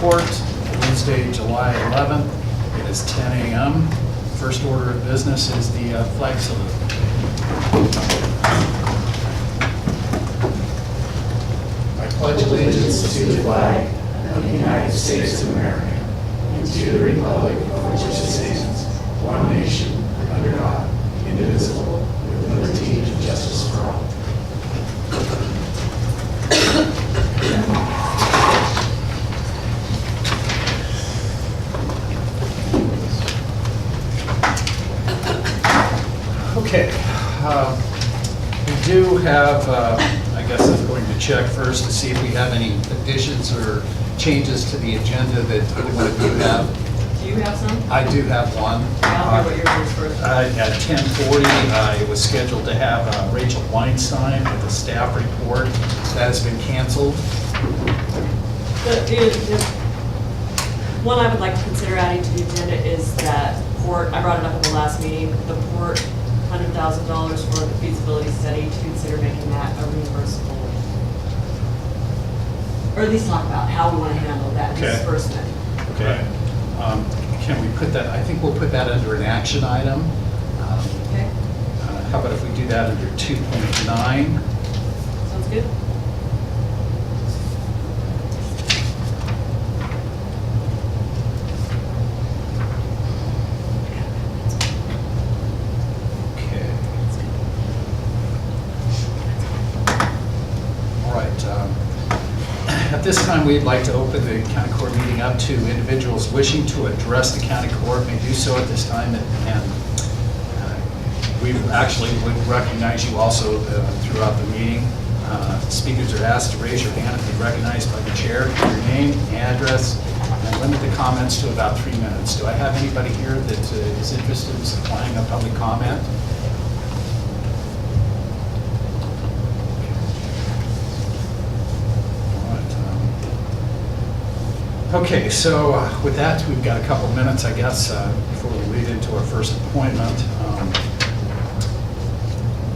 Court, Wednesday, July 11th. It is 10 a.m. First order of business is the flag salute. I pledge allegiance to the flag of the United States of America and to the republic for which it stands, one nation, under God, indivisible, with liberty and justice for all. Okay, we do have, I guess I'm going to check first to see if we have any additions or changes to the agenda that either one of you have. Do you have some? I do have one. I'll hear what yours is first. At 10:40, it was scheduled to have Rachel Weinstein with a staff report. That has been canceled. One I would like to consider adding to the agenda is that port, I brought it up at the last meeting, the port $100,000 for the feasibility study, to consider making that a reimbursable. Or at least talk about how we want to handle that Okay. disbursement. Okay. Can we put that, I think we'll put that under an action item. Okay, How about if we do that under 2.9? sounds good. Okay. All right. At this time, we'd like to open the county court meeting up to individuals wishing to address the county court may do so at this time. And we actually would recognize you also throughout the meeting. Speakers are asked to raise your hand and be recognized by the chair, give your name, address, and limit the comments to about 3 minutes. Do I have anybody here that is interested in supplying a public comment? Okay, so with that, we've got a couple minutes, I guess, before we lead into our first appointment.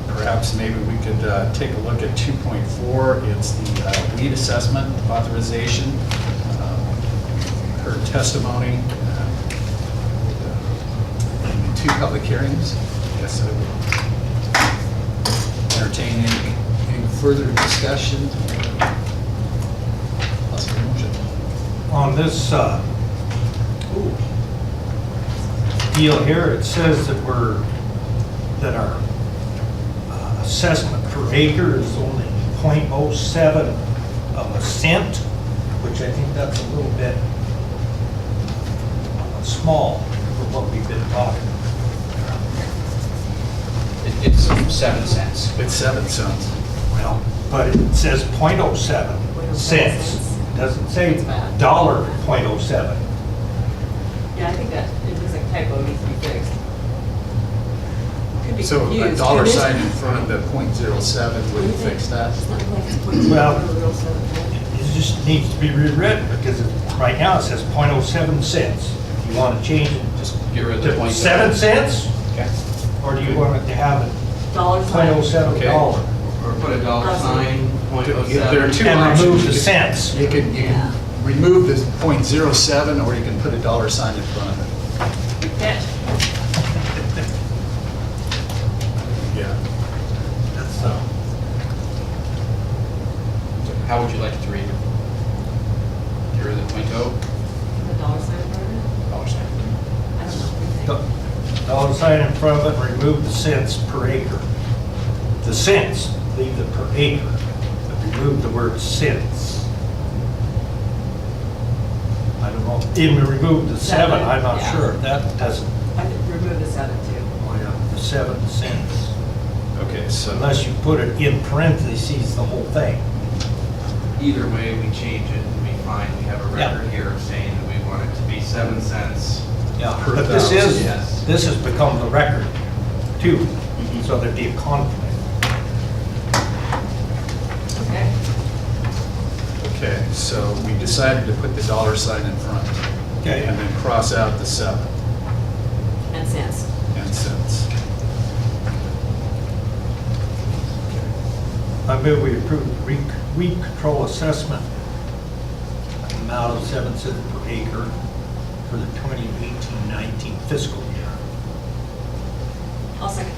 Perhaps maybe we could take a look at 2.4. It's the weed assessment authorization. Heard testimony in 2 public hearings. I guess I would entertain any further discussion. Possible motion. On this deal here, it says that our assessment per acre is only 0.07 of a cent, which I think that's a little bit small for what we've been talking about. It's 7 cents. It's 7 cents. Well, but it says 0.07 cents. It doesn't say dollar 0.07. Yeah, I think that, it looks like a typo, needs to be fixed. Could be So a confused. dollar Could it? sign in front of the .07 would fix that? It's not like it's Well, 0.07. It just needs to be rewritten because right now it says 0.07 cents. If you want to change it Just get rid of the to 0.7. 7 cents, Okay. or do you want it to have it Dollar sign. 0.07 Okay. dollar? Or put a dollar sign, There are 0.07. 2 And options. remove the cents. You can remove the .07, or you can put a dollar sign in front of it. Catch. Yeah. So, How would you like it to read? Get rid of the .0? The dollar sign in front of it? Dollar sign. I don't know. What do you think? dollar sign in front of it, remove the cents per acre. The cents, leave the per acre, but remove the word cents. I don't know, even remove the 7, I'm not Yeah. sure. That doesn't, I could remove the 7 too. the 7 cents. Okay, so, Unless you put it in parentheses, the whole thing. Either way, we change it and we find, we have a record here saying that we want it to be 7 cents. Yeah, Per but this thousand, is, yes. this has become the record too, so there'd be a conflict. Okay. okay, so we decided to put the dollar sign in front. Okay. And then cross out the 7 And cents. and cents. I move we approve weed control assessment out of 7 cents per acre for the 2018-19 fiscal year. I'll second.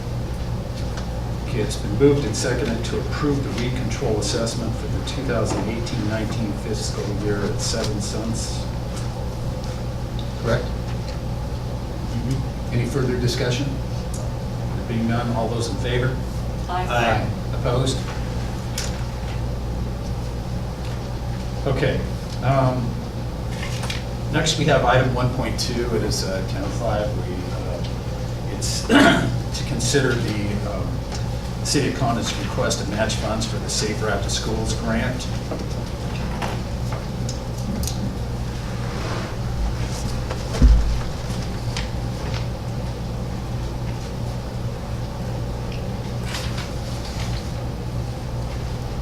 Okay, it's been moved and seconded to approve the weed control assessment for the 2018-19 fiscal year at 7 cents. Correct? Any further discussion? There being none, all those in favor? Aye. Opposed? Okay. Next, we have item 1.2. It is 10:05. It's to consider the City of Condon's request to match funds for the Safer After Schools grant.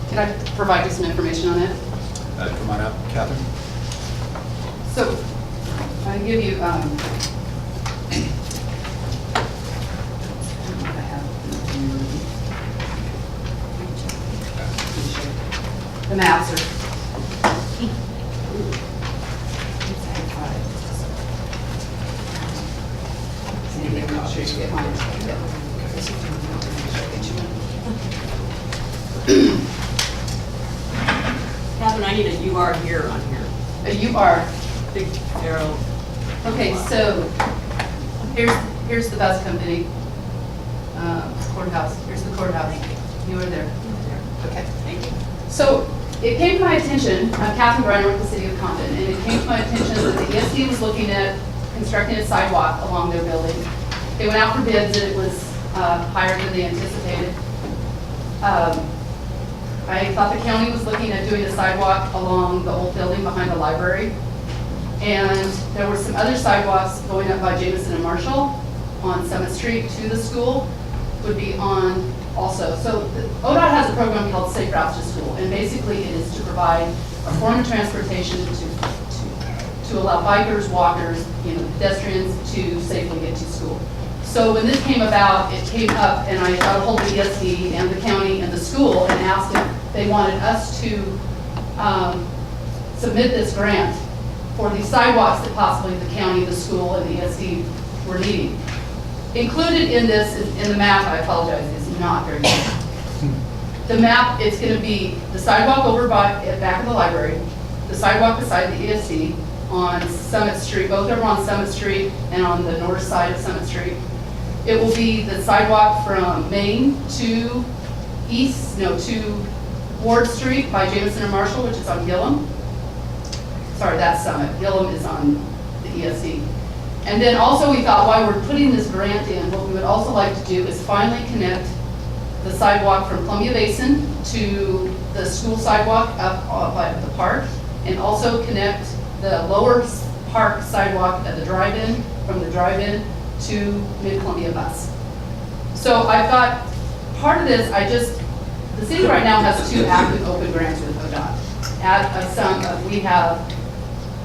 Can I provide you some information on it? Come on up, Catherine. So, I give you, the maps are. I'm sure you get mine. Catherine, I need a "you are here" on here. You are. Big arrow. Okay, so here's the bus company. Courthouse. Here's the courthouse. You were there. Okay. Thank you. So it came to my attention, I'm Catherine Briner with the City of Condon, and it came to my attention that the ESD was looking at constructing a sidewalk along their building. They went out for bids and it was higher than they anticipated. I thought the county was looking at doing a sidewalk along the old building behind the library. And there were some other sidewalks going up by Jameson and Marshall on Summit Street to the school would be on also. So ODOT has a program called Safe Routes to School, and basically it is to provide a form of transportation to allow bikers, walkers, pedestrians to safely get to school. So when this came about, it came up, and I got a hold of the ESD and the county and the school and asked if they wanted us to submit this grant for the sidewalks that possibly the county, the school, and the ESD were needing. Included in this, in the map, I apologize, is not very good. The map, it's going to be the sidewalk over by, back of the library, the sidewalk beside the ESD on Summit Street, both over on Summit Street and on the north side of Summit Street. It will be the sidewalk from Main to to Ward Street by Jameson and Marshall, which is on Gilliam. Sorry, that's Summit. Gilliam is on the ESD. And then also we thought while we're putting this grant in, what we would also like to do is finally connect the sidewalk from Columbia Basin to the school sidewalk up by the park, and also connect the lower park sidewalk at the drive-in, from the drive-in to Mid-Columbia Bus. So I've got, part of this, the city right now has 2 active open grants with ODOT. At a sum of, we have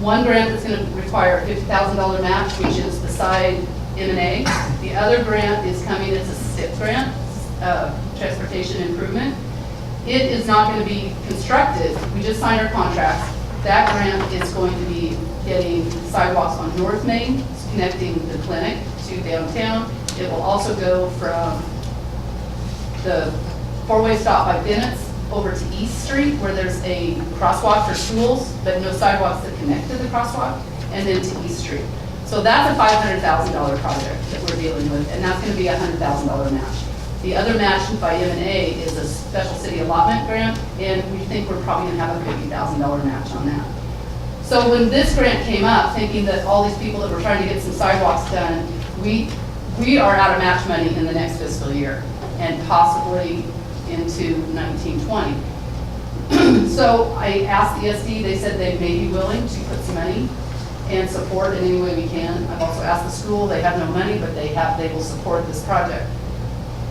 one grant that's going to require a $50,000 match, which is the side M&A. The other grant is coming, it's a SIP grant, transportation improvement. It is not going to be constructed. We just signed our contract. That grant is going to be getting sidewalks on North Main, connecting the clinic to downtown. It will also go from the 4-way stop by Bennett's over to East Street, where there's a crosswalk for schools, but no sidewalks that connect to the crosswalk, and then to East Street. So that's a $500,000 project that we're dealing with, and that's going to be a $100,000 match. The other match by M&A is a special city allotment grant, and we think we're probably going to have a $50,000 match on that. So when this grant came up, thinking that all these people that were trying to get some sidewalks done, we are out of match money in the next fiscal year, and possibly into 1920. So I asked the ESD, they said they may be willing to put some money and support in any way we can. I've also asked the school, they have no money, but they will support this project.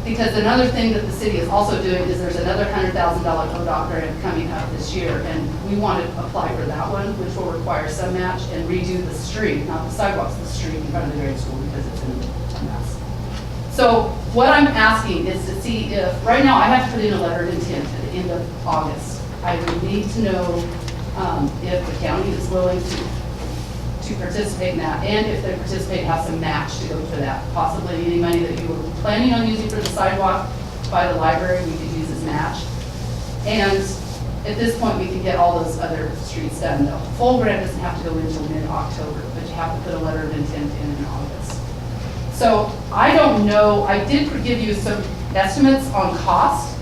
Because another thing that the city is also doing is there's another $100,000 ODOT grant coming up this year, and we want to apply for that one, which will require some match and redo the street, not the sidewalks, the street in front of the grade school, because it's in a mess. So what I'm asking is to see if, right now I have to put in a letter of intent at the end of August. I would need to know if the county is willing to participate in that, and if they participate, have some match to go for that. Possibly any money that you were planning on using for the sidewalk by the library, we could use as match. And at this point, we could get all those other streets done. The full grant doesn't have to go until mid-October, but you have to put a letter of intent in August. So I don't know, I did give you some estimates on cost,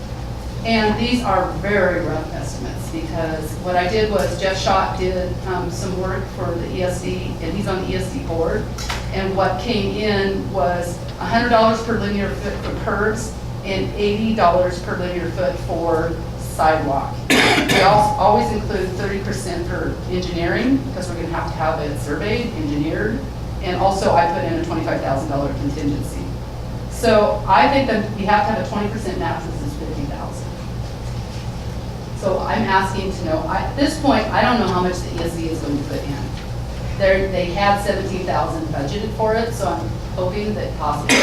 and these are very rough estimates, because what I did was Jeff Schott did some work for the ESD, and he's on the ESD board, and what came in was $100 per linear foot for curbs and $80 per linear foot for sidewalk. We also always include 30% for engineering, because we're gonna have it surveyed, engineered, and also I put in a $25,000 contingency. So I think that we have to have a 20% match, which is $50,000. So I'm asking to know, at this point, I don't know how much the ESD is going to put in. They had $17,000 budgeted for it, so I'm hoping that possibly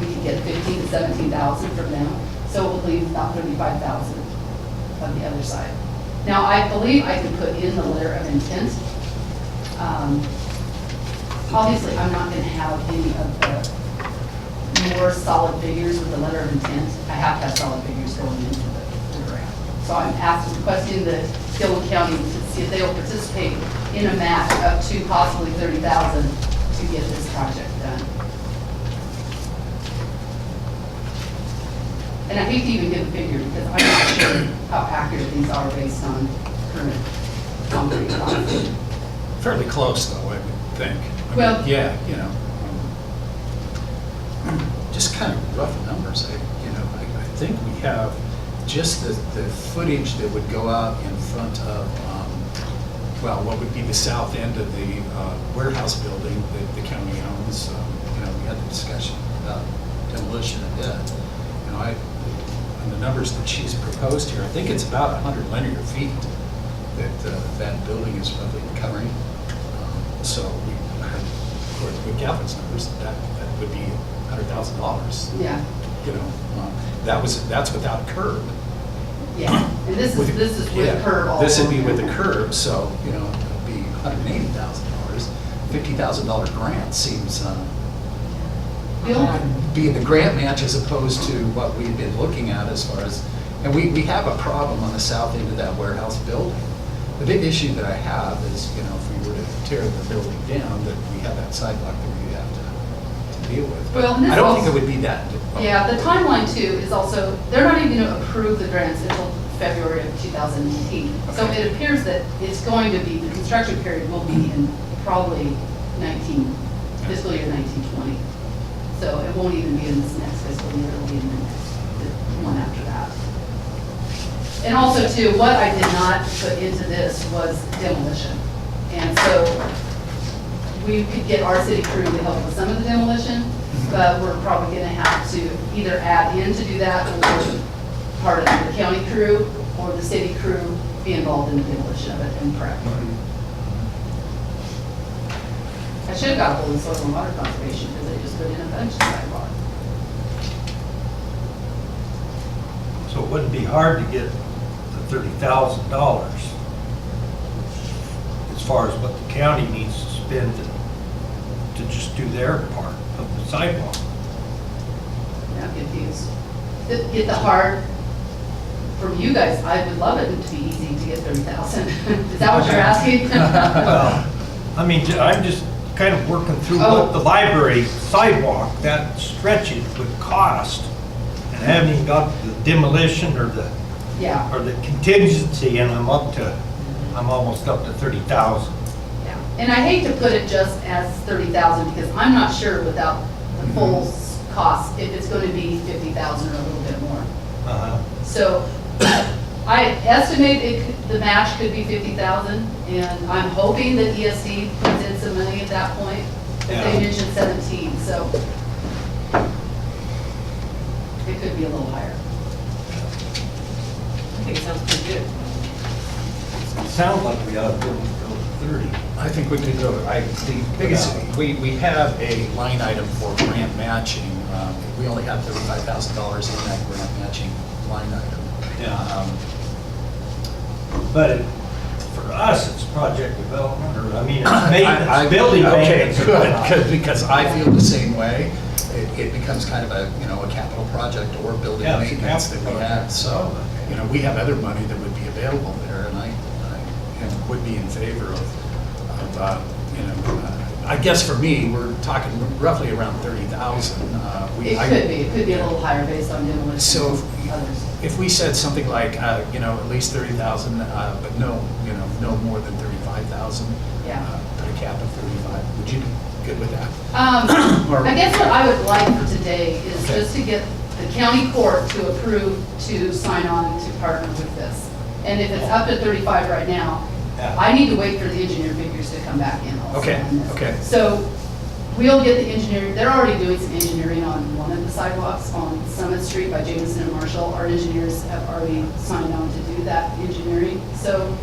we can get $15,000 to $17,000 from them. So we'll leave about $35,000 on the other side. Now, I believe I can put in the letter of intent. Obviously, I'm not going to have any of the more solid figures with the letter of intent. I have to have solid figures going into the grant. So I'm requesting the Gilliam County to see if they will participate in a match up to possibly $30,000 to get this project done. And I hate to even give a figure, because I'm not sure how accurate these are based on current concrete costs. Fairly close, though, I would think. I mean, Well- yeah, you know, just kind of rough numbers. I think we have just the footage that would go out in front of, well, what would be the south end of the warehouse building that the county owns. We had the discussion about demolition of that. And the numbers that she's proposed here, I think it's about 100 linear feet that that building is roughly covering. So with Gavin's numbers, that would be $100,000. Yeah, That's without curb. yeah. And this is with curb all This would be over. with the curb, so, it would be $180,000. $50,000 grant seems, being the grant match as opposed to what we've been looking at as far as, and we have a problem on the south end of that warehouse building. The big issue that I have is, if we were to tear the building down, that we have that sidewalk that we have to deal with. But Well, and this I don't think also- it would be that. Yeah, the timeline too is also, they're not even going to approve the grants until February of 2018. So Okay. it appears that it's going to be, the construction period will be in probably fiscal year 1920. So it won't even be in this next fiscal year, it'll be in the one after that. And also too, what I did not put into this was demolition. And so we could get our city crew to help with some of the demolition, but we're probably gonna have to either add in to do that, or part of the county crew or the city crew be involved in the demolition of it and prep. I should have got a hold of soil and water conservation, because they just put in a bunch of sidewalk. So it wouldn't be hard to get the $30,000 as far as what the county needs to spend to just do their part of the sidewalk. Yeah, I'm confused. Get the hard, from you guys, I would love it to be easy to get 30,000. Is that what you're asking? Well, I mean, I'm just kind of working through what the library sidewalk, that stretching would cost, and I haven't even got the demolition or the Yeah, contingency, and I'm almost up to 30,000. yeah. And I hate to put it just as 30,000, because I'm not sure without the full cost, if it's going to be 50,000 or a little bit more. Uh-huh. So I estimate the match could be 50,000, and I'm hoping that ESD puts in some money at that point. But they Yeah. mentioned 17, so it could be a little higher. I think it sounds pretty good. It sounds like we ought to go to 30. I think we could go, the biggest, we have a line item for grant matching. We only have $35,000 in that grant matching line item. Yeah. But for us, it's project development, or, I mean, it's maintenance, building Okay, maintenance. and whatnot. good, because I feel the same way. It becomes kind of a, a capital project or building Yeah, it's a maintenance that capital we have. project. So, we have other money that would be available there, and I would be in favor of I guess for me, we're talking roughly around 30,000. It could be a little higher based on demolition. So and others. if we said something like, at least 30,000, but no more than 35,000. Yeah. Put a cap of 35, would you be good with that? Or- I guess what I would like for today is Okay. just to get the county court to approve to sign on to partner with this. And if it's up to 35 right now, Yeah. I need to wait for the engineer figures to come back in also. Okay, on this. okay. So we'll get the engineering, they're already doing some engineering on one of the sidewalks on Summit Street by Jameson and Marshall. Our engineers have already signed on to do that engineering. So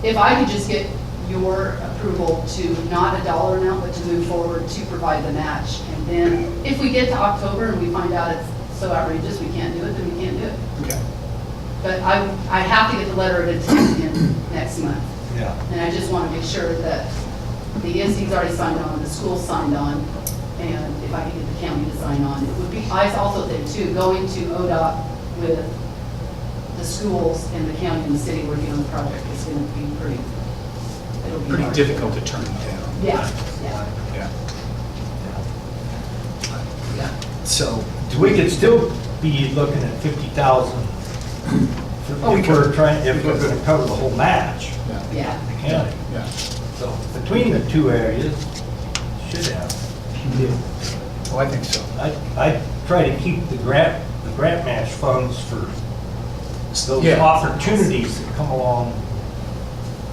if I could just get your approval to not a dollar amount, but to move forward to provide the match. And then if we get to October and we find out it's so outrageous we can't do it, then we can't do it. Okay. But I have to get the letter of intent in next month. Yeah. And I just want to make sure that the ESC's already signed on, the school's signed on, and if I could get the county to sign on, it would be, I also think too, going to ODOT with the schools and the county and the city working on the project is going to be it'll be Pretty hard. difficult to turn down. Yeah, yeah. Yeah. Yeah. So, We could still be looking at 50,000 Oh, we if we're could. trying, if We we're could. gonna cover the whole match, yeah, Yeah. the county. yeah. So between the two areas, should have. Oh, I think so. I try to keep the grant match funds for those Yeah. opportunities that come along.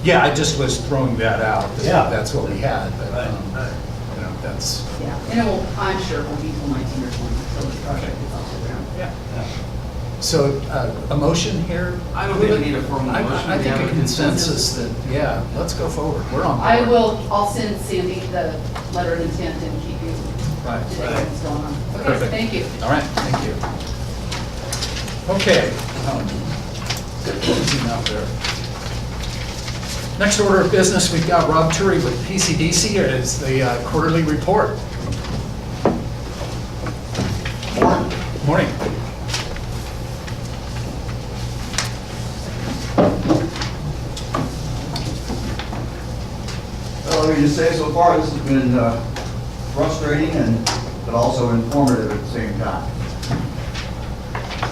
Yeah, I just was throwing that out. Yeah. That's what we had, but, Right. that's, Yeah, and it will, I'm sure it will be till 19 or 20, so the project is off the ground. yeah. Yeah. So, a motion here? I don't think we need a formal I- motion. I We think have a consensus that, yeah, let's go forward. We're on board. I'll send Sandy the letter of intent and keep you Right, to date right. what's going on. Okay, Perfect. thank you. All right, thank you. Okay. Good closing out there. Next order of business, we've got Rob Turrie with PCDC. It is the quarterly report. Morning. Well, let me just say, so far, this has been frustrating but also informative at the same time.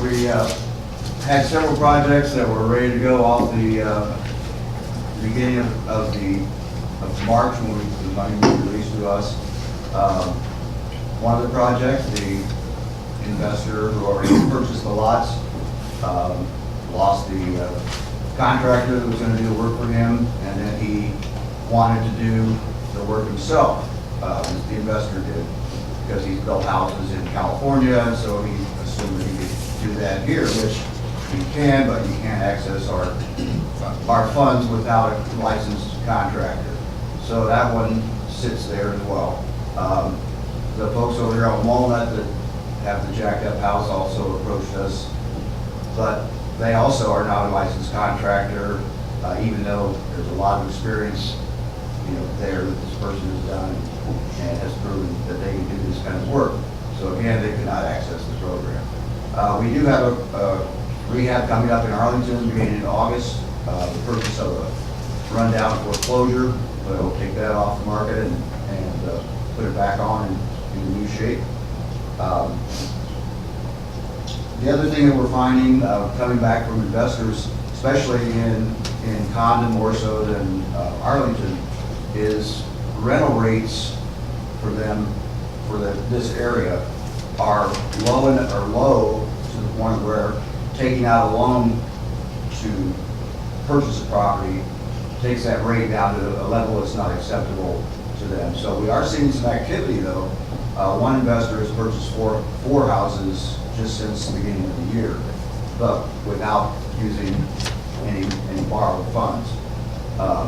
We had several projects that were ready to go off the beginning of March when the money was released to us. One of the projects, the investor who already purchased the lots, lost the contractor that was going to do the work for him, and then he wanted to do the work himself, the investor did, because he's built houses in California, and so he assumed that he could do that here, which he can, but you can't access our funds without a licensed contractor. So that one sits there as well. The folks over here on Walnut that have the jacked up house also approached us, but they also are not a licensed contractor, even though there's a lot of experience, there that this person has done and has proven that they can do this kind of work. So again, they cannot access the program. We do have a rehab coming up in Arlington beginning in August, the purchase of a rundown foreclosure, but we'll take that off the market and put it back on in a new shape. The other thing that we're finding, coming back from investors, especially in Condon more so than Arlington, is rental rates for them, for this area, are low to the point where taking out a loan to purchase a property takes that rate down to a level that's not acceptable to them. So we are seeing some activity though. One investor has purchased four houses just since the beginning of the year, but without using any borrowed funds.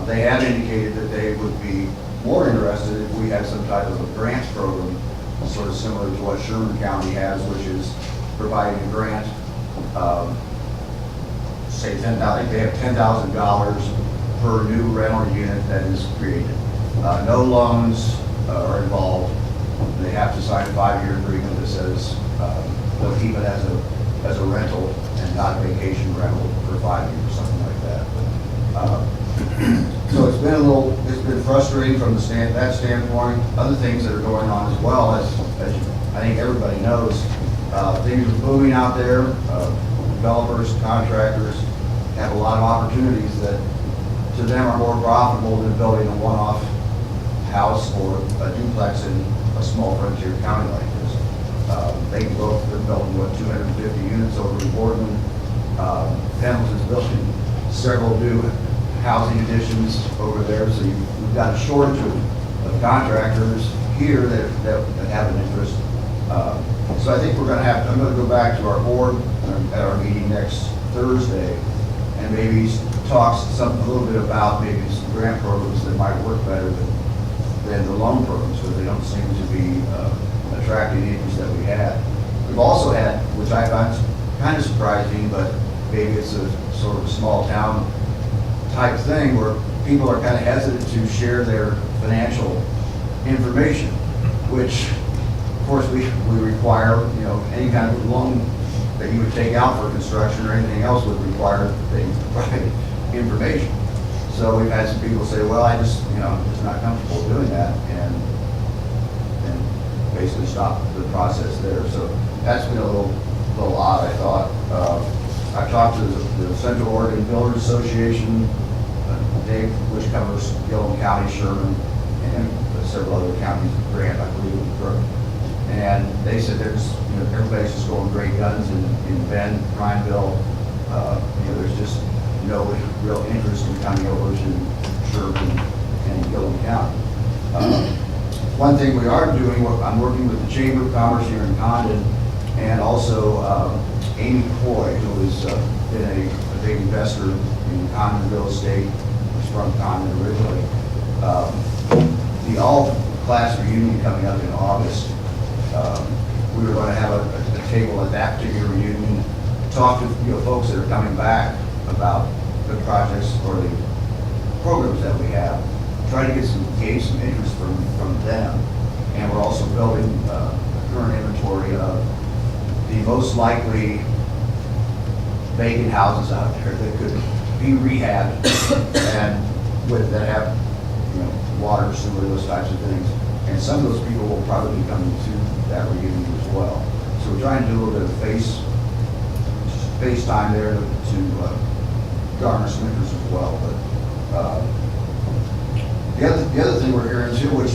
They have indicated that they would be more interested if we had some type of a grants program, sort of similar to what Sherman County has, which is providing a grant say $10,000, I think they have $10,000 per new rental unit that is created. No loans are involved. They have to sign a 5-year agreement that says they'll keep it as a rental and not vacation rental for 5 years, something like that. So it's been frustrating from that standpoint. Other things that are going on as well, as I think everybody knows, things are booming out there. Developers, contractors have a lot of opportunities that to them are more profitable than building a one-off house or a duplex in a small frontier county like this. They're building, 250 units over in Boardman. Pendleton's building several new housing additions over there, so we've got a shortage of contractors here that have an interest. So I think I'm going to go back to our board at our meeting next Thursday and maybe talk a little bit about maybe some grant programs that might work better than the loan programs, because they don't seem to be attracting the interest that we had. We've also had, which I find kind of surprising, but maybe it's a sort of a small town type thing where people are kind of hesitant to share their financial information, which of course we require, any kind of loan that you would take out for construction or anything else would require that you provide information. So we've had some people say, well, I'm just not comfortable doing that, and basically stop the process there. So that's been a little odd, I thought. I've talked to the Central Oregon Builders Association, Dave, which covers Gilliam County, Sherman, and several other counties, Grant, I believe, and they said everybody's just going great guns in Bend, Prineville. There's just no real interest in coming over to Sherman and Gilliam County. One thing we are doing, I'm working with the Chamber of Commerce here in Condon, and also Amy Coy, who has been a big investor in Condon real estate, was from Condon originally. The all-class reunion coming up in August. We were going to have a table at that particular reunion, talk to folks that are coming back about the projects or the programs that we have, try to gauge some interest from them. And we're also building a current inventory of the most likely vacant houses out there that could be rehabbed and that have water, sewer, those types of things. And some of those people will probably be coming to that reunion as well. So we're trying to do a little bit of face time there to garner some interest as well. But the other thing we're hearing too, which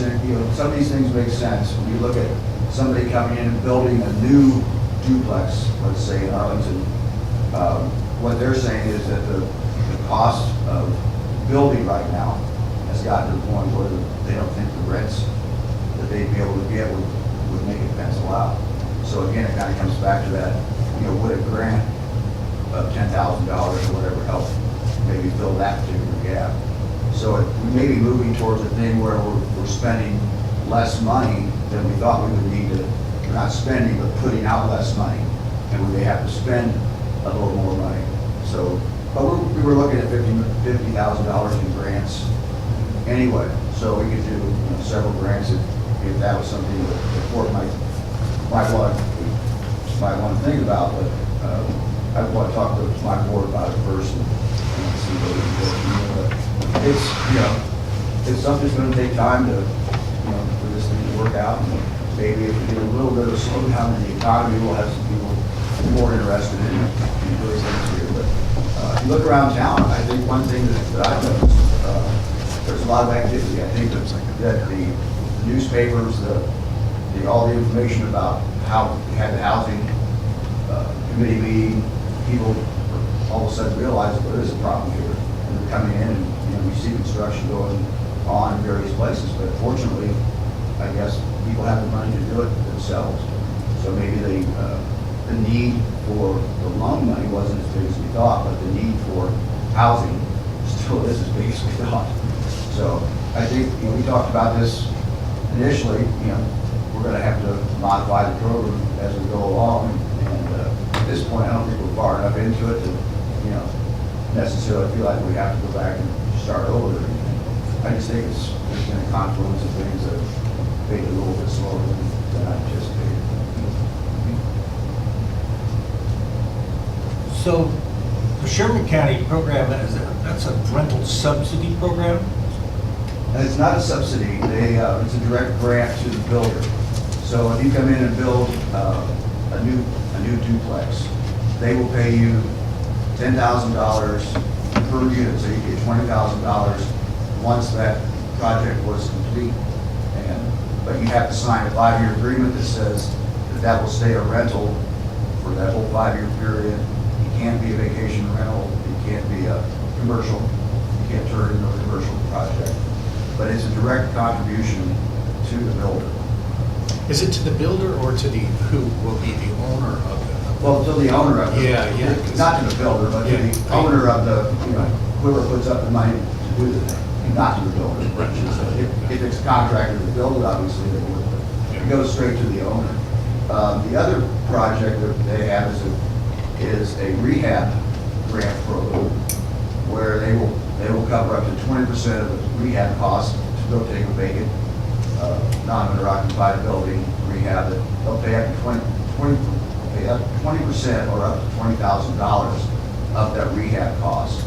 some of these things make sense. When you look at somebody coming in and building a new duplex, let's say in Arlington, what they're saying is that the cost of building right now has gotten to the point where they don't think the rents that they'd be able to get would make it pencil out. So again, it kind of comes back to that, would a grant of $10,000 or whatever help maybe fill that particular gap? So we may be moving towards a thing where we're spending less money than we thought we would need to. We're not spending, but putting out less money, and we may have to spend a little more money. So, but we were looking at $50,000 in grants anyway. So we could do several grants if that was something that the court might want to think about. But I want to talk to my board about it first and see what we can do. But it's something that's going to take time to for this thing to work out. And maybe if we get a little bit of a slowdown in the economy, we'll have some people more interested in doing things here. But if you look around town, I think one thing that I've noticed, there's a lot of activity. I think that the newspapers, all the information about how we had the housing committee meeting, people all of a sudden realize that there is a problem here, and they're coming in, and we see construction going on in various places. But fortunately, I guess people have the money to do it themselves. So maybe the need for the loan money wasn't as big as we thought, but the need for housing still is as big as we thought. So I think we talked about this initially. We're going to have to modify the program as we go along, and at this point, I don't think we're far enough into it to necessarily feel like we have to go back and start over. I just think there's been a confluence of things that made it a little bit slower than I anticipated. So the Sherman County program, that's a rental subsidy program? And it's not a subsidy, it's a direct grant to the builder. So if you come in and build a new duplex, they will pay you $10,000 per unit, so you get $20,000 once that project was complete. But you have to sign a 5-year agreement that says that will stay a rental for that whole 5-year period. It can't be a vacation rental, it can't be a commercial, you can't turn it into a commercial project. But it's a direct contribution to the builder. Is it to the builder or to who will be the owner of it? Well, to the owner of it. Yeah. Not to the builder, but to Yeah. the owner of the, whoever puts up the money to do the thing, not to the builder. If it's a contractor to build it, obviously they would. It goes straight to the owner. The other project that they have is a rehab grant program where they will cover up to 20% of the rehab costs to go take a vacant, non-owner-occupied building, rehab it. They'll pay up to 20% or up to $20,000 of that rehab cost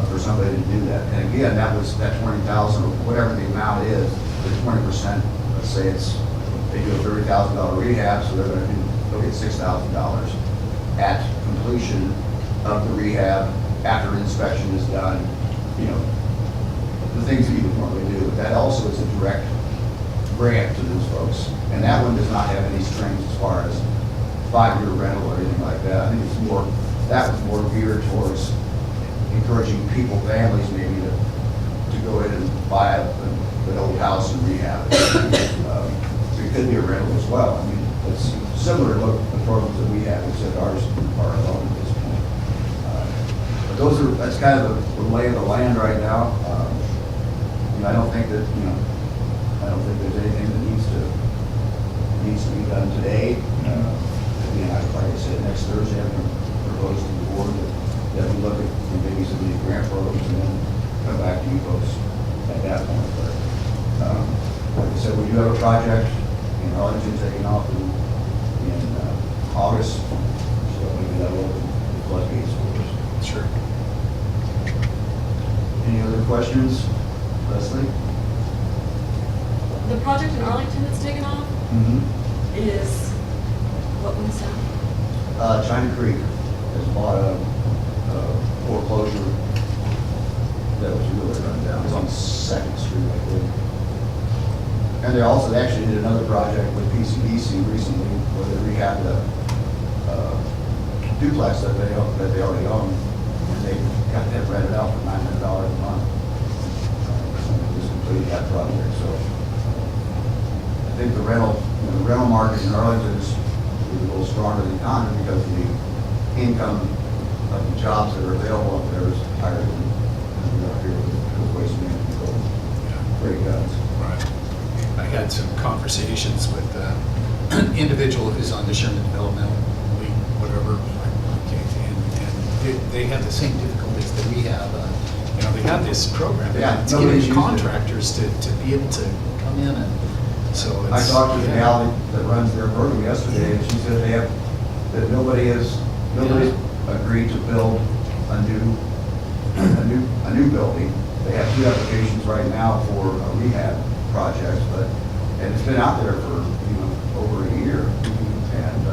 for somebody to do that. And again, that $20,000 or whatever the amount is, the 20%. Let's say they do a $30,000 rehab, so they'll get $6,000 at completion of the rehab after inspection is done. The things that you would normally do. But that also is a direct grant to those folks, and that one does not have any strings as far as 5-year rental or anything like that. I think that was more geared towards encouraging people, families maybe, to go in and buy an old house and rehab it. So it could be a rental as well. I mean, it's similar to the programs that we have, except ours are alone at this point. But that's kind of the lay of the land right now. I don't think that there's anything that needs to be done today. Like I said, next Thursday, I'm going to propose to the board that we look at maybe some of these grant programs and then come back to you folks at that point. But like I said, we do have a project in Arlington taking off in August, so maybe that'll open the floodgates for us. Sure. Any other questions, Leslie? The project in Arlington that's taken off is, what was that? China Creek has bought a foreclosure that was really run down. It's on 2nd Street, I think. And they actually did another project with PCDC recently where they rehabbed a duplex that they already own, and they got that rented out for $900 a month. Just completed that project. So I think the rental market in Arlington is a little stronger than Condon because the income of the jobs that are available up there is higher than up here with waste management. Great guys. Right. I had some conversations with an individual who's on the Sherman Developmental League, whatever, and they have the same difficulties that we have. They have this program. Yeah, It's nobody's giving used it. contractors to be able to come in and, so it's. I talked to the gal that runs their program yesterday, and she said that nobody has agreed to build a new building. They have 2 applications right now for a rehab project, and it's been out there for over a year, and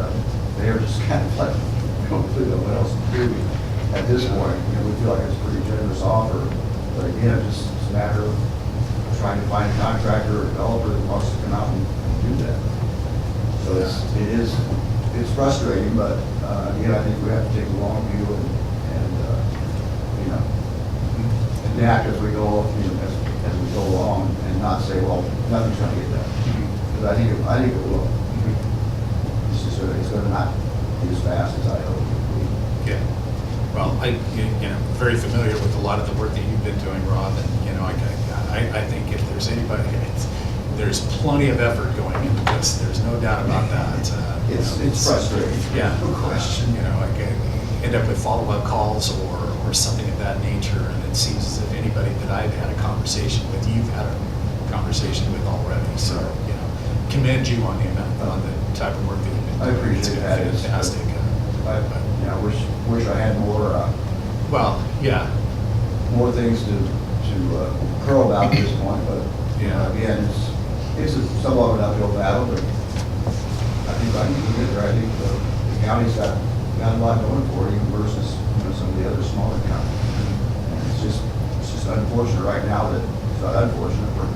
they're just kind of like, we don't really know what else to do at this point. We feel like it's a pretty generous offer, but again, it's a matter of trying to find a contractor or developer that wants to come out and do that. So it's frustrating, but again, I think we have to take a long view and adapt as we go, as we go along, and not say, well, nothing's going to get done. Because I think it will. It's going to not be as fast as I hope it will be. Yeah. Well, I'm very familiar with a lot of the work that you've been doing, Rob, and I think if there's anybody, there's plenty of effort going into this. There's no doubt about that. It's frustrating. Yeah, no question. I end up with follow-up calls or or something of that nature, and it seems as if anybody that I've had a conversation with, you've had a conversation with already, so, you know, commend you on the type of work that you've been I doing. appreciate that. It's fantastic. I wish I had more, Well, yeah, more things to crow about at this point, but, Yeah. Again, it's somewhat of an uphill battle, but I think I can get there. I think the county's got a lot going for it, even versus, some of the other smaller counties. And it's just unfortunate right now that, it's not unfortunate for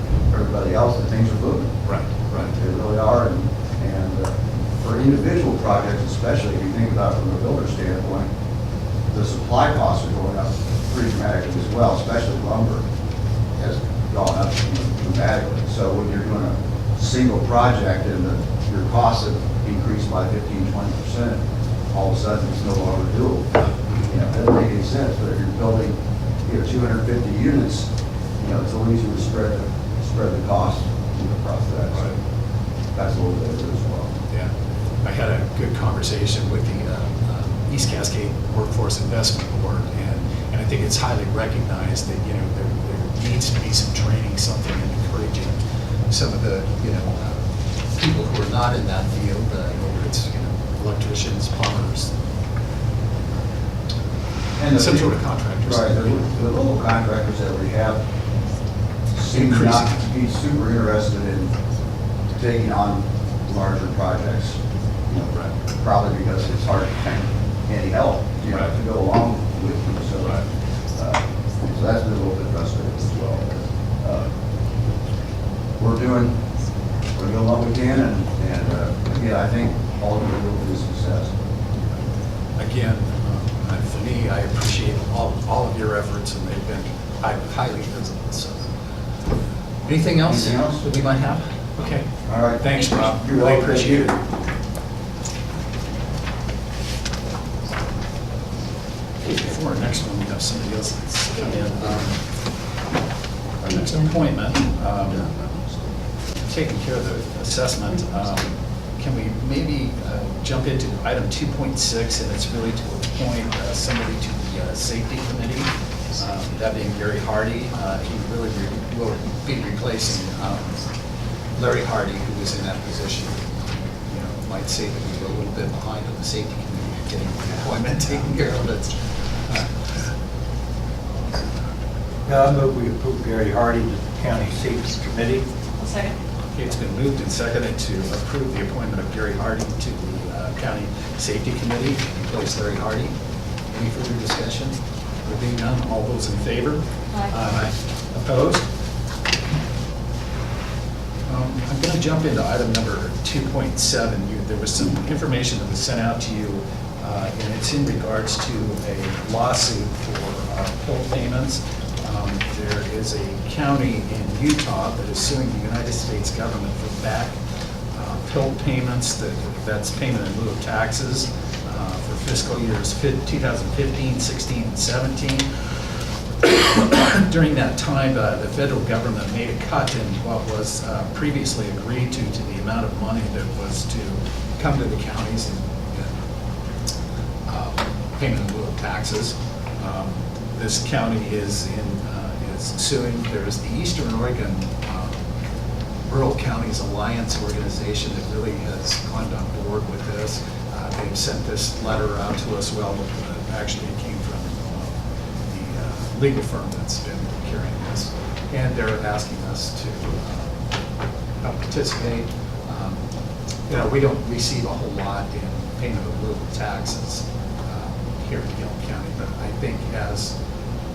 everybody else that things are moving. right. They really are, and for individual projects especially, if you think about it from a builder standpoint, the supply costs are going up pretty dramatically as well, especially lumber has gone up dramatically. So when you're doing a single project and your costs have increased by 15–20%, all of a sudden it's no longer doable. That doesn't make any sense, but if you're building 250 units, it's a little easier to spread the cost across that. So that's a little bit of it as well. Yeah, I had a good conversation with the East Cascade Workforce Investment Board, and I think it's highly recognized that, there needs to be some training, something, and encouraging some of the, people who are not in that field, whether it's, electricians, plumbers, And some sort of contractors. Right, the local contractors that we have seem not to be super interested in taking on larger projects. Right. Probably because it's hard to find any help, Right. to go along with them. So, Right. So that's been a little bit frustrating as well. We're doing what we can, and again, I think ultimately we'll be a success. Again, for me, I appreciate all of your efforts, and they've been highly visible. So, anything else? Anything else? that we might have? Okay. All right. Thanks, Rob. You're Really welcome. appreciate it. Thank Before our next one, we have somebody else that's come in. Our next appointment, taking care of the assessment, can we maybe jump into item 2.6, and it's really to appoint somebody to the safety committee, that being Gary Hardy. He really will be replacing Larry Hardy, who was in that position. Might say that we were a little bit behind on the safety committee, getting the appointment taken care of it. Yeah, I move we approve Gary Hardy to the County Safety Committee. One second. Okay, it's been moved and seconded to approve the appointment of Gary Hardy to the County Safety Committee, replace Larry Hardy. Any further discussion? There being none, all those in favor? Aye. Opposed? I'm going to jump into item number 2.7. There was some information that was sent out to you, and it's in regards to a lawsuit for pill payments. There is a county in Utah that is suing the United States government for back pill payments, that's payment in lieu of taxes for fiscal years 2015, 16, and 17. During that time, the federal government made a cut in what was previously agreed to the amount of money that was to come to the counties in payment in lieu of taxes. This county is suing. There's the Eastern Oregon Rural Counties Alliance organization that really has climbed on board with this. They've sent this letter out to us. Well, actually it came from the legal firm that's been carrying this, and they're asking us to help participate. We don't receive a whole lot in payment of lieu of taxes here in Gilliam County, but I think as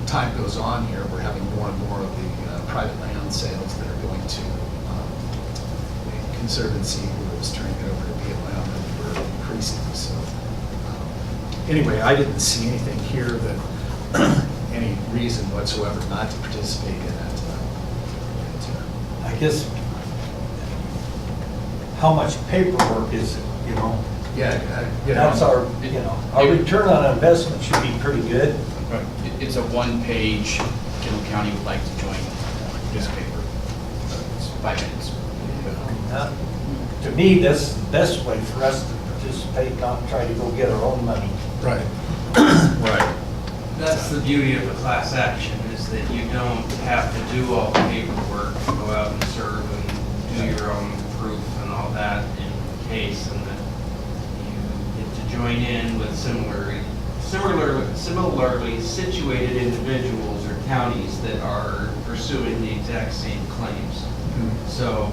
time goes on here, we're having more and more of the private land sales that are going to the Conservancy, who is turning it over to BLM, and we're increasing. So anyway, I didn't see anything here that any reason whatsoever not to participate in that. I guess, how much paperwork is it, Yeah, That's our return on investment should be pretty good. It's a one-page, Gilliam County would like to join this paper. It's 5 minutes. To me, that's the best way for us to participate, not try to go get our own money. Right. Right. That's the beauty of a class action, is that you don't have to do all the paperwork, go out and serve and do your own proof and all that in the case, and that you get to join in with similarly situated individuals or counties that are pursuing the exact same claims. So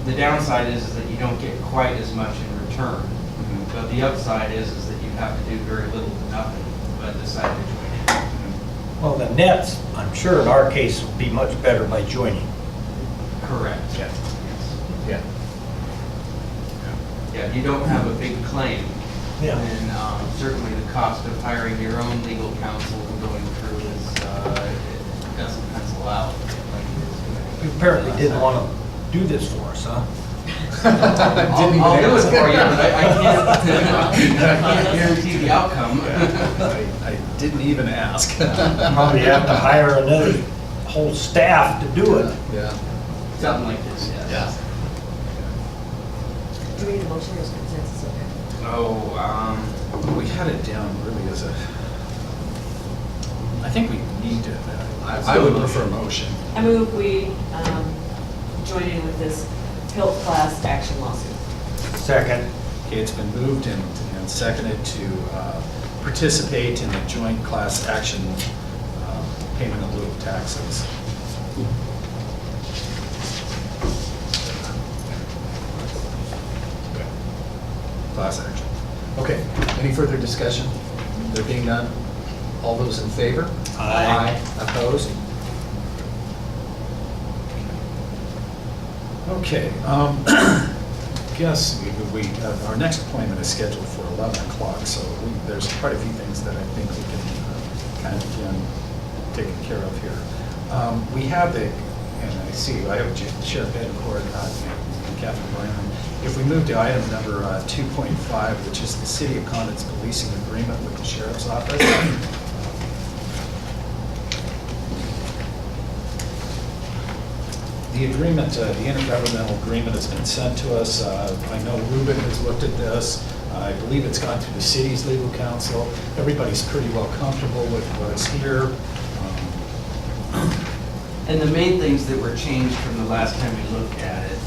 the downside is that you don't get quite as much in return. But the upside is that you have to do very little to nothing but decide to join in. Well, the nets, I'm sure in our case, will be much better by joining. Correct. Yeah. Yes. Yeah. Yeah, you don't have a big claim. Yeah. And certainly the cost of hiring your own legal counsel and going through is, it doesn't pencil out. like it is doing You apparently didn't want to do this for us, huh? I'll do it for you, but I can't guarantee the outcome. I didn't even ask. Probably have to hire another whole staff to do it. Yeah. Something like this, yes. Yeah. Do we need a motion or is consensus okay? Oh, We had it down really as a, I think we need to, I would prefer motion. I move we join in with this health class action lawsuit. Second. Okay, it's been moved and seconded to participate in the joint class action payment in lieu of taxes. Class action. Okay, any further discussion? There being none, all those in favor? Aye. Opposed? Okay, guess our next appointment is scheduled for 11 o'clock, so there's quite a few things that I think we can kind of begin taking care of here. We have the, and I see, I have Sheriff Betancourt and Captain Brown. If we move to item number 2.5, which is the City of Condon's policing agreement with the Sheriff's Office. The agreement, the intergovernmental agreement has been sent to us. I know Ruben has looked at this. I believe it's gone through the city's legal counsel. Everybody's pretty well comfortable with what's here. and the main things that were changed from the last time we looked at it,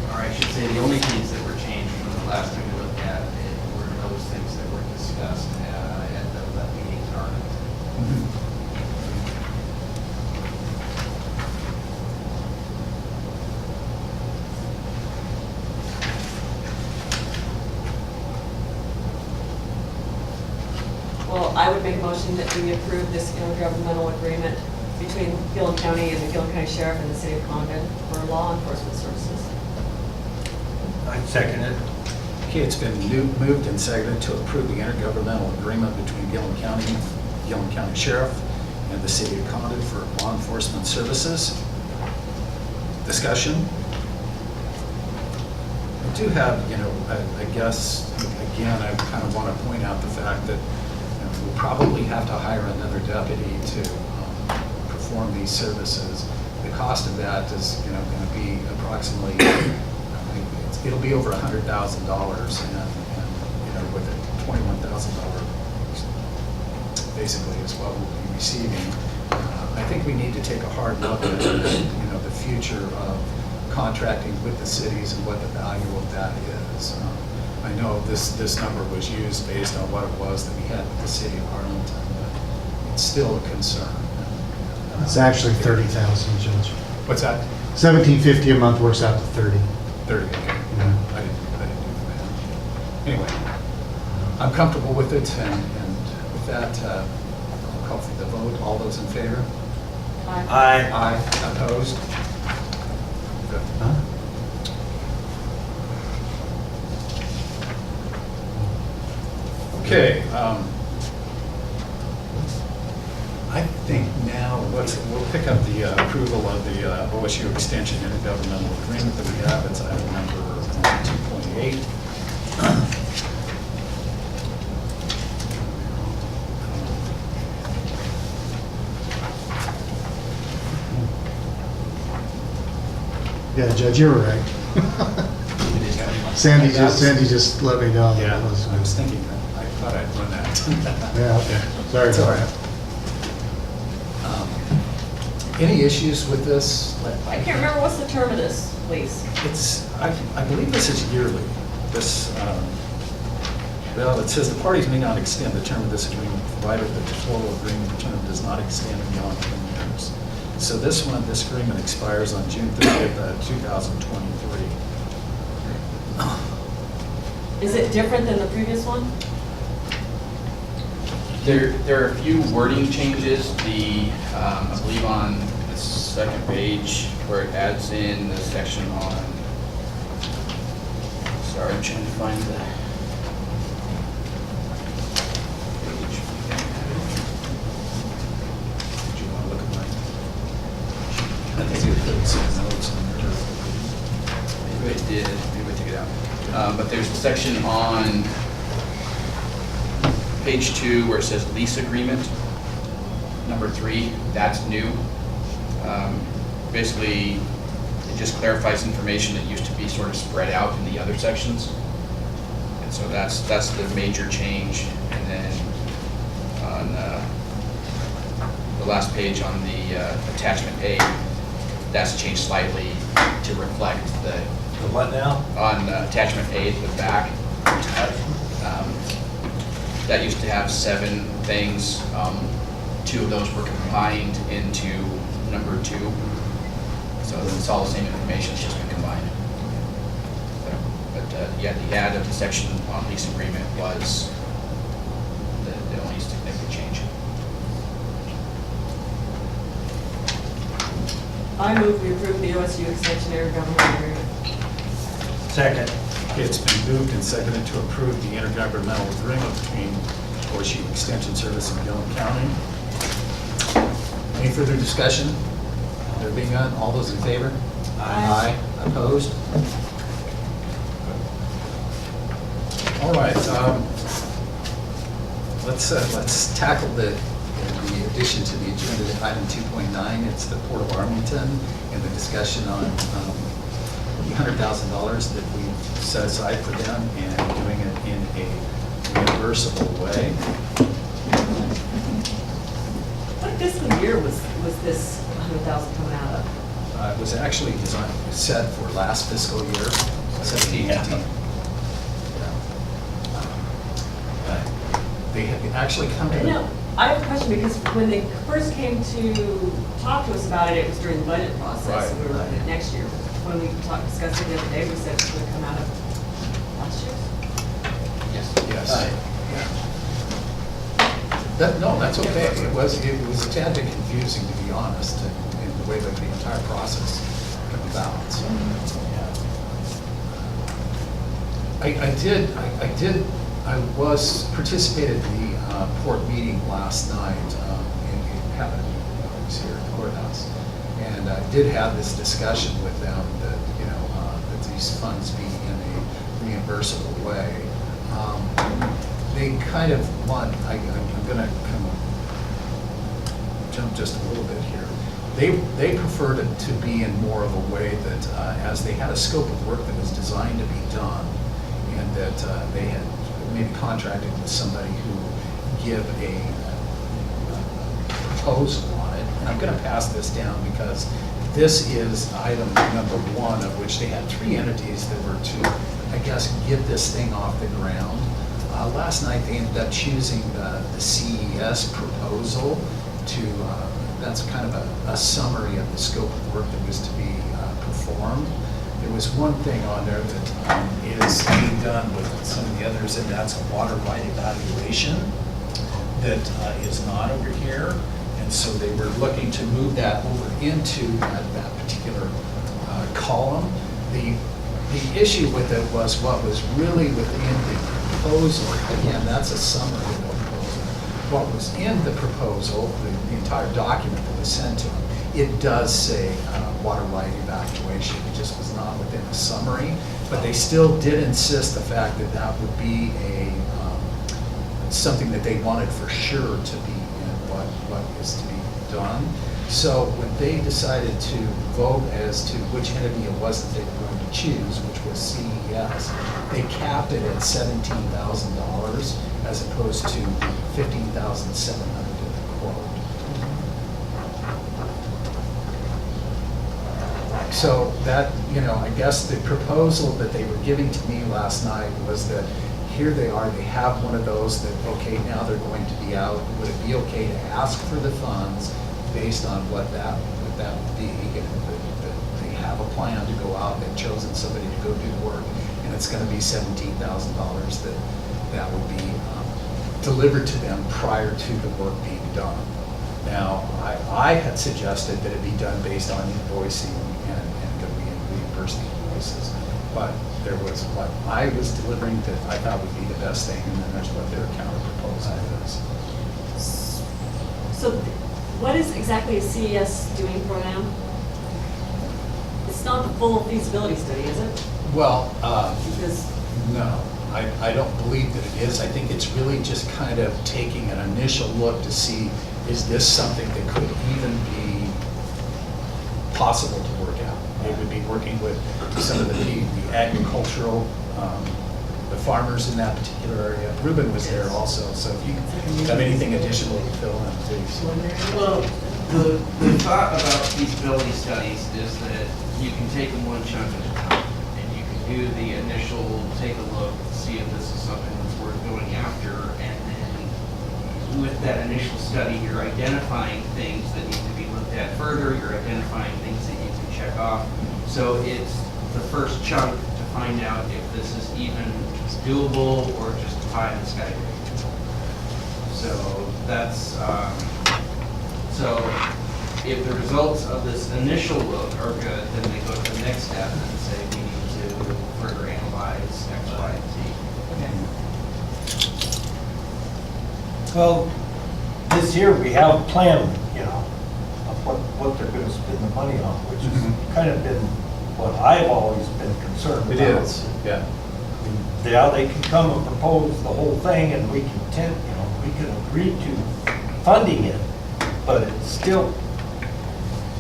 or I should say, the only things that were changed from the last time we looked at it were those things that were discussed at that meeting in Arlington. Well, I would make a motion that we approve this intergovernmental agreement between Gilliam County and the Gilliam County Sheriff and the City of Condon for law enforcement services. I'd second it. Okay, it's been moved and seconded to approve the intergovernmental agreement between Gilliam County Sheriff, and the City of Condon for law enforcement services. Discussion? I do have, I guess, again, I kind of want to point out the fact that we'll probably have to hire another deputy to perform these services. The cost of that is, going to be approximately, it'll be over $100,000, and with a $21,000 basically is what we'll be receiving. I think we need to take a hard look at, the future of contracting with the cities and what the value of that is. I know this number was used based on what it was that we had with the city of Arlington, but it's still a concern. It's actually 30,000, Judge. What's that? $17.50 a month works out to 30. 30, okay. Yeah. I didn't do that. Anyway, I'm comfortable with it, and with that, I'll call for the vote. All those in favor? Aye. Aye. Opposed? Good. Huh? Okay. I think now, we'll pick up the approval of the OSU extension intergovernmental agreement that we have. It's item number 2.8. Yeah, Judge, you were right. Sandy just let me know. Yeah, I was thinking that. I Thought I'd run that. Yeah, okay. Sorry It's all about right. that. Any issues with this? I can't remember, what's the term of this, please? It's, I believe this is yearly. This, well, it says the parties may not extend the term of this agreement, provided that the total agreement term does not extend beyond 10 years. So this one, this agreement expires on June 30th, 2023. Is it different than the previous one? There are a few wording changes. I believe on the second page where it adds in the section on, sorry, I'm trying to find the page. Did you want to look at mine? I think you put some notes on there. Maybe I did, maybe I took it out. But there's a section on page 2 where it says lease agreement, number 3, that's new. Basically, it just clarifies information that used to be sort of spread out in the other sections. And so that's the major change. And then on the last page on the attachment A, that's changed slightly to reflect the The what now? on attachment A at the back. That used to have 7 things. 2 of those were combined into number 2. So it's all the same information, it's just been combined. But yeah, the add of the section on lease agreement was the only significant change. I move we approve the OSU extension intergovernmental agreement. Second. It's been moved and seconded to approve the intergovernmental agreement between OSU Extension Service and Gilliam County. Any further discussion? There being none, all those in favor? Aye. Opposed? All right, let's tackle the addition to the agenda to item 2.9. It's the Port of Arlington and the discussion on the $100,000 that we set aside for them and doing it in a reimbursable way. What fiscal year was this 100,000 coming out of? It was actually designed, set for last fiscal year, 17-18. They had actually come to. No, I have a question, because when they first came to talk to us about it, it was during the budget process. Right. And we were looking at next year. When we discussed it the other day, we said it's going to come out of last year. Yes. Yes. No, that's okay. It was a tad bit confusing, to be honest, in the way that the entire process came about. So, yeah. I participated in the port meeting last night. It was here at the courthouse, and I did have this discussion with them that that these funds be in a reimbursable way. They kind of want. I'm going to jump just a little bit here. They preferred it to be in more of a way that as they had a scope of work that was designed to be done, and that they had maybe contracted with somebody who give a proposal on it. And I'm going to pass this down because this is item number 1, of which they had 3 entities that were to, I guess, get this thing off the ground. Last night they ended up choosing the CES proposal to, that's kind of a summary of the scope of work that was to be performed. There was one thing on there that is being done with some of the others, and that's a water right evaluation that is not over here. And so they were looking to move that over into that particular column. The issue with it was what was really within the proposal. Again, that's a summary of the proposal. What was in the proposal, the entire document that was sent to them, it does say water right evacuation. It just was not within the summary, but they still did insist the fact that that would be something that they wanted for sure to be in what is to be done. So when they decided to vote as to which entity it was that they were going to choose, which was CES, they capped it at $17,000 as opposed to $15,700 in the quote. So that, I guess the proposal that they were giving to me last night was that here they are, they have one of those that, okay, now they're going to be out. Would it be okay to ask for the funds based on what that would be? And that they have a plan to go out, they've chosen somebody to go do the work, and it's gonna be $17,000 that would be delivered to them prior to the work being done. Now, I had suggested that it be done based on invoicing and that we reimburse the invoices. But there was what I was delivering that I thought would be the best thing, and then there's what their counter proposal is. So what is exactly is CES doing for them? It's not the full feasibility study, is it? Well, Because, no, I don't believe that it is. I think it's really just kind of taking an initial look to see, is this something that could even be possible to work out? It would be working with some of the agricultural, the farmers in that particular area. Ruben was there also, so if you have anything additional to fill in, please. Well, the thought about feasibility studies is that you can take them one chunk at a time, and you can do the initial, take a look, see if this is something that's worth going after, and then with that initial study, you're identifying things that need to be looked at further, you're identifying things that you can check off. So it's the first chunk to find out if this is even doable or just pie in the sky. So that's, so if the results of this initial look are good, then they go to the next step and say we need to further analyze X, Y, and Z. Well, this year we have a plan, of what they're gonna spend the money on, which has kind of been what I've always been concerned about. It is, yeah. Yeah, they can come and propose the whole thing and we can we can agree to funding it, but it still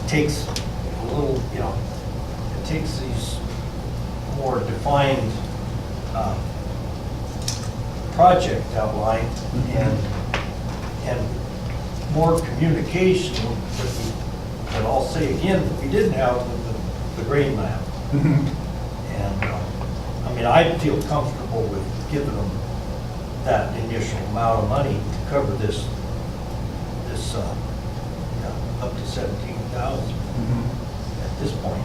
takes a little, it takes these more defined project outline and more communication that I'll say again, that we didn't have with the grade map. And I feel comfortable with giving them that initial amount of money to cover this up to 17,000 at this point.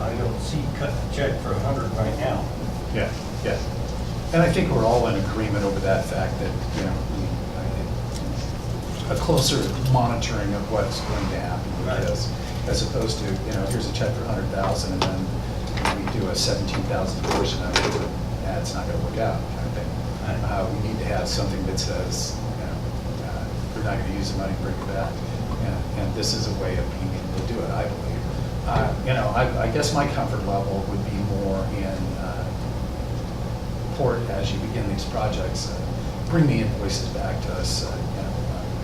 I don't see cutting a check for 100 right now. Yeah. And I think we're all in agreement over that fact that, a closer monitoring of what's going to happen with this, as opposed to, here's a check for 100,000 and then we do a 17,000 portion of it, and it's not going to work out, kind of thing. We need to have something that says, we're not going to use the money, bring it back, and this is a way of being able to do it, I believe. I guess my comfort level would be more in Port as you begin these projects. Bring the invoices back to us,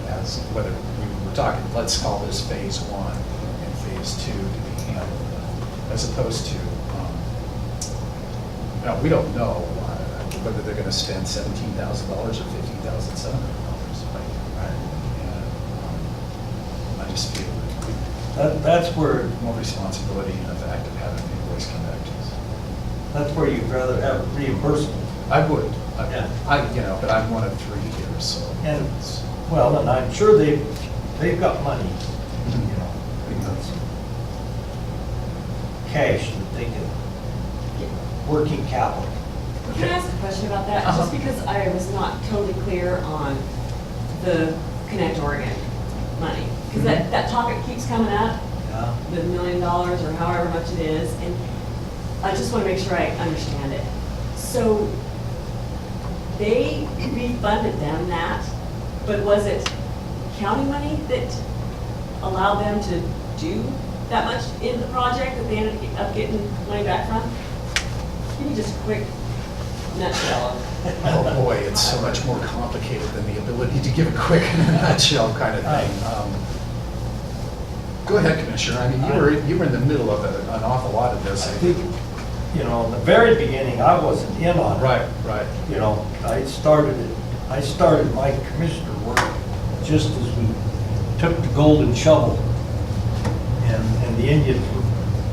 as whether we're talking, let's call this phase 1 and phase 2 to be handled, as opposed to, we don't know whether they're going to spend $17,000 or $15,700. I just feel that That's where more responsibility in the fact of having the invoice come back to us. That's where you'd rather have it reimbursable. I would, Yeah. but I'm one of 3 here, so. And, it's- well, and I'm sure they've got money, they've got some cash that they can, working capital. can I ask a question about that? Just because I was not totally clear on the Connect Oregon money. Because that topic keeps coming up, Yeah. the $1 million or however much it is, and I just want to make sure I understand it. So they refunded them that, but was it county money that allowed them to do that much in the project that they ended up getting money back from? Can you just quick nutshell. Oh, boy, it's so much more complicated than the ability to give a quick in a nutshell kind of thing. Go ahead, Commissioner. I mean, you were in the middle of an awful lot of this. I think, you know, in the very beginning, I wasn't in on it. Right, right. You know, I started my commissioner work just as we took the golden shovel and the Indians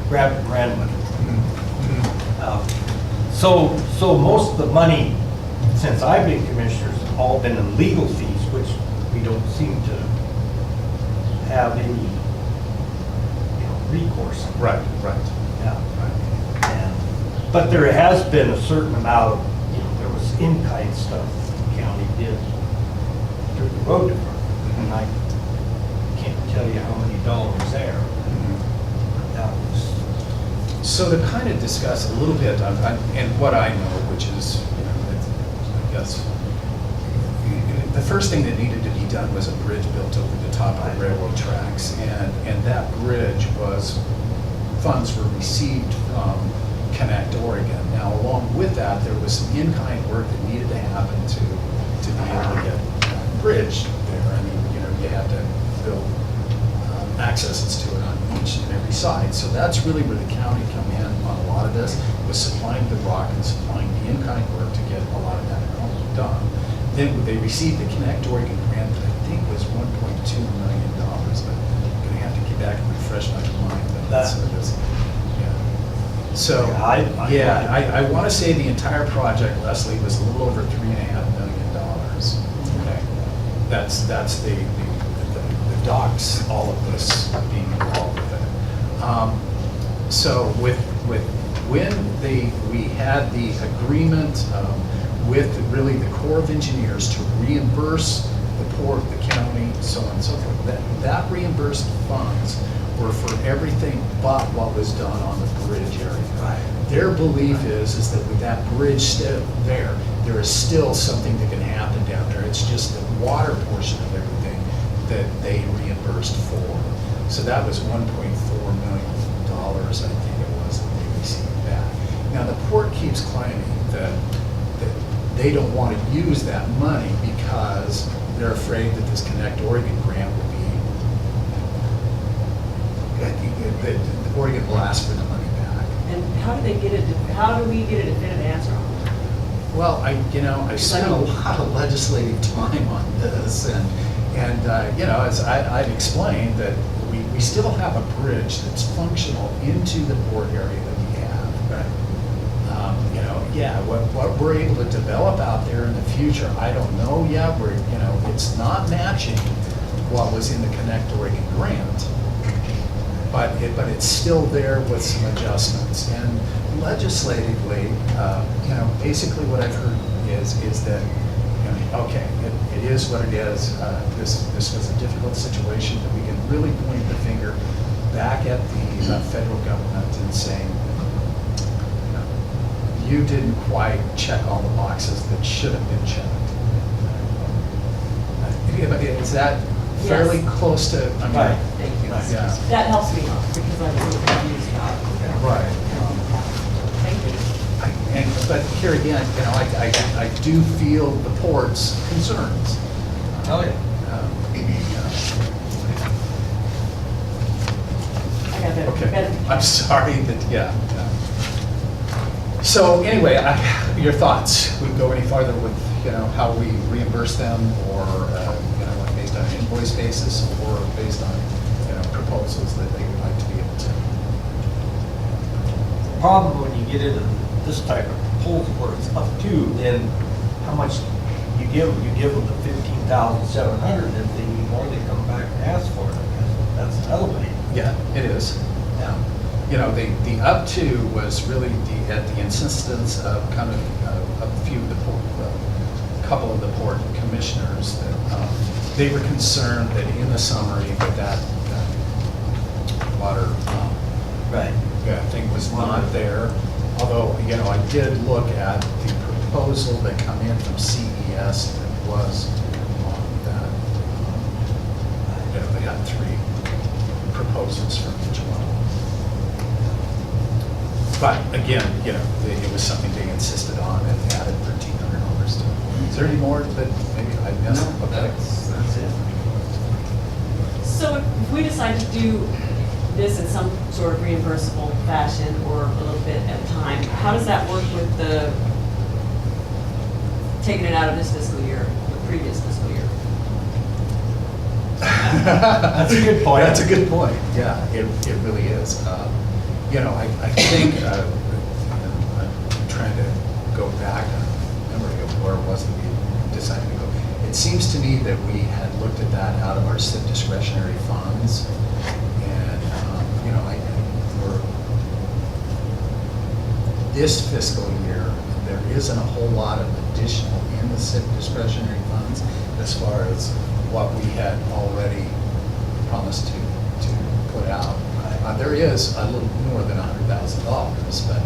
grabbed and ran with it. So most of the money, since I've been commissioner, has all been in legal fees, which we don't seem to have any, you know, recourse. Right, right. Yeah. But there has been a certain amount of, you know, there was in-kind stuff the county did through the road department. And I can't tell you how many dollars there. That was, So to kind of discuss a little bit, and what I know, which is, you know, I guess, the first thing that needed to be done was a bridge built over the top of the railroad tracks. And that bridge funds were received from Connect Oregon. Now, along with that, there was some in-kind work that needed to happen to be able to get a bridge there. I mean, you know, you had to build accesses to it on each and every side. So that's really where the county come in on a lot of this, was supplying the rock and supplying the in-kind work to get a lot of that done. Then they received the Connect Oregon grant that I think was $1.2 million, but I'm gonna have to get back and refresh my mind. But that's what it is. Yeah. So, Yeah, I want to say the entire project, Leslie, was a little over $3.5 million. Okay. That's the docks, all of this being involved with it. So when we had the agreement with really the Corps of Engineers to reimburse the port, the county, so on and so forth, that reimbursed funds were for everything but what was done on the bridge area. Right. Their belief is that with that bridge still there is still something that can happen down there. It's just the water portion of everything that they reimbursed for. So that was $1.4 million, I think it was, that they received back. Now, the port keeps claiming that they don't want to use that money because they're afraid that this Connect Oregon grant will be, that Oregon will ask for the money back. And how do we get a definitive answer on that? Well, I spent a lot of legislative time on this, and you know, as I've explained, that we still have a bridge that's functional into the port area that we have. Right. You know, yeah, what we're able to develop out there in the future, I don't know yet. It's not matching what was in the Connect Oregon grant, but it's still there with some adjustments. And legislatively, you know, basically what I've heard is that, you know, okay, it is what it is. This was a difficult situation, that we can really point the finger back at the federal government and saying, you know, you didn't quite check all the boxes that should have been checked. Is that fairly close to? I mean, Right. Thank you. Yeah. That helps me out, because I'm really confused about it. Right. Thank you. But here again, you know, I do feel the port's concerns. Oh, yeah. I got better. Okay, better. I'm sorry that, yeah. So anyway, your thoughts? We go any farther with, you know, how we reimburse them, or, you know, like based on an invoice basis, or based on, you know, proposals that they would like to be able to? The problem when you get into this type of proposal where it's up to, then how much you give them the $15,700, if they need more, they come back and ask for it. That's elevated. Yeah, it is. Yeah. You know, the up to was really at the insistence of kind of a few of the port, a couple of the port commissioners, that they were concerned that in the summary that water Right. thing was not there. Although, you know, I did look at the proposal that come in from CES that was on that. You know, they got 3 proposals from each one. But again, you know, it was something they insisted on and added $1,300 to it. Is there any more that maybe I missed? No, Okay. that's it. So if we decide to do this in some sort of reimbursable fashion or a little bit at a time, how does that work with the taking it out of this fiscal year, the previous fiscal year? That's a good point. That's a good point. Yeah, it really is. You know, I think, I'm trying to go back on memory of where it was that we decided to go. It seems to me that we had looked at that out of our SIP discretionary funds. And, you know, for this fiscal year, there isn't a whole lot of additional in the SIP discretionary funds as far as what we had already promised to put out. There is a little more than $100,000, but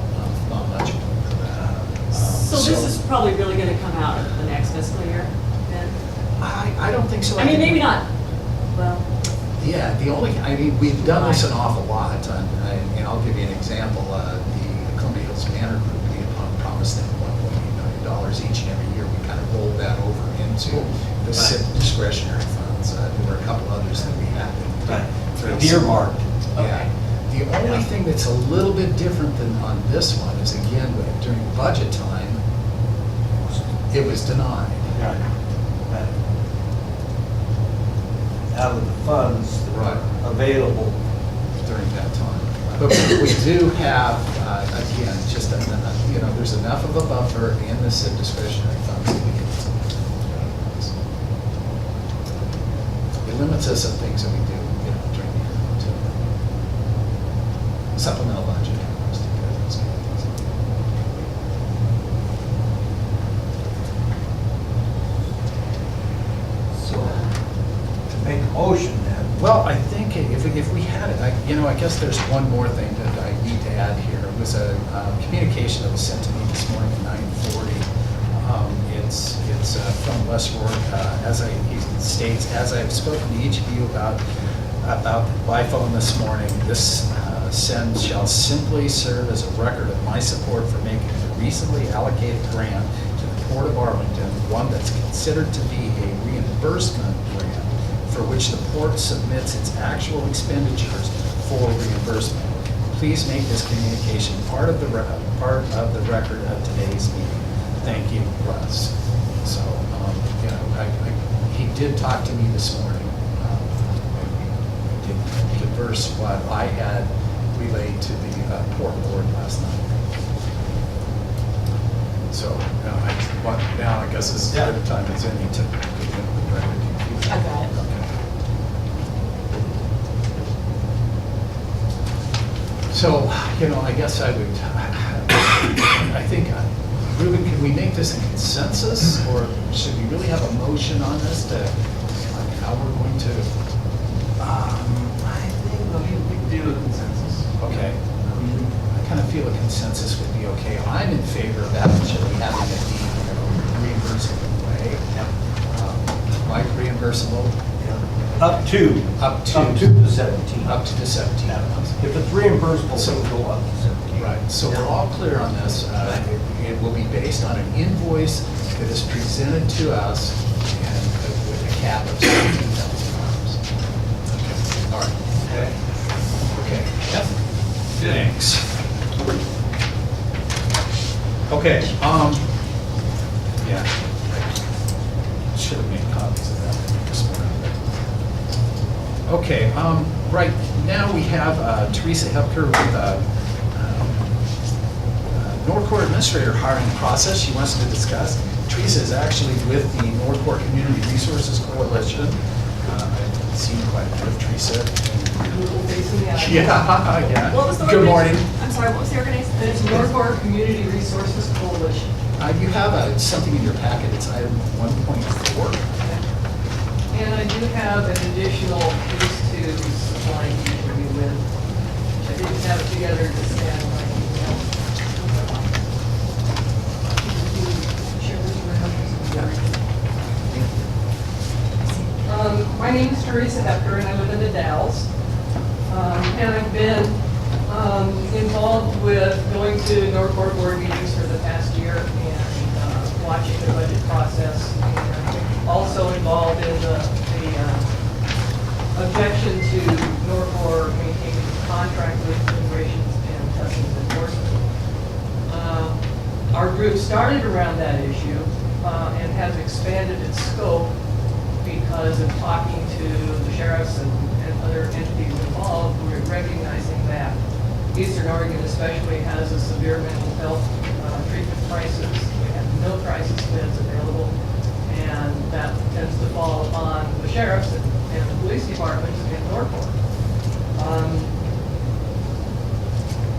not much more for that. So this is probably really going to come out of the next fiscal year then? I don't think so. I mean, maybe not, well, Yeah, I mean, we've done this an awful lot, and I'll give you an example. The Columbia Hills Manor Group, we had promised them $1.8 million each and every year. We kind of rolled that over into the SIP discretionary funds. There were a couple others that we had. Earmarked. Yeah. The only thing that's a little bit different than on this one is, again, during budget time, it was denied. Right. Out of the funds that Right. are available. During that time. But we do have, again, just, you know, there's enough of a buffer in the SIP discretionary funds that we can. It limits us on things that we do, you know, during the year. To supplemental budget. those kind of things. So, to make a motion then. Well, I think if we had it, you know, I guess there's one more thing that I need to add here. It was a communication that was sent to me this morning at 9:40. It's from Les Rourke, he states, as I have spoken to each of you about by phone this morning, this send shall simply serve as a record of my support for making the recently allocated grant to the Port of Arlington, one that's considered to be a reimbursement grant, for which the port submits its actual expenditures for reimbursement. Please make this communication part of the record of today's meeting. Thank you, Russ. So, you know, he did talk to me this morning. We did converse what I had relayed to the port board last night. So, now I guess this is the time it's any to begin the record. I got it. So, you know, I guess I would, I think, Ruben, can we make this a consensus, or should we really have a motion on this to, like, how we're going to? I think we can do a consensus. Okay. I kind of feel a consensus would be okay. I'm in favor of actually having it be in a reimbursable way. Like reimbursable? Up to the 17. Up to the 17. If it's reimbursable, so it'll go up to 17. Right, so we're all clear on this. It will be based on an invoice that is presented to us and with a cap of $17,000. Okay, all right. Okay. Okay. Yep. Thanks. Okay, yeah. I should have made copies of that this morning. Okay, right now we have Teresa Hepker with NORCOR administrator hiring process she wants to discuss. Teresa is actually with the NORCOR Community Resources Coalition. I've seen quite a bit of Teresa. Yeah. What was the Good morning. organization? I'm sorry, what was the organization? It's NORCOR Community Resources Coalition. You have something in your packet, it's item 1.4. And I do have an additional piece to supply you with. I didn't have it together to scan my email. Share this around. My name is Teresa Hepker, and I live in the Dalles. And I've been Involved with going to NORCOR board meetings for the past year and watching the budget process. And also involved in the objection to NORCOR maintaining a contract with Immigration and Customs Enforcement. Our group started around that issue and has expanded its scope because of talking to the sheriffs and other entities involved. We're recognizing that Eastern Oregon especially has a severe mental health treatment crisis. We have no crisis beds available, and that tends to fall upon the sheriffs and the police departments in NORCOR.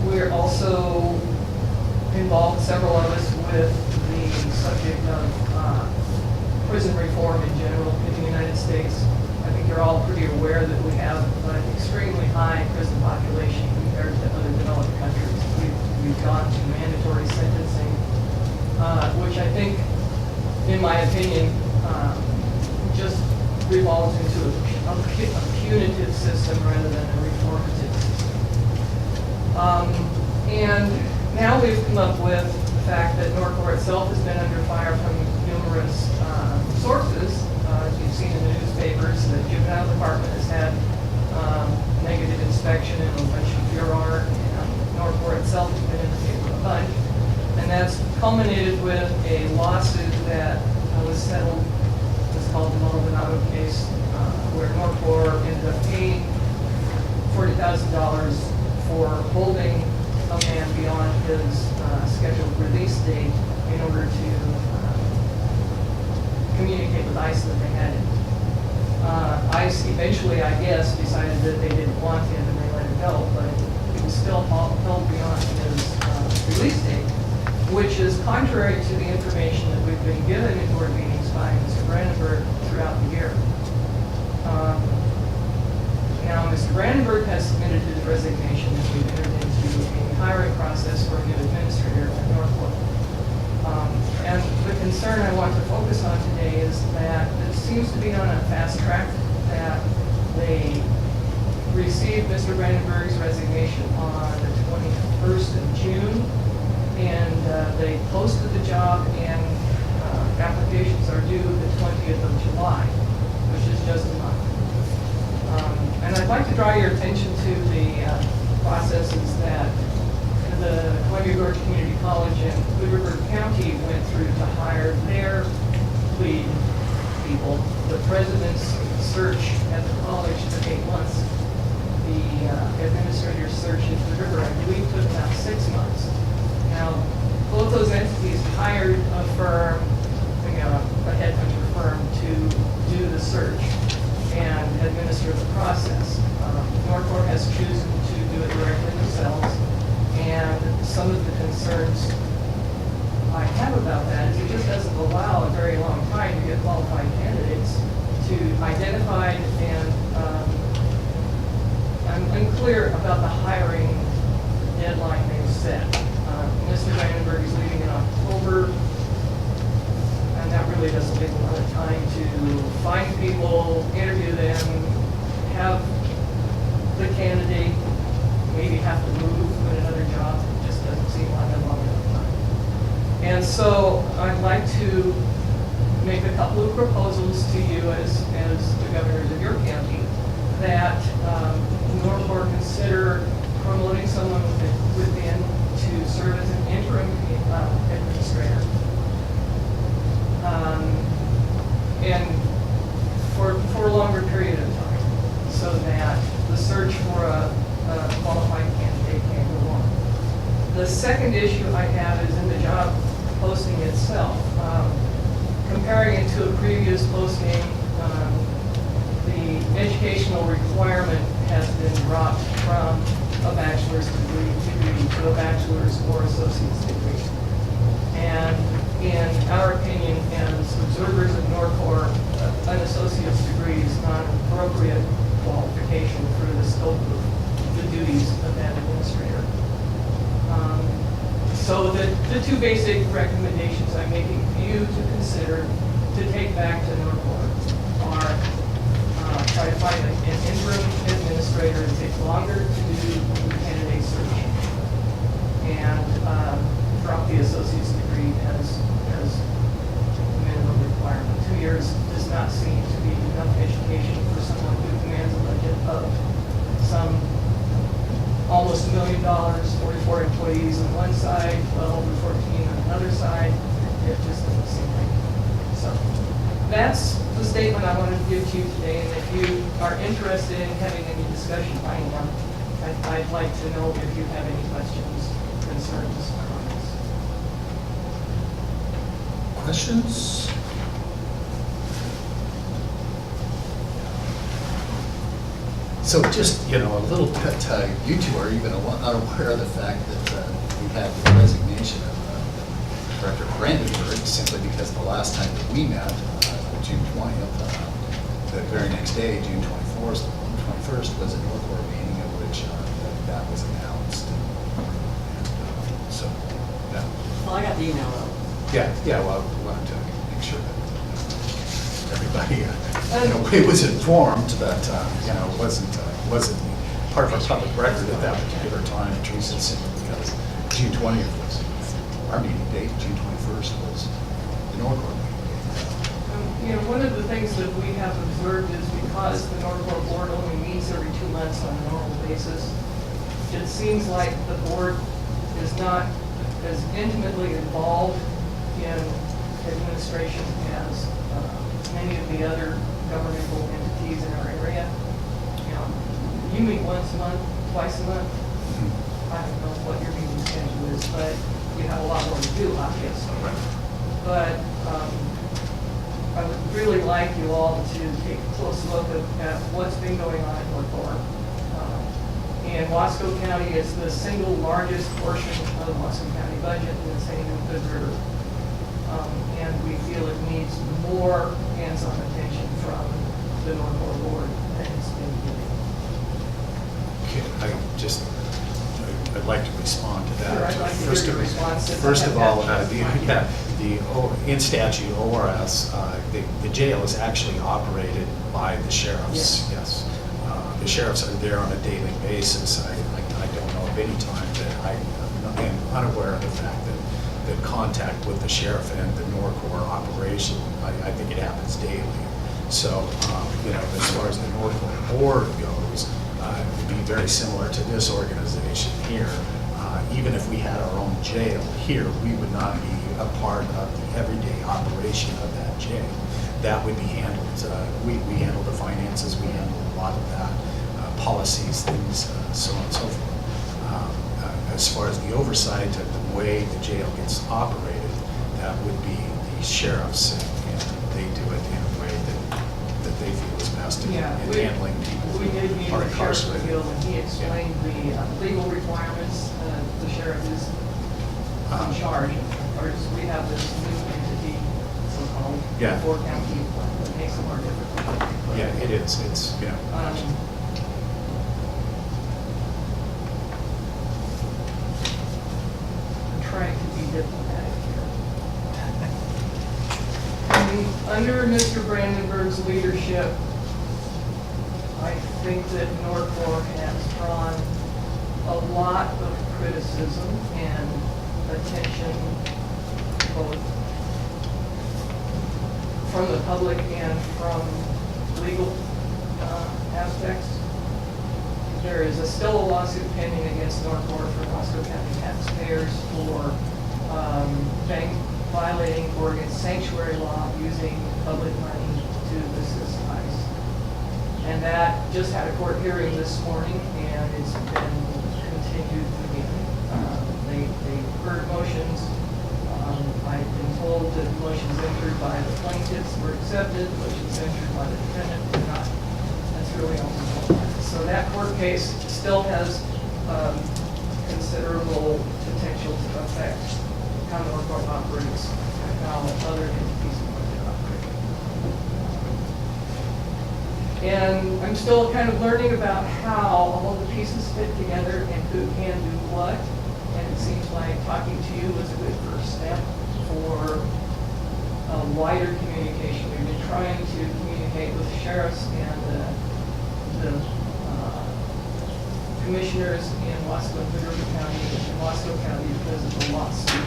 We're also involved, several of us, with the subject of prison reform in general in the United States. I think you're all pretty aware that we have an extremely high prison population compared to other developed countries. We've gone to mandatory sentencing, which I think, in my opinion, just revolves into a punitive system rather than a reformative system. And now we've come up with the fact that NORCOR itself has been under fire from numerous sources. As you've seen in the newspapers, the juvenile department has had negative inspection and a bunch of furor, and NORCOR itself has been in the paper a bunch. And that's culminated with a lawsuit that was settled. It's called the Maldonado case, where NORCOR ended up paying $40,000 for holding a man beyond his scheduled release date in order to communicate with ICE that they had him. ICE eventually, I guess, decided that they didn't want him and they let him go, but he was still held beyond his release date, which is contrary to the information that we've been given in board meetings by Mr. Brandenburg throughout the year. Now, Mr. Brandenburg has submitted his resignation as we've entered into a hiring process for a new administrator at NORCOR. And the concern I want to focus on today is that it seems to be on a fast track, that they received Mr. Brandenburg's resignation on the 21st of June, and they posted the job, and applications are due the 20th of July, which is just a month. And I'd like to draw your attention to the processes that the Columbia Gorge Community College and Hood River County went through to hire their lead people. The president's search at the college took 8 months. The administrator's search in Hood River, I believe, took about 6 months. Now, both those entities hired a firm, a headhunter firm, to do the search and administer the process. NORCOR has chosen to do it directly themselves. And some of the concerns I have about that is it just doesn't allow a very long time to get qualified candidates to identify, and I'm unclear about the hiring deadline they've set. Mr. Brandenburg is leaving in October, and that really doesn't leave a lot of time to find people, interview them, have the candidate maybe have to move to another job. It just doesn't seem like a long enough time. And so I'd like to make a couple of proposals to you as the governors of your county, that NORCOR consider promoting someone within to serve as an interim administrator. And for a longer period of time, so that the search for a qualified candidate can go on. The second issue I have is in the job posting itself. Comparing it to a previous posting, the educational requirement has been dropped from a bachelor's degree to a bachelor's or associate's degree. And in our opinion, as observers of NORCOR, an associate's degree is not an appropriate qualification for the scope of the duties of that administrator. So the two basic recommendations I'm making for you to consider to take back to NORCOR are try to find an interim administrator. It takes longer to do the candidate search. $1 million, 44 employees on one side, 12 or 14 on another side. It just doesn't seem like it. So that's the statement I wanted to give to you today, and if you are interested in having any discussion, I'd like to know if you have any questions, concerns, comments. Questions? So just, a little bit, you two are even unaware of the fact that we had the resignation of Director Brandenburg, simply because the last time that we met, June 20th, the very next day, June 21st, was a NORCOR meeting at which that was announced. So, yeah. Well, I got the email though. Yeah, well, we wanted to make sure that everybody, it was informed that, wasn't part of our public record at that particular time. Teresa said because June 20th was our meeting date, June 21st was the NORCOR meeting. One of the things that we have observed is because the NORCOR board only meets every 2 months on a normal basis, it seems like the board is not as intimately involved in administration as many of the other governmental entities in our area. You meet once a month, twice a month. I don't know what your meeting schedule is, but you have a lot more to do, obviously. But I would really like you all to take a close look at what's been going on in NORCOR. And Wasco County is the single largest portion of the Wasco County budget, and the same in Hood River. And we feel it needs more hands-on attention from the NORCOR board than it's been given. I'd like to respond to that. Sure, I'd like to hear your response since I First have of all, that. in statute, ORS, the jail is actually operated by the sheriffs, yes. The sheriffs are there on a daily basis. I don't know of any time that I am unaware of the fact that contact with the sheriff and the NORCOR operation, I think it happens daily. So, as far as the NORCOR board goes, it would be very similar to this organization here. Even if we had our own jail here, we would not be a part of the everyday operation of that jail. That would be handled, we handle the finances, we handle a lot of that, policies, things, so on and so forth. As far as the oversight of the way the jail gets operated, that would be the sheriffs, and they do it in a way that they feel is best in handling people We did meet who are with Sheriff incarcerated. McGill, and he explained the legal requirements. The sheriff is in charge, or we have this new entity, so-called, Yeah. 4-county, that makes it more difficult. Yeah, it is, it's, I'm trying to be diplomatic here. Under Mr. Brandenburg's leadership, I think that NORCOR has drawn a lot of criticism and attention, both from the public and from legal aspects. There is still a lawsuit pending against NORCOR for Wasco County taxpayers for violating Oregon's sanctuary law using public money to assist ICE. And that just had a court hearing this morning, and it's been continued again. They heard motions. I've been told that motions entered by the plaintiffs were accepted, motions entered by the defendant were not. That's really all I'm told. So that court case still has considerable potential to affect how NORCOR operates and how other entities in NORCOR operate. And I'm still kind of learning about how all the pieces fit together and who can do what. And it seems like talking to you was a good first step for a wider communication. We've been trying to communicate with the sheriffs and the commissioners in Wasco and Hood River County and Wasco County because of the lawsuit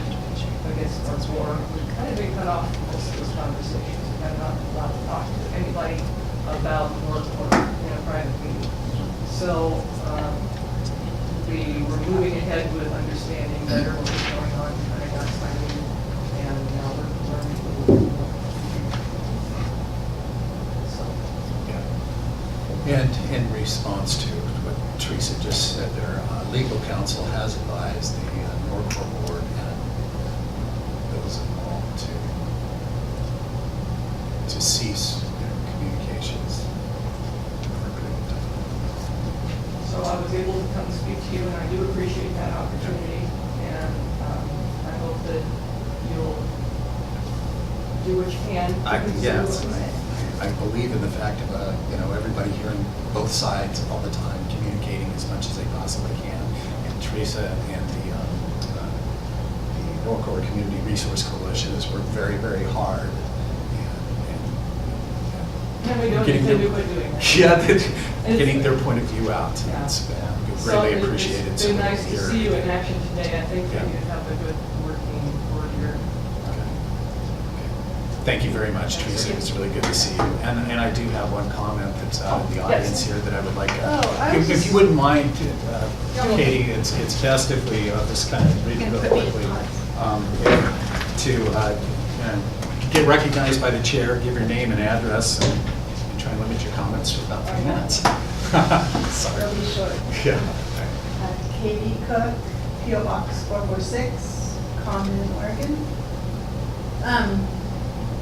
against NORCOR. We've kind of been cut off from most of those conversations. We've had not allowed to talk to anybody about NORCOR in a private meeting. So we were ahead with understanding better what was going on, kind of got started, and now we're learning a little bit more. So, And in response to what Teresa just said, their legal counsel has advised the NORCOR board and those involved to cease their communications for a period of time. so I was able to come speak to you, and I do appreciate that opportunity, and I hope that you'll do what you can. Yes, I believe in the fact of, everybody hearing both sides all the time, communicating as much as they possibly can. And Teresa and the NORCOR Community Resource Coalition has worked very, very hard. And we don't Getting intend to their- quit doing that. Yeah, getting their point of view out. Yeah. It's been So greatly appreciated. It's been nice to Here. see you in action today. I think that Yeah. you have a good working board here. Thank you very much, Teresa. It's really good to see you. And I do have one comment that's out in the audience here that I would like, if you wouldn't mind, Katie, it's best if we just kind of read it real quickly. To get recognized by the chair, give your name and address, and try and limit your comments to about 3 minutes. Sorry. Really short. Yeah. Katie Cook, P.O. Box 446, Condon, Oregon.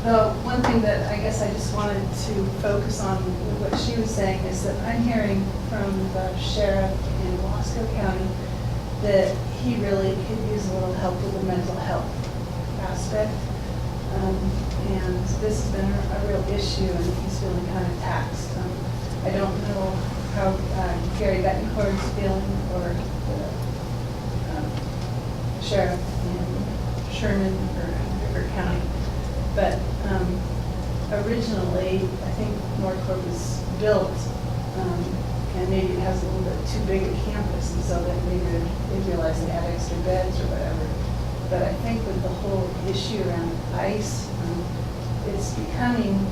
The one thing that I guess I just wanted to focus on with what she was saying is that I'm hearing from the sheriff in Wasco County that he really could use a little help with the mental health aspect. And this has been a real issue, and he's feeling kind of taxed. I don't know how Gary Bettencourt is feeling, or the sheriff in Sherman or River County. But originally, I think NORCOR was built, and maybe it has a little bit too big a campus, and so that maybe they realized they had extra beds or whatever. But I think with the whole issue around ICE, it's becoming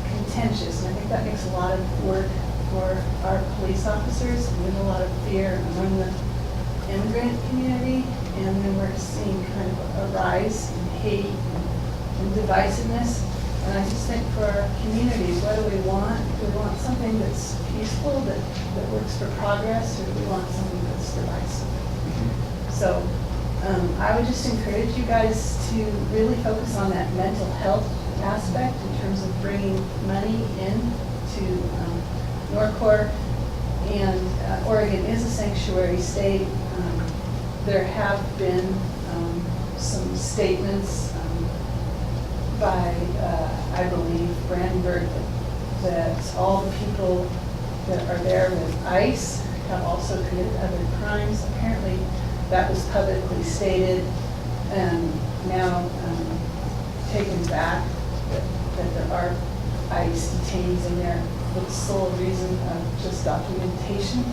contentious, and I think that makes a lot of work for our police officers, and there's a lot of fear among the immigrant community, and then we're seeing kind of a rise in hate and divisiveness. And I just think for our communities, what do we want? Do we want something that's peaceful, that works for progress, or do we want something that's divisive? So I would just encourage you guys to really focus on that mental health aspect in terms of bringing money in to NORCOR. And Oregon is a sanctuary state. There have been some statements by, I believe, Brandenburg, that all the people that are there with ICE have also committed other crimes. Apparently, that was publicly stated and now taken back, that there are ICE detainees in there for the sole reason of just documentation.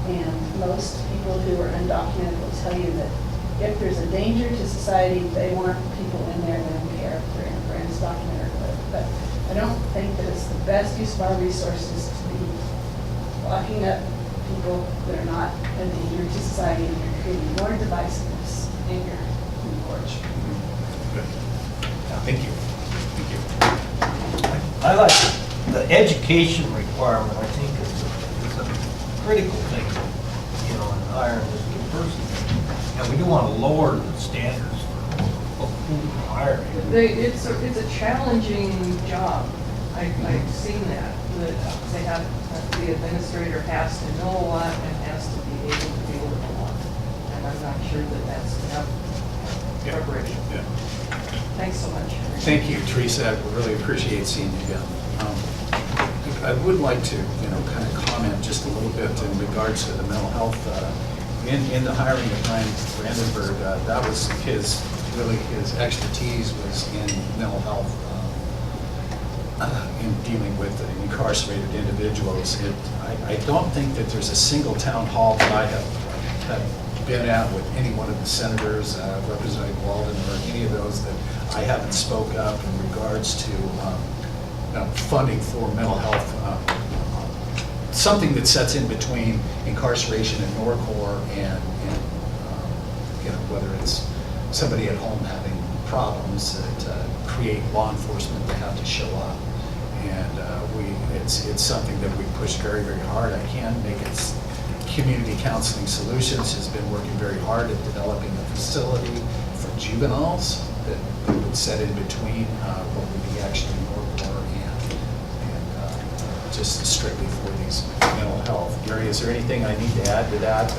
And most people who are undocumented will tell you that if there's a danger to society, they want people in there. They don't care if they're documented or whatever. But I don't think that it's the best use of our resources to be locking up people that are not a danger to society and are creating more divisiveness in your porch. Good. Thank you. Thank you. I like the education requirement, I think is a critical thing, in hiring this new person. And we do want to lower the standards for who we're hiring. It's a challenging job. I've seen that they have, the administrator has to know a lot and has to be able to deal with a lot. And I'm not sure that that's enough preparation. Yeah. Thanks so much. Thank you, Teresa. I really appreciate seeing you again. I would like to, kind of comment just a little bit in regards to the mental health. In the hiring of Brian Brandenburg, that was his expertise was in mental health, in dealing with incarcerated individuals. I don't think that there's a single town hall that I have been at with any one of the senators, Representative Walden, or any of those that I haven't spoke up in regards to funding for mental health, something that sets in between incarceration and NORCOR and whether it's somebody at home having problems that create law enforcement to have to show up. And it's something that we push very, very hard. I can make it. Community Counseling Solutions has been working very hard at developing a facility for juveniles that would set in between what would be actually NORCOR and just strictly for these mental health. Gary, is there anything I need to add to that?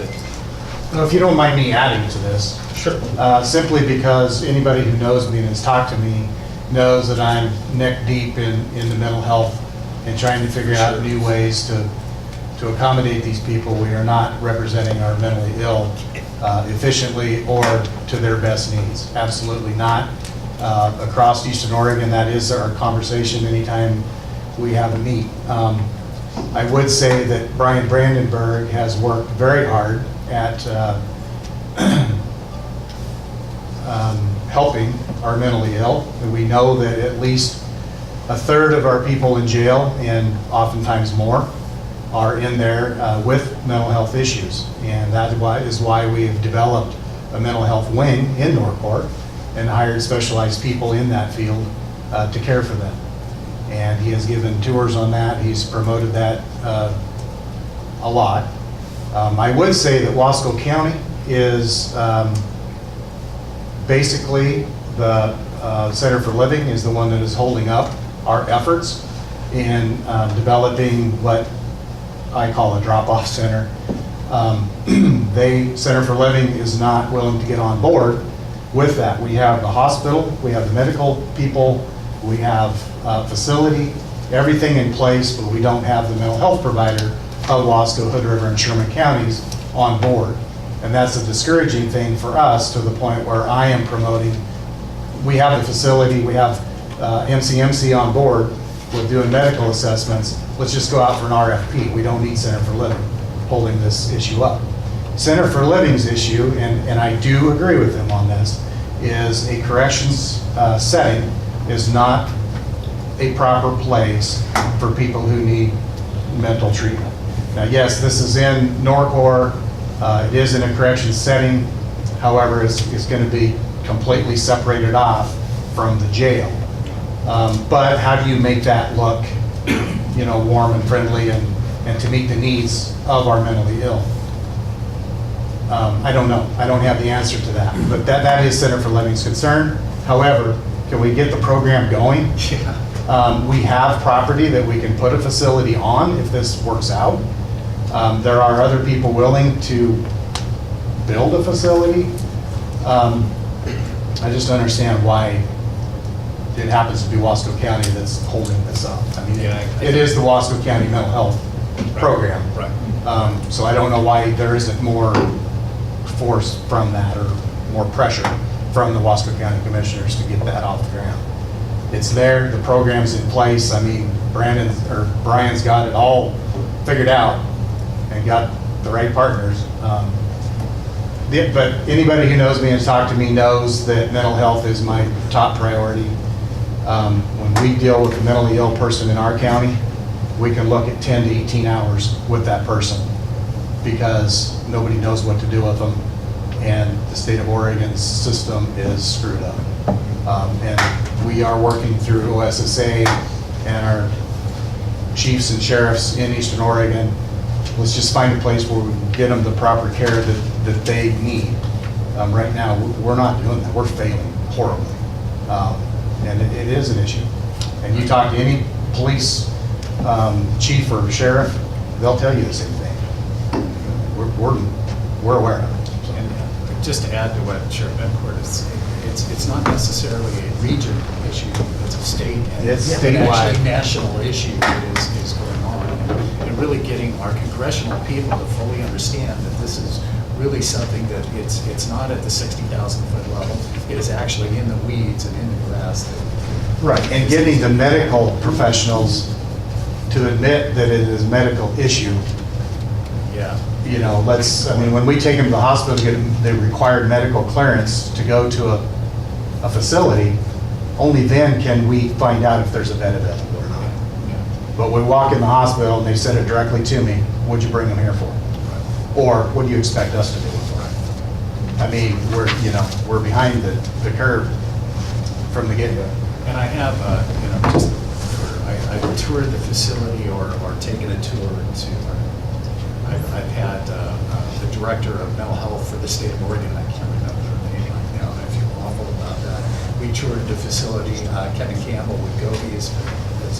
Well, if you don't mind me adding to this. Sure. Simply because anybody who knows me and has talked to me knows that I'm neck deep in the mental health and trying to figure out new ways to accommodate these people. We are not representing our mentally ill efficiently or to their best needs. Absolutely not. Across Eastern Oregon, that is our conversation anytime we have a meet. I would say that Brian Brandenburg has worked very hard at helping our mentally ill. And we know that at least a third of our people in jail, and oftentimes more, are in there with mental health issues. And that is why we've developed a mental health wing in NORCOR and hired specialized people in that field to care for them. And he has given tours on that. He's promoted that a lot. I would say that Wasco County is basically the Center for Living is the one that is holding up our efforts in developing what I call a drop-off center. Center for Living is not willing to get on board with that. We have the hospital, we have the medical people, we have a facility, everything in place, but we don't have the mental health provider of Wasco, Hood River, and Sherman counties on board. And that's a discouraging thing for us, to the point where I am promoting. We have the facility, we have MCMC on board with doing medical assessments. Let's just go out for an RFP. We don't need Center for Living holding this issue up. Center for Living's issue, and I do agree with him on this, is a corrections setting is not a proper place for people who need mental treatment. Now, yes, this is in NORCOR. It is in a corrections setting. However, it's going to be completely separated off from the jail. But how do you make that look, warm and friendly and to meet the needs of our mentally ill? I don't know. I don't have the answer to that. But that is Center for Living's concern. However, can we get the program going? Yeah. We have property that we can put a facility on if this works out. There are other people willing to build a facility. I just don't understand why it happens to be Wasco County that's holding this up. I mean, it is the Wasco County Mental Health Program. Right. So I don't know why there isn't more force from that, or more pressure from the Wasco County Commissioners to get that off the ground. It's there, the program's in place. I mean, Brian's got it all figured out and got the right partners. But anybody who knows me and has talked to me knows that mental health is my top priority. When we deal with a mentally ill person in our county, we can look at 10 to 18 hours with that person because nobody knows what to do with them, and the state of Oregon's system is screwed up. And we are working through OSSA and our chiefs and sheriffs in Eastern Oregon. Let's just find a place where we can get them the proper care that they need. Right now, we're not doing that. We're failing horribly. And it is an issue. And you talk to any police chief or sheriff, they'll tell you the same thing. We're aware of it. So. And just to add to what Sheriff Bencourt is, it's not necessarily a region issue, it's a state. It's and statewide. actually national issue that is going on. And really getting our congressional people to fully understand that this is really something that it's not at the 60,000 foot level. It is actually in the weeds and in the grass. Right, and getting the medical professionals to admit that it is a medical issue. Yeah. When we take them to the hospital to get the required medical clearance to go to a facility, only then can we find out if there's a bed available or not. Yeah. But we walk in the hospital and they send it directly to me, what'd you bring them here for? Or what do you expect us to do with them? I mean, we're behind the curve from the get-go. And I have, just, I've toured the facility or taken a tour to, I've had the director of mental health for the state of Oregon, I can't remember her name right now, and I feel awful about that. We toured the facility, Kevin Campbell with Gobi has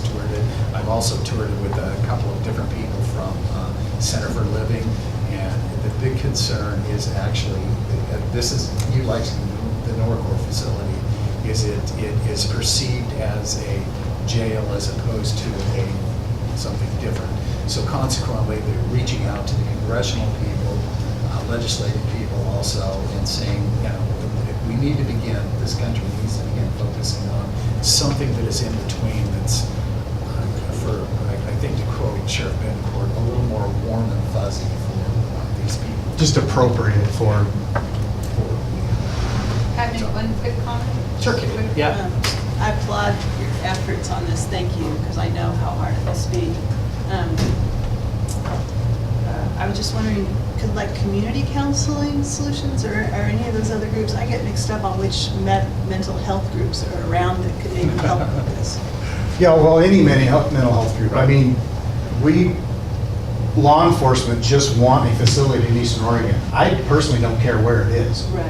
toured it. I've also toured it with a couple of different people from Center for Living, and the big concern is actually, this is, utilizing the NORCOR facility, is it is perceived as a jail as opposed to something different. So consequently, they're reaching out to the congressional people, legislative people also, and saying, we need to begin, this country needs to begin focusing on something that is in between that's, I think to quote Sheriff Bencourt, a little more warm and fuzzy for these people. Just appropriate for, Can I make one quick comment? Sure, Kitty. Yeah. I applaud your efforts on this, thank you, because I know how hard it must be. I was just wondering, could like community counseling solutions or any of those other groups, I get mixed up on which mental health groups are around that could maybe help with this. yeah, well, any mental health group. I mean, law enforcement just want a facility in Eastern Oregon. I personally don't care where it is. Right.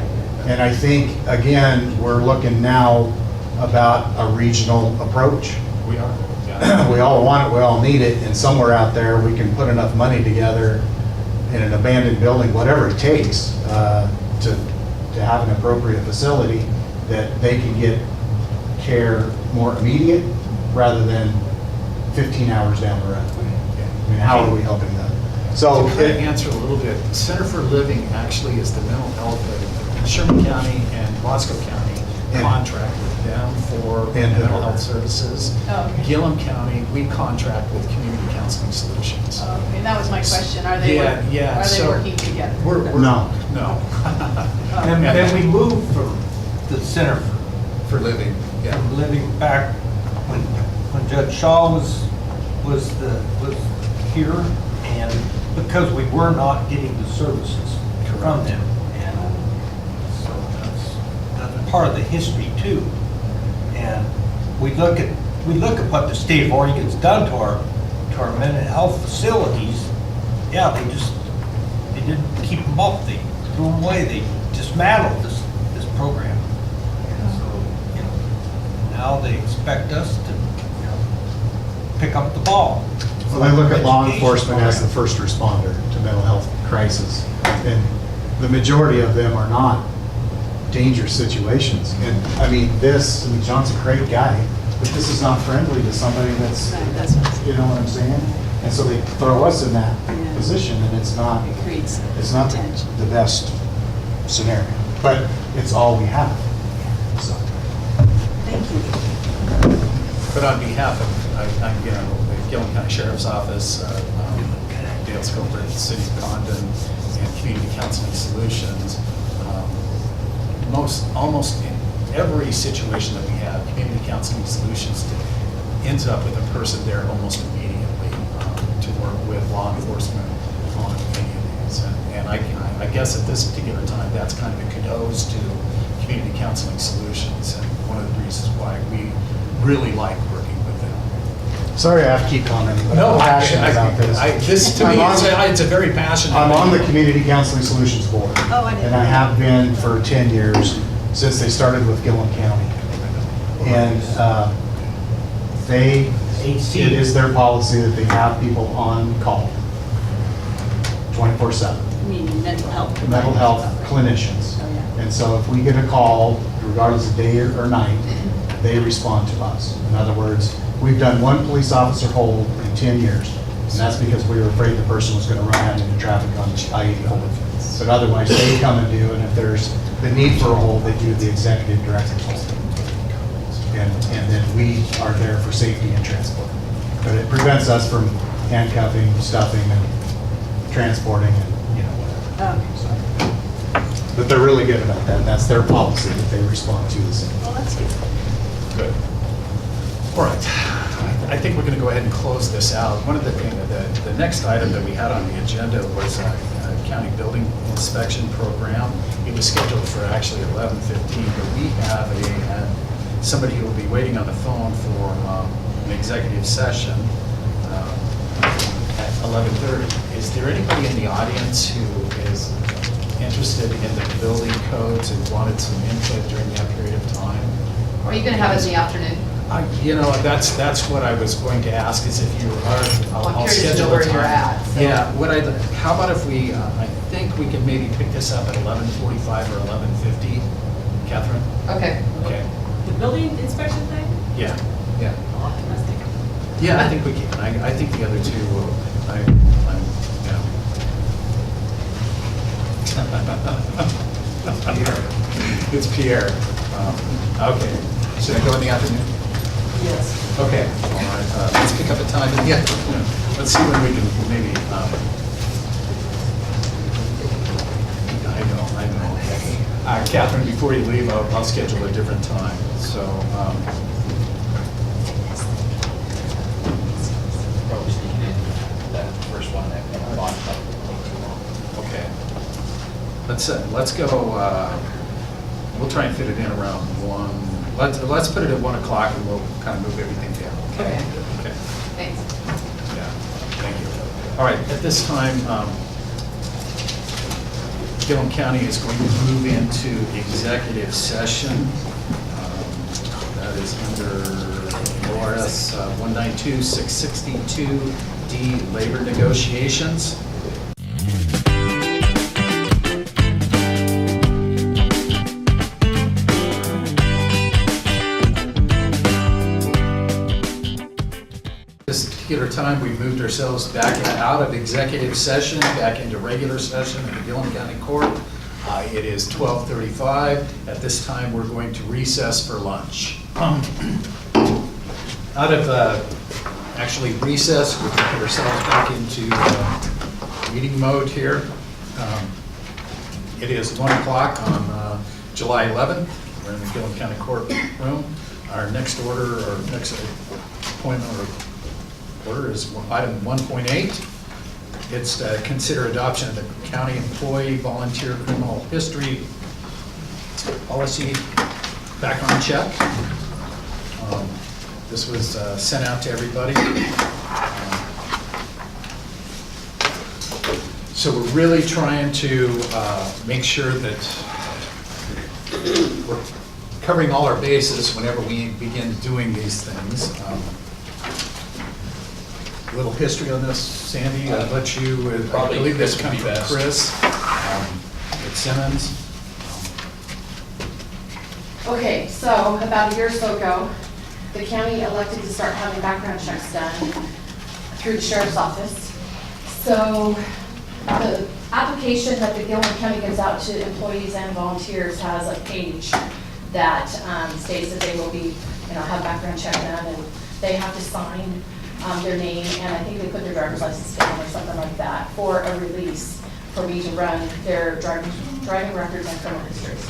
And I think, again, we're looking now about a regional approach. We are. Yeah. We all want it, we all need it, and somewhere out there, we can put enough money together in an abandoned building, whatever it takes, to have an appropriate facility that they can get care more immediate rather than 15 hours down the road. I mean, how are we helping them? So, To kind of answer a little bit, Center for Living actually is the mental health of Sherman County and Wasco County And- contract with them for And mental health services. Oh, okay. Gilliam County, we contract with Community Counseling Solutions. Okay, and that was my question, are they, are they working together? We're No. No. And then we moved from the Center For Living, yeah. for Living back when Judge Shaw was here, and because we were not getting the services from them. And so that's part of the history too. And we look at what the state of Oregon's done to our mental health facilities. Yeah, they didn't keep them up, they threw them away, they dismantled this program. And so, now they expect us to, pick up the ball. well, I look at law Education enforcement as the program. first responder to mental health crisis. And the majority of them are not dangerous situations. And I mean, John's a great guy, but this is not friendly to somebody that's, Right, that's what I'm you know what I'm saying? And so they throw us in that Yeah. position, and it's not It creates tension. the best scenario. But it's all we have. So, Thank you. But on behalf of, the Gilliam County Sheriff's Office, Dale Scoper, City of Condon, and Community Counseling Solutions, almost in every situation that we have, Community Counseling Solutions ends up with a person there almost immediately to work with law enforcement on any of these. And I guess at this particular time, that's kind of a kudos to Community Counseling Solutions, and one of the reasons why we really like working with them. sorry I have to keep commenting, but I'm passionate about this. This to me, I'm it's a very passionate. I'm on the thing. Community Counseling Solutions Board. Oh, I didn't And I know. have been for 10 years, since they started with Gilliam County. And it is their policy that they have people on call 24/7, Meaning mental health. mental health clinicians. Oh, yeah. And so if we get a call, regardless of day or night, they respond to us. In other words, we've done one police officer hold in 10 years, and that's because we were afraid the person was going to run out into traffic on I-84. But otherwise, they come and do, and if there's the need for a hold, they do the executive director's hold. And then we are there for safety and transport. But it prevents us from handcuffing, stuffing, and transporting, and, whatever. Okay. But they're really good about that, and that's their policy, that they respond to the city. Well, that's good. Good. All right. I think we're going to go ahead and close this out. One of the things, the next item that we had on the agenda was County Building Inspection Program. It was scheduled for actually 11:15, but we have somebody who will be waiting on the phone for an executive session at 11:30. Is there anybody in the audience who is interested in the building codes and wanted some input during that period of time? Or you can have it in the afternoon. You know, that's what I was going to ask, is if you are, I'm I'll curious to schedule know a where time. you're at, so. Yeah, how about if we, I think we can maybe pick this up at 11:45 or 11:50, Catherine? Okay. Okay, The building inspection thing? yeah. Optimistic. Yeah, I think we can. I think the other two will, It's Pierre. Okay, should I go in the afternoon? Yes. Okay, all right, let's pick up a time in the afternoon. Let's see when we can maybe, I know. Catherine, before you leave, I'll schedule a different time, so. Probably sneaking in that first one that bought up. Okay. Let's go, we'll try and fit it in around 1. Let's put it at 1 o'clock and we'll kind of move everything down. Okay. Okay. Thanks. Yeah, thank you. All right, at this time, Gilliam County is going to move into executive session. That is under ORS 192-662D, labor negotiations. This particular time, we've moved ourselves back out of executive session, back into regular session in the Gilliam County Court. It is 12:35. At this time, we're going to recess for lunch. Out of actually recess, we can put ourselves back into meeting mode here. It is 1 o'clock on July 11th. We're in the Gilliam County Courtroom. Our next order, or next appointment order is item 1.8. It's to consider adoption of the county employee volunteer criminal history policy background check. This was sent out to everybody. So we're really trying to make sure that we're covering all our bases whenever we begin doing these things. A little history on this, Sandy. I'll let you, I Probably believe this Chris would comes be from best. Chris at Simmons. Okay, so about a year or so ago, the county elected to start having background checks done through the sheriff's office. So the application that the Gilliam County gives out to employees and volunteers has a page that states that they will be, have background check done, and they have to sign their name, and I think they put their driver's license down or something like that for a release for me to run their driving records and criminal histories.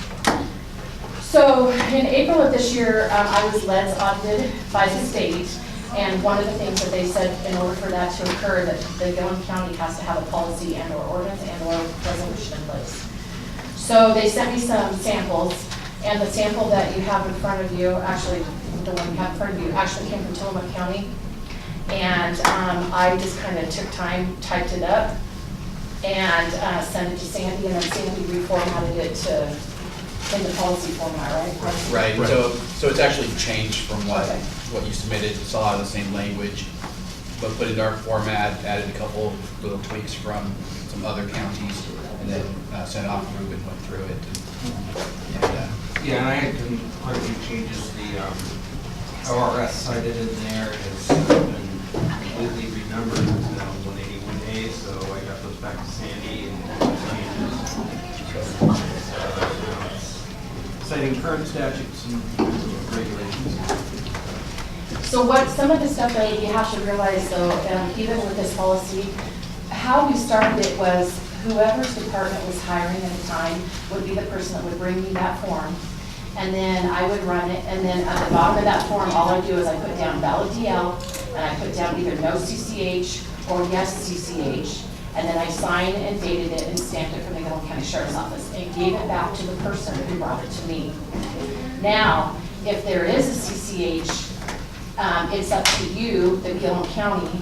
So in April of this year, I was LEDS audited by the state, and one of the things that they said, in order for that to occur, that the Gilliam County has to have a policy and or ordinance and or resolution in place. So they sent me some samples, and the sample that you have in front of you, actually, the one you have in front of you, actually came from Tillamook County. And I just kind of took time, typed it up, and sent it to Sandy, and then Sandy reformatted it in the policy format, right? Right, so it's actually changed from Okay. what you submitted. It's a lot of the same language, but put it in our format, added a couple little tweaks from some other counties, and then sent off. Ruben went through it. Yeah, and I had done quite a few changes. The ORS cited in there has been completely renumbered, it's now 181A, so I got those back to Sandy and changes. Citing current statutes and regulations. So some of the stuff that you have to realize though, even with this policy, how we started it was whoever's department was hiring at the time would be the person that would bring me that form. And then I would run it, and then at the bottom of that form, all I do is I put down valid DL, and I put down either no CCH or yes CCH. And then I signed and dated it and stamped it from the Gilliam County Sheriff's Office and gave it back to the person who brought it to me. Now, if there is a CCH, it's up to you, the Gilliam County,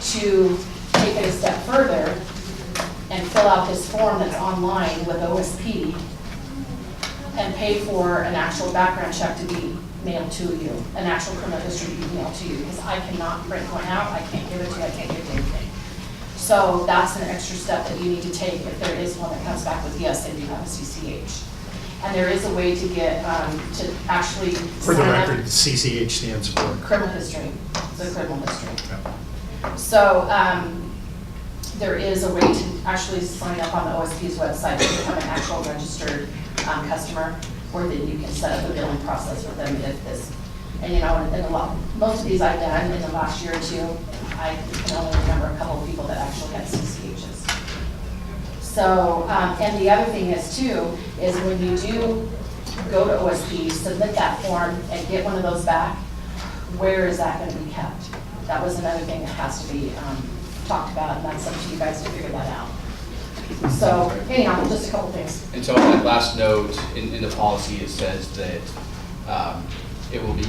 to take it a step further and fill out this form that's online with OSP and pay for an actual background check to be mailed to you, an actual criminal history to be mailed to you, because I cannot print one out, I can't give it to you, I can't give it to anything. So that's an extra step that you need to take if there is one that comes back with, yes, they do have a CCH. And there is a way to get, to actually For the sign up- record, CCH stands for. Criminal history, it's a criminal history. So, there is a way to actually sign up on the OSP's website to become an actual registered customer, where then you can set up a billing process for them if this, and and a lot, most of these I've done in the last year or two, I can only remember a couple of people that actually had CCHs. So, and the other thing is too, is when you do go to OSP, submit that form and get one of those back, where is that gonna be kept? That was another thing that has to be talked about, and that's up to you guys to figure that out. So anyhow, just a couple things. And so on that last note, in the policy, it says that it will be,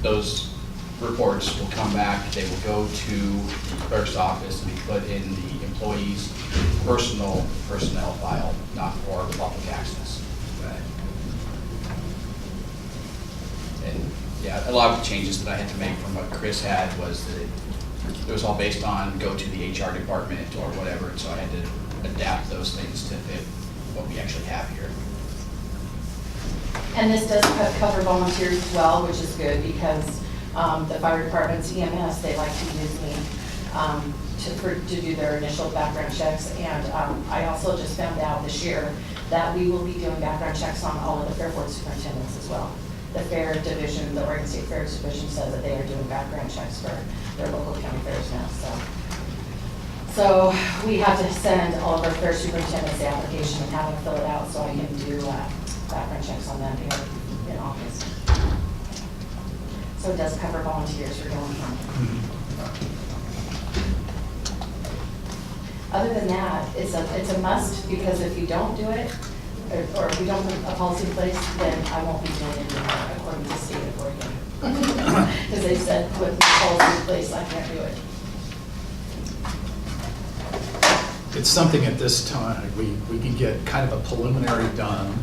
those reports will come back, they will go to the clerk's office and be put in the employee's personnel file, not for public access. And yeah, a lot of the changes that I had to make from what Chris had was that it was all based on go to the HR department or whatever, and so I had to adapt those things to fit what we actually have here. And this does cover volunteers as well, which is good, because the fire department's EMS, they like to use me to do their initial background checks. And I also just found out this year that we will be doing background checks on all of the fair board superintendents as well. The fair division, the Oregon State Fair Division says that they are doing background checks for their local county fairs now, so we have to send all of our fair superintendents the application and have them fill it out so I can do background checks on them here in August. So it does cover volunteers for Gilliam County. Other than that, it's a must, because if you don't do it, or if we don't put a policy in place, then I won't be doing it anymore, according to the state of Oregon. Because they said, with the policy in place, I can't do it. It's something at this time, we can get kind of a preliminary done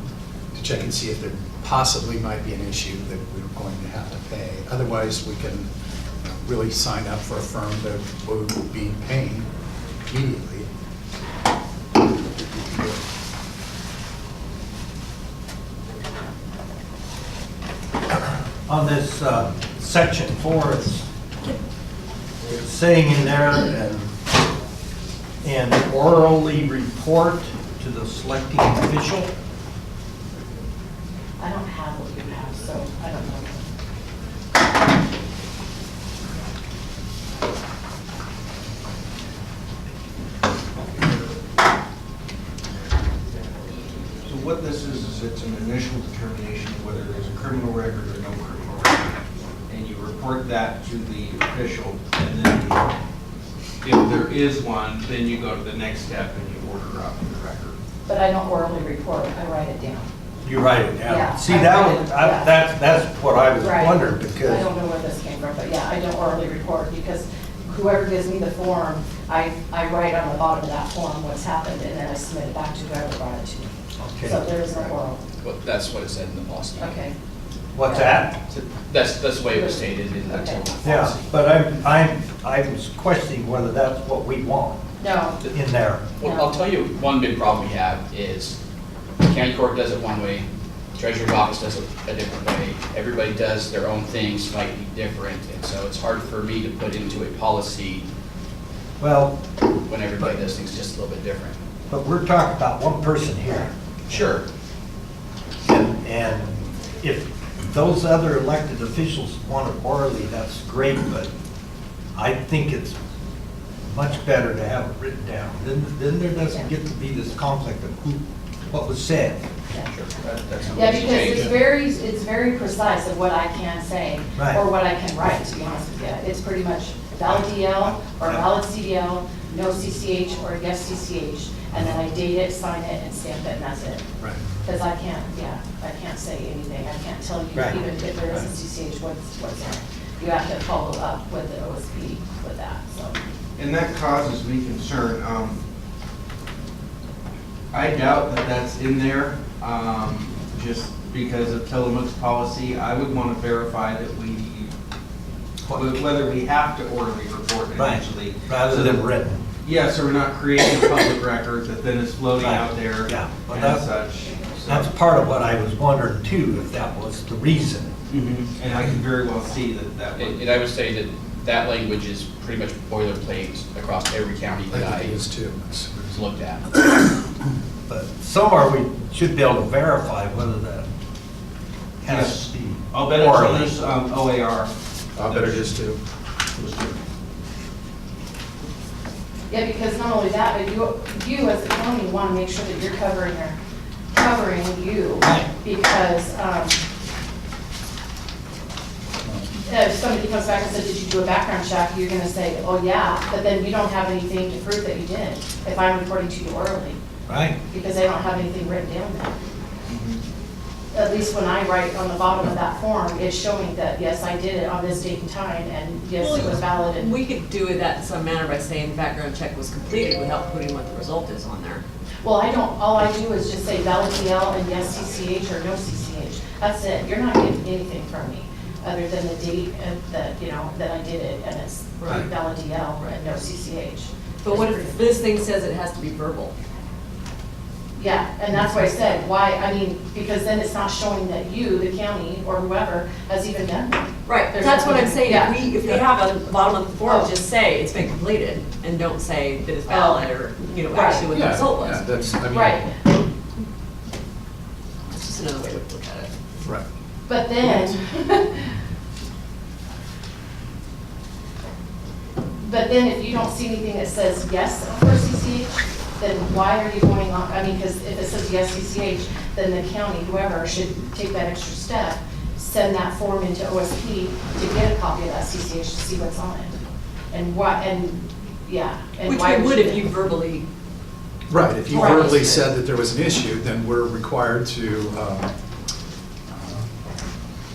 to check and see if there possibly might be an issue that we're going to have to pay. Otherwise, we can really sign up for a firm that will be paying immediately. On this section 4, it's saying in there, and orally report to the selecting official. I don't have what you have, so I don't know. So what this is it's an initial determination of whether there's a criminal record or no criminal record. And you report that to the official, and then if there is one, then you go to the next step and you order up the record. But I don't orally report, I write it down. You write it down. Yeah, See, I that write was, it, yeah. that's what I was Right. wondering, I don't because, know where this came from, but yeah, I don't orally report, because whoever gives me the form, I write on the bottom of that form what's happened, and then I submit it back to whoever brought it to me. okay. So there is no oral. Well, that's what it said in the policy. Okay. What's that? So that's the way it was stated in the Okay. policy. Yeah, but I was questioning whether that's what we want No, in there. Well, I'll tell you, one big problem we have is county court does it one way, treasurer's office does it a different way. Everybody does their own thing slightly different, and so it's hard for me to put into a policy Well, when everybody does things just a little bit different. but we're talking about one person here. Sure. And if those other elected officials want it orally, that's great, but I think it's much better to have it written down. Then there doesn't get to be this conflict of what was said. yeah. Sure. That's Yeah, something because to change. it's very precise of what I can say, Right. or what I can write, to be honest with you. It's pretty much valid DL or valid CDL, no CCH, or yes CCH, and then I date it, sign it, and stamp it, and that's it. Right. Because I can't say anything, I can't tell you Right. even if there is a CCH, what's in it. You have to follow up with the OSP with that, so. And that causes me concern. I doubt that that's in there, just because of Tillamook's policy. I would want to verify that whether we have to orally report eventually. Rather than written. Yeah, so we're not creating a public record that then is floating Right. out there Yeah, but and such. So- That's part of what I was wondering too, if that was the reason. And I can very well see that would. And I would say that that language is pretty much boilerplate across every county I that think it I is too. looked at. But somewhere we should be able to verify whether that has to be. I'll bet it's on orally. this OAR. I bet it is too. Yeah, because not only that, but you as a county want to make sure that you're covering you. Right. Because, if somebody comes back and says, did you do a background check, you're gonna say, oh yeah, but then you don't have anything to prove that you did, if I'm reporting to you orally, Right. because they don't have anything written down there. At least when I write on the bottom of that form, it's showing that, yes, I did it on this date and time, and yes, it was valid, and. We could do that in some manner by saying the background check was completed without putting what the result is on there. Well, all I do is just say valid DL and yes CCH or no CCH. That's it. You're not getting anything from me, other than the date and that, that I did it, and it's Right. valid DL and no CCH. But what if this thing says it has to be verbal? Yeah, and that's why I said, because then it's not showing that you, the county, or whoever, has even done it. Right, There's that's what I'm nothing- saying. yeah. If we have on the bottom of the form, Oh. just say it's been completed and don't say that it's valid or, actually what the Yeah, result yeah, was. that's, I mean. Right, It's just another way to look at it. Right. but then, if you don't see anything that says yes for CCH, then why are you going on, because if it says yes CCH, then the county, whoever, should take that extra step, send that form into OSP to get a copy of that CCH to see what's on it. And why, and Which why we would should if they- you verbally, Right, if you Right. verbally said that there was an issue, then we're required to,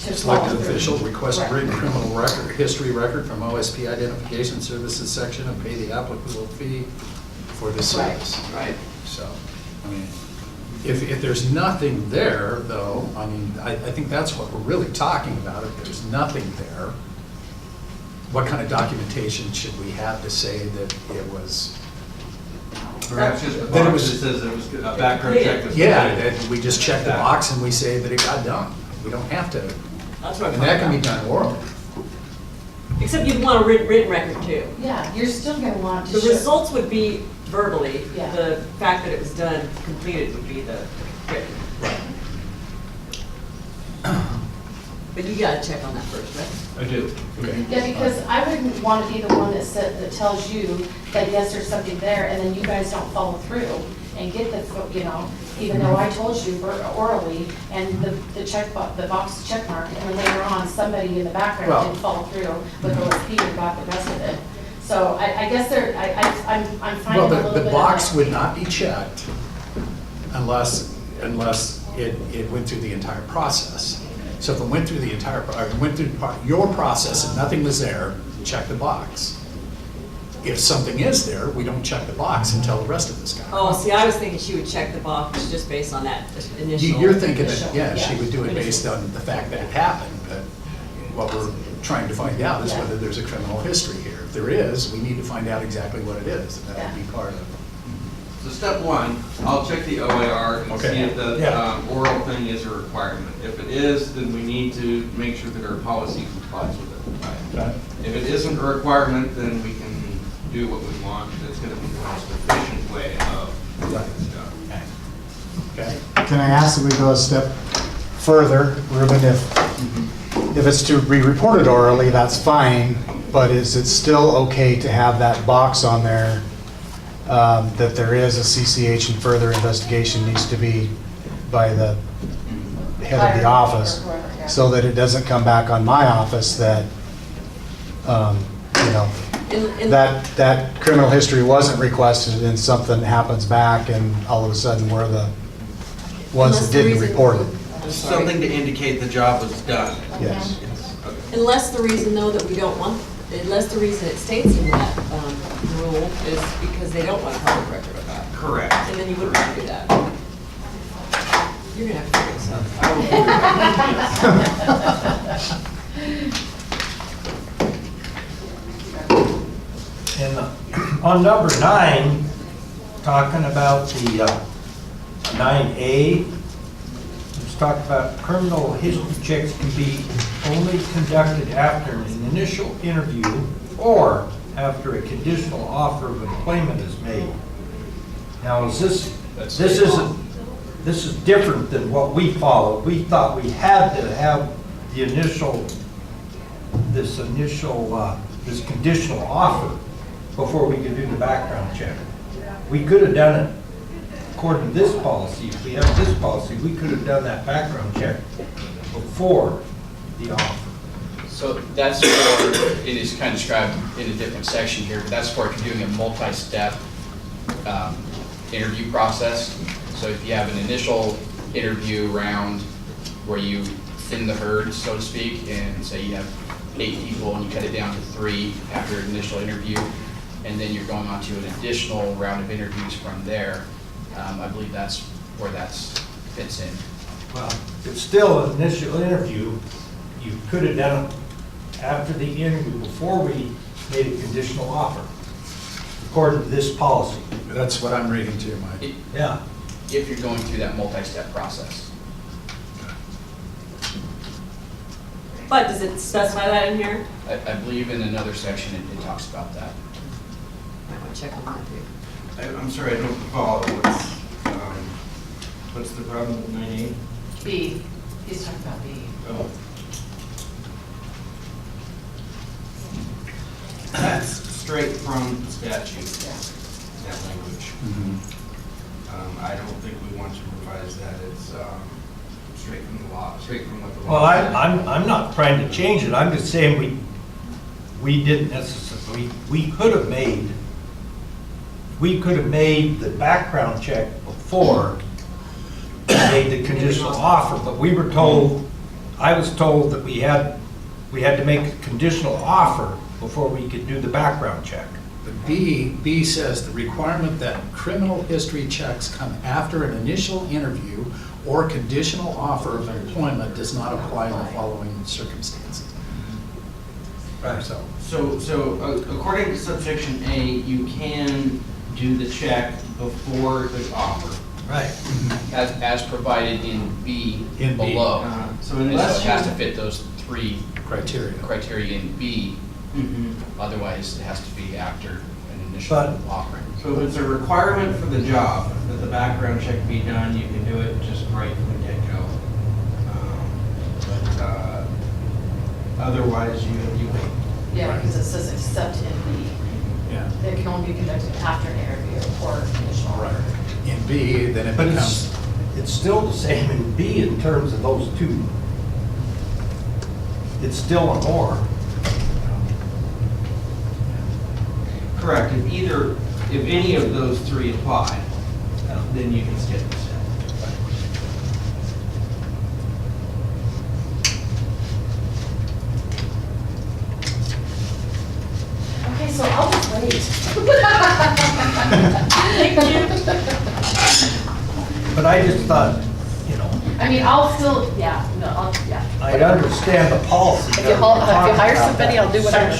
to selected follow through. official request Right. written criminal record, history record from OSP Identification Services section and pay the applicable fee for the service. right? So, I mean, if there's nothing there, though, I think that's what we're really talking about. If there's nothing there, what kind of documentation should we have to say that it was? Perhaps just a Then it box was- that says it was a background check was Yeah, completed. that we just check the box and we say that it got done. We don't have to, That's what I'm and that can talking be about. done orally. Except you'd want a written record too. Yeah, you're still gonna want to The show. results would be verbally. Yeah. The fact that it was done, completed would be the written. But you gotta check on that first, right? I do. Okay. Yeah, because I wouldn't want to be the one that tells you that yes, there's something there, and then you guys don't follow through and get even though I told you orally, and the box check mark, and then later on, somebody in the background Well- didn't follow through with OSP and got the rest of it. So I guess I'm finding a Well, little bit of the box that. would not be checked unless it went through the entire process. So if it went through your process and nothing was there, check the box. If something is there, we don't check the box until the rest of this got. Oh, see, I was thinking she would check the box just based on that initial. You're thinking that, Initial, yeah, she yeah. would do it based on the fact that it happened, but what we're trying to find out is Yeah. whether there's a criminal history here. If there is, we need to find out exactly what it is, and that would be part of. So step one, I'll check the OAR and see Okay. if the Yeah. oral thing is a requirement. If it is, then we need to make sure that our policy complies with it. Okay. If it isn't a requirement, then we can do what we want. It's going to be the most efficient way of getting this done. Okay. Can I ask that we go a step further, Ruben, if it's to be reported orally, that's fine, but is it still okay to have that box on there that there is a CCH and further investigation needs to be by the head of the office, Or whoever, yeah. so that it doesn't come back on my office that, that criminal history wasn't requested, and then something happens back, and all of a sudden we're the ones Unless that the didn't reason- report it. Just something to indicate the job was done. Yes. Unless the reason though that we don't want, unless the reason it states in that rule is because they don't want a public record of that. Correct. And then you wouldn't want to do that. You're gonna have to figure this out. I will figure it out. And on number 9, talking about the 9A, it's talked about criminal history checks can be only conducted after an initial interview or after a conditional offer of employment is made. Now, is this is different than what we followed. We thought we had to have the this conditional offer before we could do the background check. We could have done it according to this policy. If we have this policy, we could have done that background check before the offer. So that's for, it is kind of described in a different section here, but that's for if you're doing a multi-step interview process. So if you have an initial interview round where you thin the herd, so to speak, and say you have 8 people and you cut it down to 3 after an initial interview, and then you're going on to an additional round of interviews from there, I believe that's where that fits in. Well, it's still an initial interview. You could have done it after the interview, before we made a conditional offer, according to this policy. That's what I'm reading too, Mike. Yeah. If you're going through that multi-step process. But does it specify that in here? I believe in another section it talks about that. Might want to check on that too. I'm sorry, I don't follow. What's the problem with 9A? B, he's talking about B. Oh. That's straight from statute, that language. I don't think we want to revise that. It's straight from the law, straight from what the law. Well, I'm not trying to change it. I'm just saying we didn't necessarily, we could have made the background check before we made the conditional offer, but we were told, I was told that we had to make a conditional offer before we could do the background check. The B says the requirement that criminal history checks come after an initial interview or conditional offer of employment does not apply in the following circumstances. Right. So according to subsection A, you can do the check before the offer. Right. As provided in B In B. below. So And so unless it has to fit those 3 Criteria. criteria in B, Mhm. otherwise it has to be after an initial But- offering. So if it's a requirement for the job that the background check be done, you can do it just right from the get-go. But otherwise, you wait. Yeah, because it says except in B. Yeah. It can only be conducted after an interview or conditional offer. In B, then it But becomes, it's still the same in B in terms of those 2. It's still an or. Correct. If any of those 3 apply, then you can skip the step. Okay, so I'll just wait. Thank you. But I just thought, I mean, I'll still, yeah. I'd understand the policy. If you hire somebody, I'll do whatever.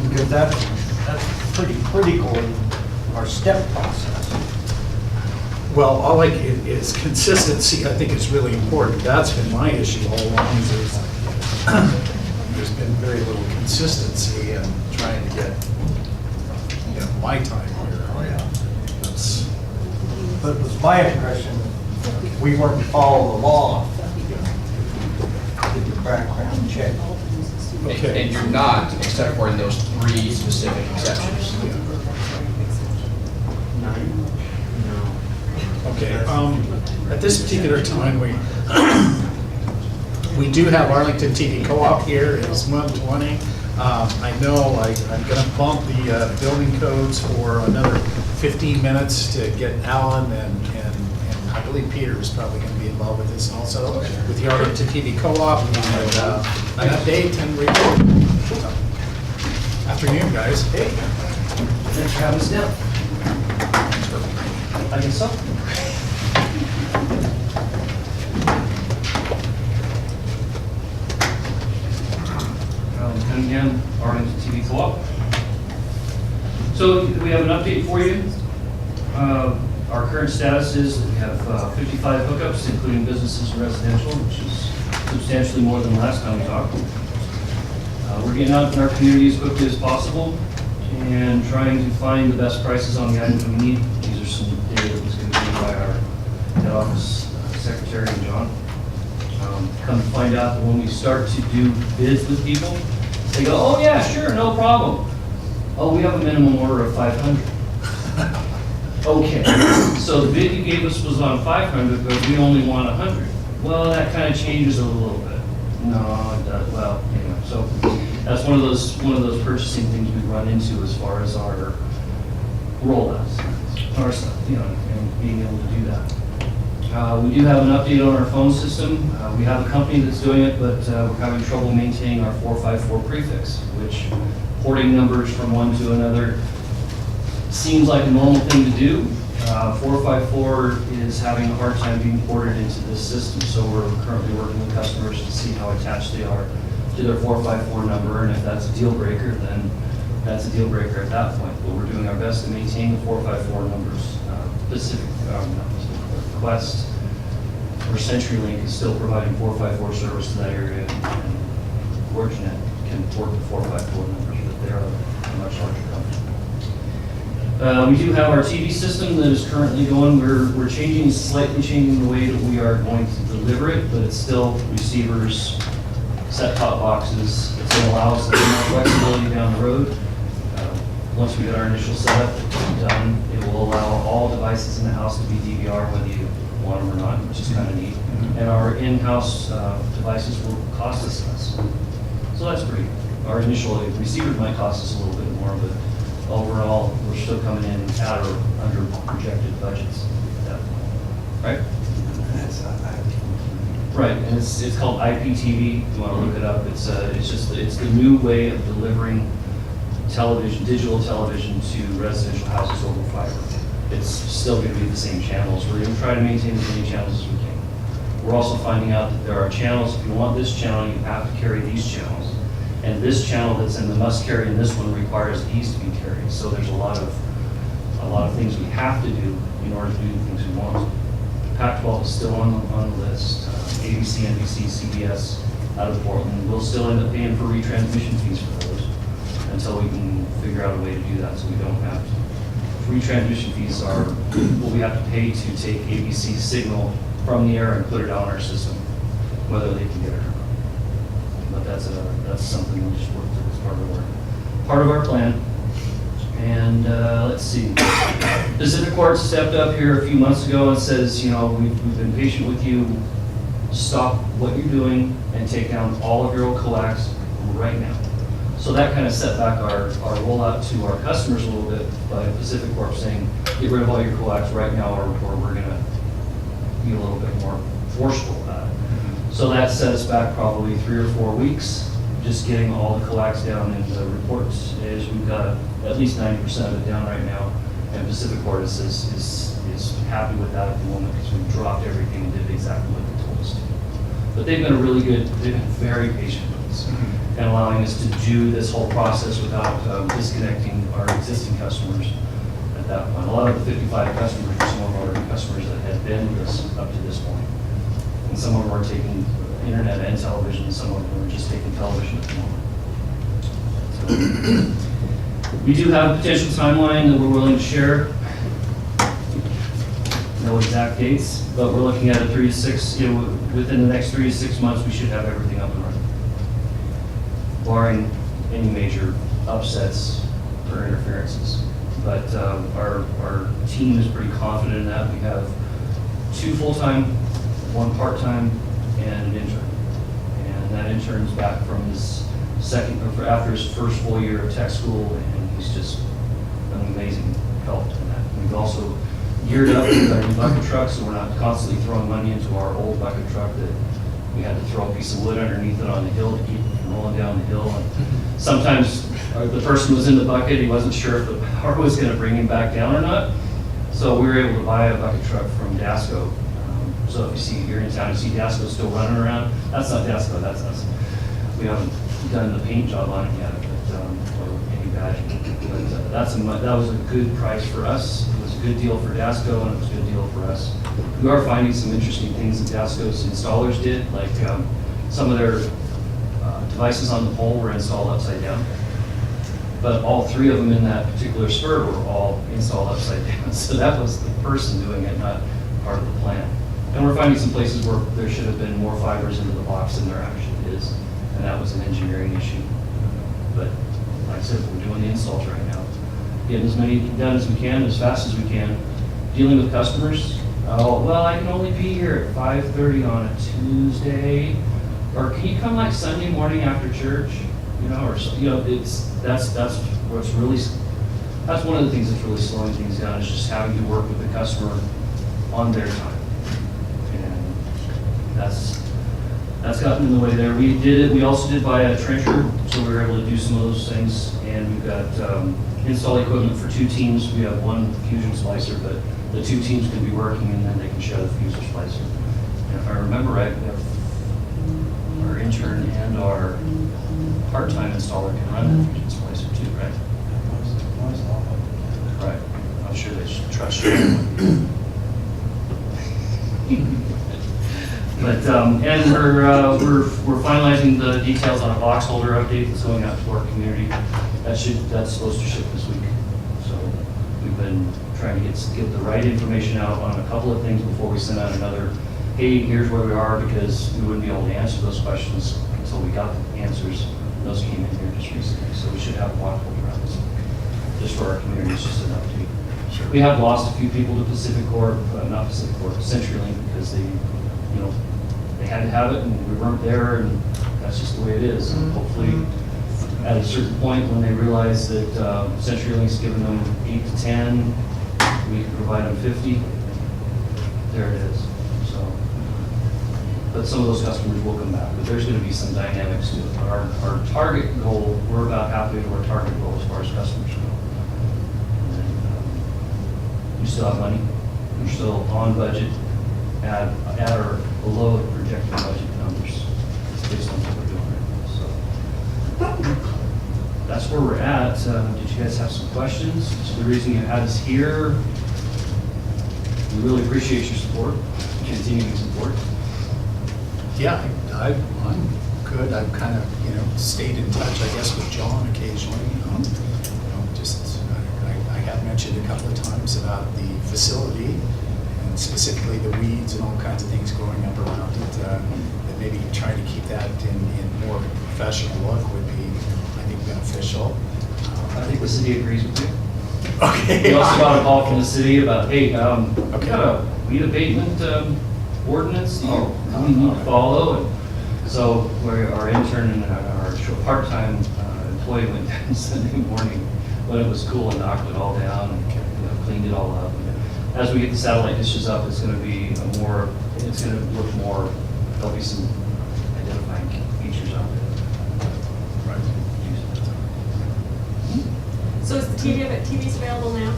Because that's pretty critical in our step process. well, all I can, is consistency, I think is really important. That's been my issue all along, is there's been very little consistency in trying to get, my time here. Oh, yeah. That's- But it was my impression, we weren't following the law. Did the background check. Okay. And you're not, except for in those 3 specific exceptions. 9? No. Okay, at this particular time, we do have Arlington TV Co-op here, it's 120. I know I'm going to bump the building codes for another 15 minutes to get Alan and I believe Peter is probably going to be involved with this also, with the Arlington TV Co-op and an update and report. So, afternoon, guys. Hey. Thanks for having us down. I guess so. Again, Arlington TV Co-op. So we have an update for you. Our current status is that we have 55 hookups, including businesses and residential, which is substantially more than last time we talked. We're getting out in our community as quickly as possible and trying to find the best prices on the items we need. These are some data that was given to me by our head office secretary and John. Come to find out that when we start to do bids with people, they go, oh yeah, sure, no problem. Oh, we have a minimum order of 500. Okay, so the bid you gave us was on 500, but we only want 100. Well, that kind of changes a little bit. No, it does. Well, anyway, so that's one of those purchasing things we run into as far as our rollouts, our stuff, and being able to do that. We do have an update on our phone system. We have a company that's doing it, but we're having trouble maintaining our 454 prefix, which porting numbers from one to another seems like a normal thing to do. 454 is having a hard time being ported into this system, so we're currently working with customers to see how attached they are to their 454 number, and if that's a deal breaker, then that's a deal breaker at that point. But we're doing our best to maintain the 454 numbers. Quest or CenturyLink is still providing 454 service to that area, and WorkNet can port the 454 numbers, but they are a much larger company. We do have our TV system that is currently going. We're slightly changing the way that we are going to deliver it, but it's still receivers, set-top boxes. It's going to allow us a little more flexibility down the road. Once we get our initial setup done, it will allow all devices in the house to be DVR, whether you want them or not, which is kind of neat. And our in-house devices will cost us less. So that's pretty good. Our initial receivers might cost us a little bit more, but overall, we're still coming in at or under projected budgets at that point. Right? Right, and it's called IPTV. If you want to look it up, it's the new way of delivering television, digital television to residential houses over fiber. It's still going to be the same channels. We're going to try to maintain as many channels as we can. We're also finding out that there are channels, if you want this channel, you have to carry these channels. And this channel that's in the must carry and this one requires these to be carried. So there's a lot of things we have to do in order to do the things we want. Pac-12 is still on the list. ABC, NBC, CBS out of Portland. We'll still end up paying for retransmission fees for those until we can figure out a way to do that so we don't have to. Retransmission fees are what we have to pay to take ABC signal from the air and put it on our system, whether they can get it or not. But that's something we'll just work through as part of our plan. And let's see. Pacific Court stepped up here a few months ago and says, we've been patient with you. Stop what you're doing and take down all of your old coax right now. So that kind of set back our rollout to our customers a little bit by Pacific Corp saying, get rid of all your coax right now or we're going to be a little bit more forceful about it. So that set us back probably 3 or 4 weeks, just getting all the coax down. And the reports is we've got at least 90% of it down right now. And Pacific Corp is happy with that at the moment because we've dropped everything and did exactly what they told us to. But they've been very patient with us and allowing us to do this whole process without disconnecting our existing customers at that point. A lot of the 55 customers are some of our customers that had been with us up to this point. And some of them are taking internet and television, and some of them are just taking television at the moment. So, we do have a potential timeline that we're willing to share. No exact dates, but we're looking at a 3 to 6, within the next 3 to 6 months, we should have everything up and running, barring any major upsets or interferences. But our team is pretty confident in that. We have 2 full-time, 1 part-time, and an intern. And that intern's back from his after his first full year of tech school, and he's just an amazing help in that. We've also geared up with our new bucket truck, so we're not constantly throwing money into our old bucket truck that we had to throw a piece of wood underneath it on the hill to keep it from rolling down the hill. And sometimes the person was in the bucket, he wasn't sure if the power was going to bring him back down or not. So we were able to buy a bucket truck from Dasco. So if you see here in town, you see Dasco still running around. That's not Dasco, that's us. We haven't done the paint job on it yet, but, or any badging. But that was a good price for us. It was a good deal for Dasco, and it was a good deal for us. We are finding some interesting things that Dasco's installers did, like some of their devices on the pole were installed upside down. But all three of them in that particular spur were all installed upside down. So that was the person doing it, not part of the plan. And we're finding some places where there should have been more fibers into the box than there actually is. And that was an engineering issue. But like I said, we're doing the installs right now. Getting as many done as we can, as fast as we can. Dealing with customers. Oh, well, I can only be here at 5:30 on a Tuesday. Or can you come like Sunday morning after church? You know, or that's what's really, that's one of the things that's really slowing things down, is just having to work with the customer on their time. And that's gotten in the way there. We also did buy a trencher, so we were able to do some of those things. And we've got install equipment for 2 teams. We have 1 fusion splicer, but the 2 teams can be working, and then they can share the fusion splicer. And if I remember right, we have our intern and our part-time installer can run the fusion splicer too, right? Right. I'm sure they should trust you. But and we're finalizing the details on a box holder update that's going out to our community. That's supposed to ship this week. So we've been trying to get the right information out on a couple of things before we send out another, hey, here's where we are, because we wouldn't be able to answer those questions until we got the answers. Those came in here just recently, so we should have one around this week, just for our community. It's just an update. Sure. We have lost a few people to Pacific Corp, not Pacific Corp, CenturyLink, because they had to have it and we weren't there, and that's just the way it is. And hopefully, at a certain point when they realize that CenturyLink's giving them 8 to 10, we can provide them 50. There it is. So, but some of those customers will come back. But there's going to be some dynamics to it. Our target goal, we're about halfway to our target goal as far as customers go. We still have money. We're still on budget, at or below the projected budget numbers. It's based on what we're doing right now. So that's where we're at. Did you guys have some questions? So the reason you had us here, we really appreciate your support, continuing support. Yeah, I'm good. I've kind of, stayed in touch, I guess, with John occasionally. I have mentioned a couple of times about the facility, and specifically the weeds and all kinds of things growing up around it. That maybe trying to keep that in more professional look would be, I think, beneficial. I think the city agrees with you. Okay. We also got a call from the city about, hey, we Okay. got a weed abatement ordinance we need to follow. And so where our intern and our part-time employee went down Sunday morning when it was cool and knocked it all down and cleaned it all up. And as we get the satellite dishes up, it's going to be it's going to look more, there'll be some identifying features out there. Right. So is the TV's available now?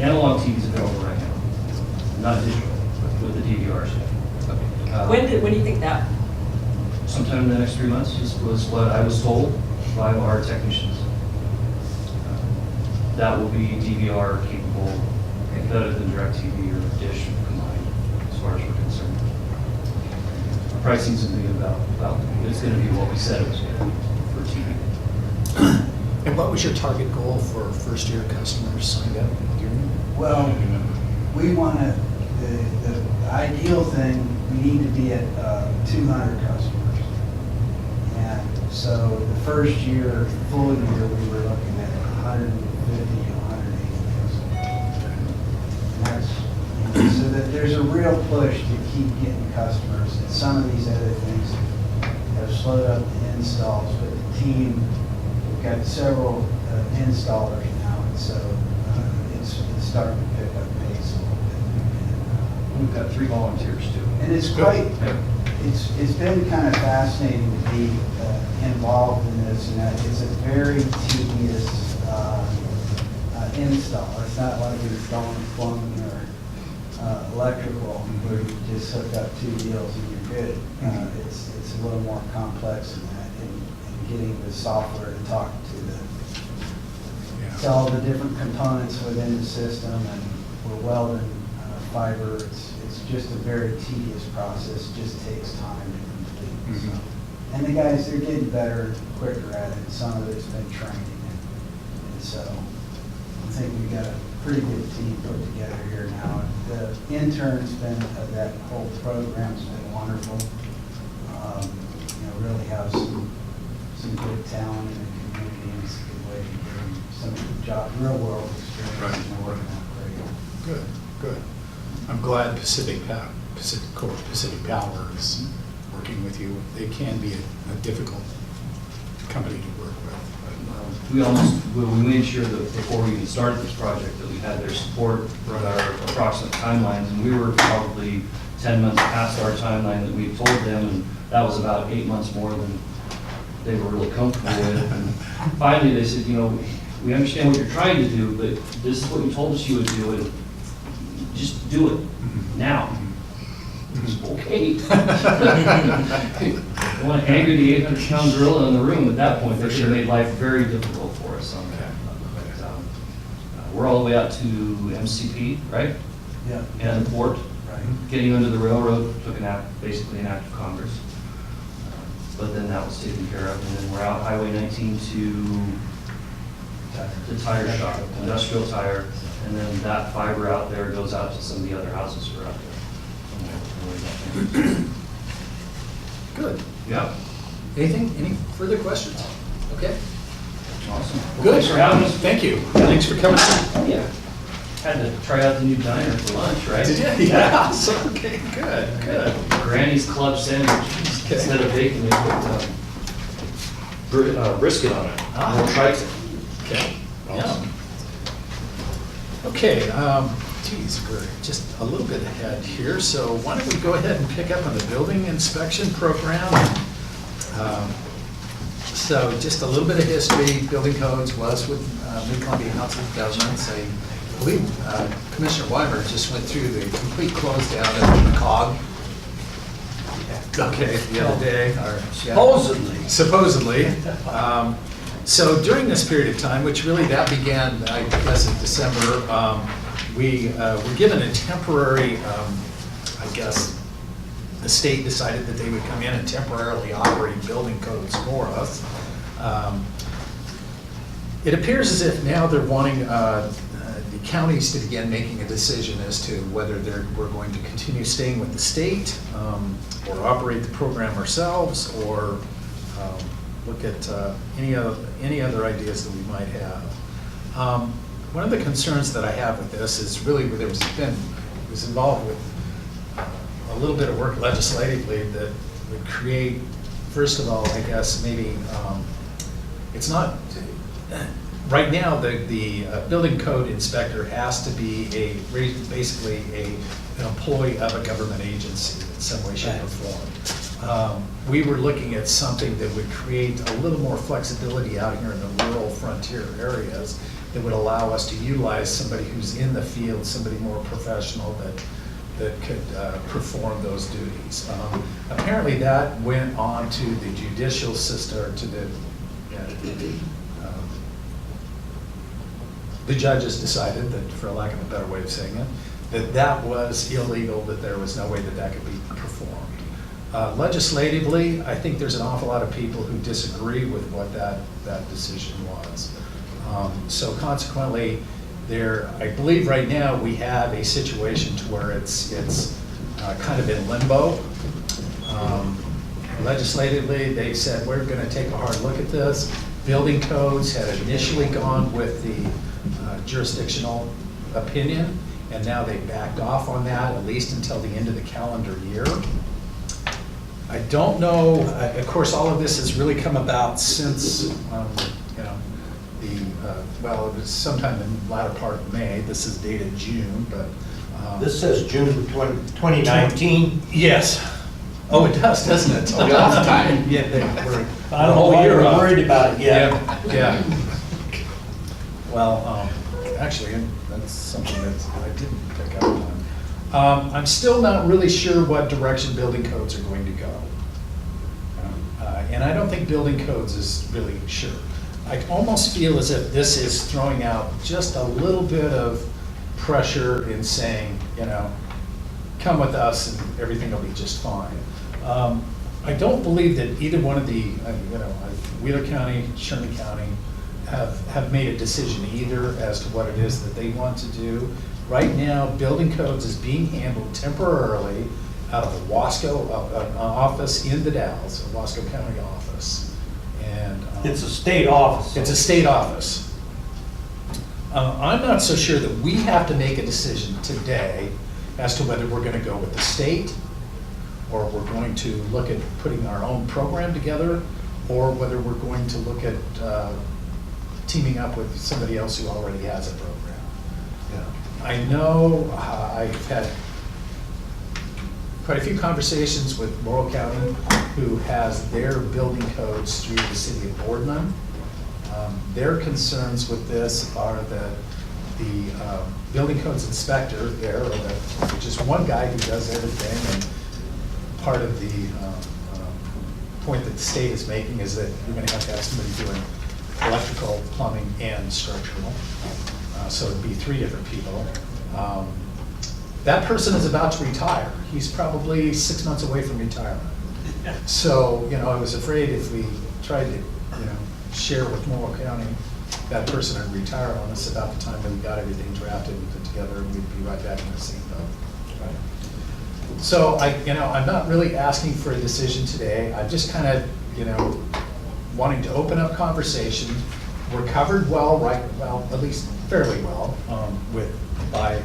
Analog TV's available right now, not digital, but with the DVRs. When do you think that? Sometime in the next 3 months was what I was told by our technicians. That will be DVR capable, better than DirecTV or Dish combined, as far as we're concerned. Pricing's going to be about it's going to be what we said it was going to be for TV. And what was your target goal for first-year customers signed up? Do you remember? Well, we want to, the ideal thing, we need to be at 200 customers. And so the first year, full year, we were looking at 150 to 180 customers. And that's, so that there's a real push to keep getting customers. And some of these other things have slowed up the installs, but the team, we've got several installers now, and so it's starting to pick up pace a little bit. We've got 3 volunteers too. And it's quite, it's been kind of fascinating to be involved in this, and that it's a very tedious install. It's not like installing plumbing or electrical, where you just hook up 2 deals and you're good. It's a little more complex than that, and getting the software to talk to all the different components within the system, and we're welding fiber. It's just a very tedious process, just takes time to complete. So. And the guys, they're getting better, quicker at it. Some of it's been training, and so I think we've got a pretty good team put together here now. The intern's been, that whole program's been wonderful. Really have some good talent in the community, and it's a good way to get them some job, real world experience. Right. And they're working out great. Good, good. I'm glad Pacific Power is working with you. They can be a difficult company to work with. We made sure that before we even started this project, that we had their support with our approximate timelines, and we were probably 10 months past our timeline that we told them, and that was about 8 months more than they were really comfortable with. And finally, they said, we understand what you're trying to do, but this is what you told us you would do, and just do it now. Okay. I want to anger the 800-pound gorilla in the room at that point. They should have made life very difficult for us on that. But, we're all the way out to MCP, right? Yeah. And the port. Right. Getting under the railroad took basically an act of Congress. But then that was taken care of, and then we're out Highway 19 to the tire shop, industrial tire, and then that fiber out there goes out to some of the other houses who are out there. Good. Yeah. Any further questions? Okay. Awesome. Well, Good. thanks for having us. Thank you. Thanks for coming. Yeah. Had to try out the new diner for lunch, right? Did you? Yeah. So, okay, good. Granny's Club sandwich. Okay. Instead of bacon, they put brisket on it. Ah. We'll try it. Okay. Awesome. Okay, geez, we're just a little bit ahead here, so why don't we go ahead and pick up on the building inspection program. So just a little bit of history. Building codes was with Mid-Columbia Council of Governments. I believe Commissioner Weimer just went through the complete close down of the COG. Okay, the other day. Supposedly. So during this period of time, which really that began, I guess, in December, we were given a temporary, I guess, the state decided that they would come in and temporarily operate building codes for us. It appears as if now they're wanting the counties to begin making a decision as to whether we're going to continue staying with the state or operate the program ourselves, or look at any other ideas that we might have. One of the concerns that I have with this is really was involved with a little bit of work legislatively that would create, first of all, I guess maybe it's not. Right now, the building code inspector has to be basically an employee of a government agency in some way, shape, or form. We were looking at something that would create a little more flexibility out here in the rural frontier areas that would allow us to utilize somebody who's in the field, somebody more professional that could perform those duties. Apparently, that went on to the judicial system, or to the judges decided that, for lack of a better way of saying it, that was illegal, that there was no way that could be performed. Legislatively, I think there's an awful lot of people who disagree with what that decision was. So consequently, I believe right now we have a situation to where it's kind of in limbo. Legislatively, they said, we're going to take a hard look at this. Building codes had initially gone with the jurisdictional opinion, and now they backed off on that, at least until the end of the calendar year. I don't know, of course, all of this has really come about since, you know, well, it was sometime in the latter part of May. This is dated June, but. This says June 2019. Yes. Oh, it does, doesn't it? Oh, yeah, that's time. Yeah, we're I don't know why you're off. worried about it yet. Yeah. Well, actually, that's something that I didn't pick up on. I'm still not really sure what direction building codes are going to go. And I don't think building codes is really sure. I almost feel as if this is throwing out just a little bit of pressure in saying, you know, come with us and everything will be just fine. I don't believe that either one of the, you know, Wheeler County, Sherman County have made a decision either as to what it is that they want to do. Right now, building codes is being handled temporarily out of the Wasco office in the Dalles, a Wasco County office. And It's a state office. it's a state office. I'm not so sure that we have to make a decision today as to whether we're going to go with the state, or we're going to look at putting our own program together, or whether we're going to look at teaming up with somebody else who already has a program. Yeah. I know I've had quite a few conversations with Morrow County, who has their building codes through the city of Boardman. Their concerns with this are that the building codes inspector there, which is one guy who does everything, and part of the point that the state is making is that you're going to have somebody doing electrical, plumbing, and structural. So it'd be 3 different people. That person is about to retire. He's probably 6 months away from retirement. So, you know, I was afraid if we tried to, you know, share with Morrow County, that person would retire on us about the time that we got everything drafted and put together, and we'd be right back in the same boat. Right. So I'm not really asking for a decision today. I'm just kind of, you know, wanting to open up conversation. We're covered well, at least fairly well, by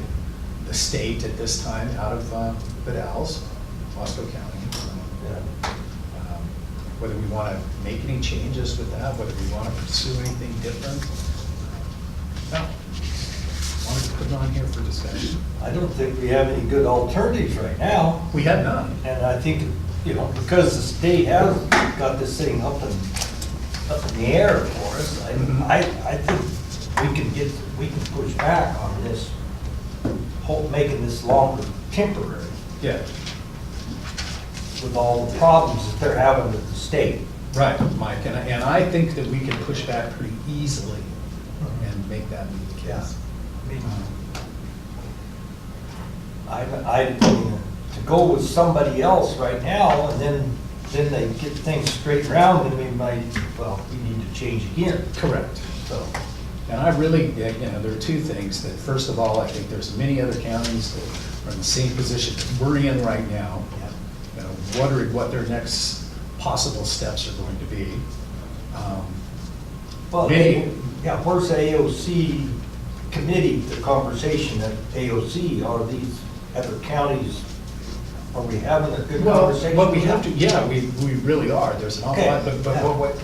the state at this time out of the Dalles, Wasco County. Whether we want to make any changes with that, whether we want to pursue anything different. No. Wanted to put it on here for discussion. I don't think we have any good alternatives right now. We have none. And I think, you know, because the state has got this thing up in the air for us, I think we can push back on this, making this longer temporary. Yeah. With all the problems that they're having with the state. Right, Mike, and I think that we can push back pretty easily and make that be the case. I mean, to go with somebody else right now, and then they get things straightened around, then we need to change again. Correct. So, and I really, you know, there are 2 things. That first of all, I think there's many other counties that are in the same position that we're in right now, you know, wondering what their next possible steps are going to be. well, where's the AOC committee, the conversation at AOC? Are these other counties, are we having a good conversation? Well, we have to, yeah, we really are. There's an awful Okay. lot, but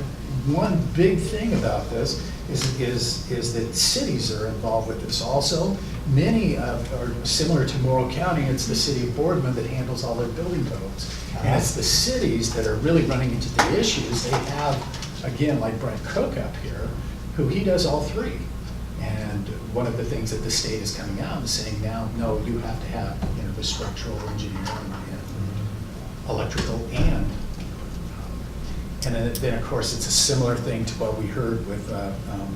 one big thing about this is that cities are involved with this also. Many are similar to Morrow County. It's the city of Boardman that handles all their building codes. And it's the cities that are really running into the issues. They have, again, like Brent Cook up here, who he does all 3. And one of the things that the state is coming out and saying now, no, you have to have, you know, the structural engineering and electrical and then of course it's a similar thing to what we heard with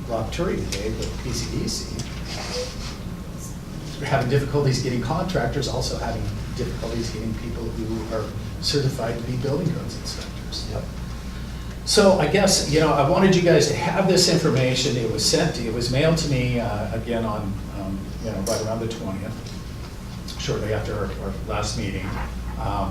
Rob Turrie today with PCDC. We're having difficulties getting contractors, also having difficulties getting people who are certified to be building codes inspectors. Yep. So I guess, you know, I wanted you guys to have this information. It was mailed to me again on, you know, right around the 20th, shortly after our last meeting.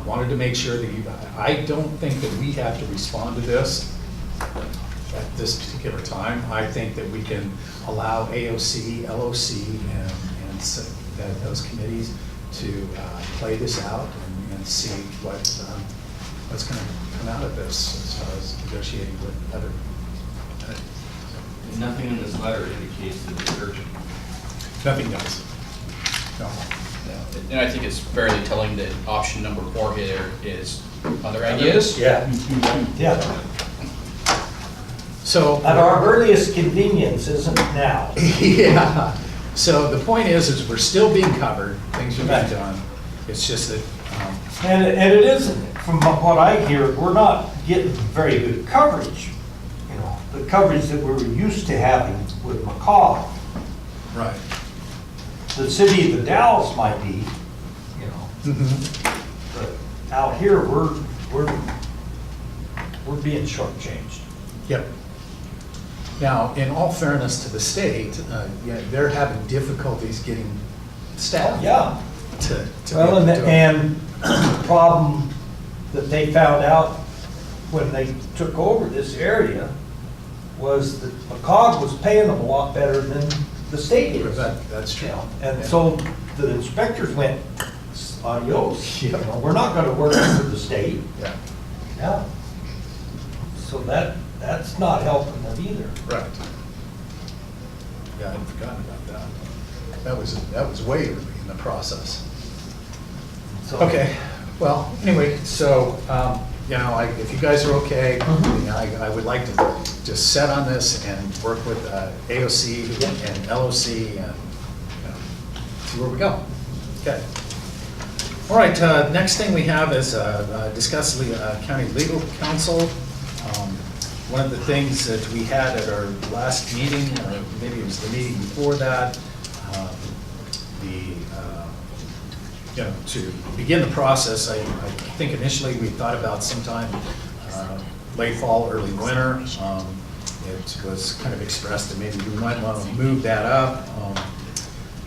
Wanted to make sure that I don't think that we have to respond to this at this particular time. I think that we can allow AOC, LOC, and those committees to play this out and see what's going to come out of this as far as negotiating with other. Nothing in this letter indicates that it's urgent. Nothing does. No. Yeah. And I think it's fairly telling that option number 4 here is other ideas. Yeah. Yeah. So. At our earliest convenience, isn't it now? Yeah. So the point is we're still being covered, things are being done. It's just that, And it isn't, from what I hear, we're not getting very good coverage. You know, the coverage that we were used to having with McCaw. right. The city of the Dalles might be, you know, but out here, we're being shortchanged. Yep. Now, in all fairness to the state, yeah, they're having difficulties getting staff. Yeah. To Well, be able to do it. and the problem that they found out when they took over this area was that McCog was paying them a lot better than the state is. That's true. And Yeah. so the inspectors went, adios, you know, we're not gonna work for the state. Yeah, Yeah. So that's not helping them either. right. Yeah, I'd forgotten about that. That was way early in the process. So- Okay, well, anyway, so, you know, if you guys are okay, you know, I would like to just set on this and work with AOC and LOC and, you know, see where we go. Okay. All right, next thing we have is discuss county legal counsel. One of the things that we had at our last meeting, or maybe it was the meeting before that, you know, to begin the process, I think initially we thought about sometime late fall, early winter. It was kind of expressed that maybe we might want to move that up.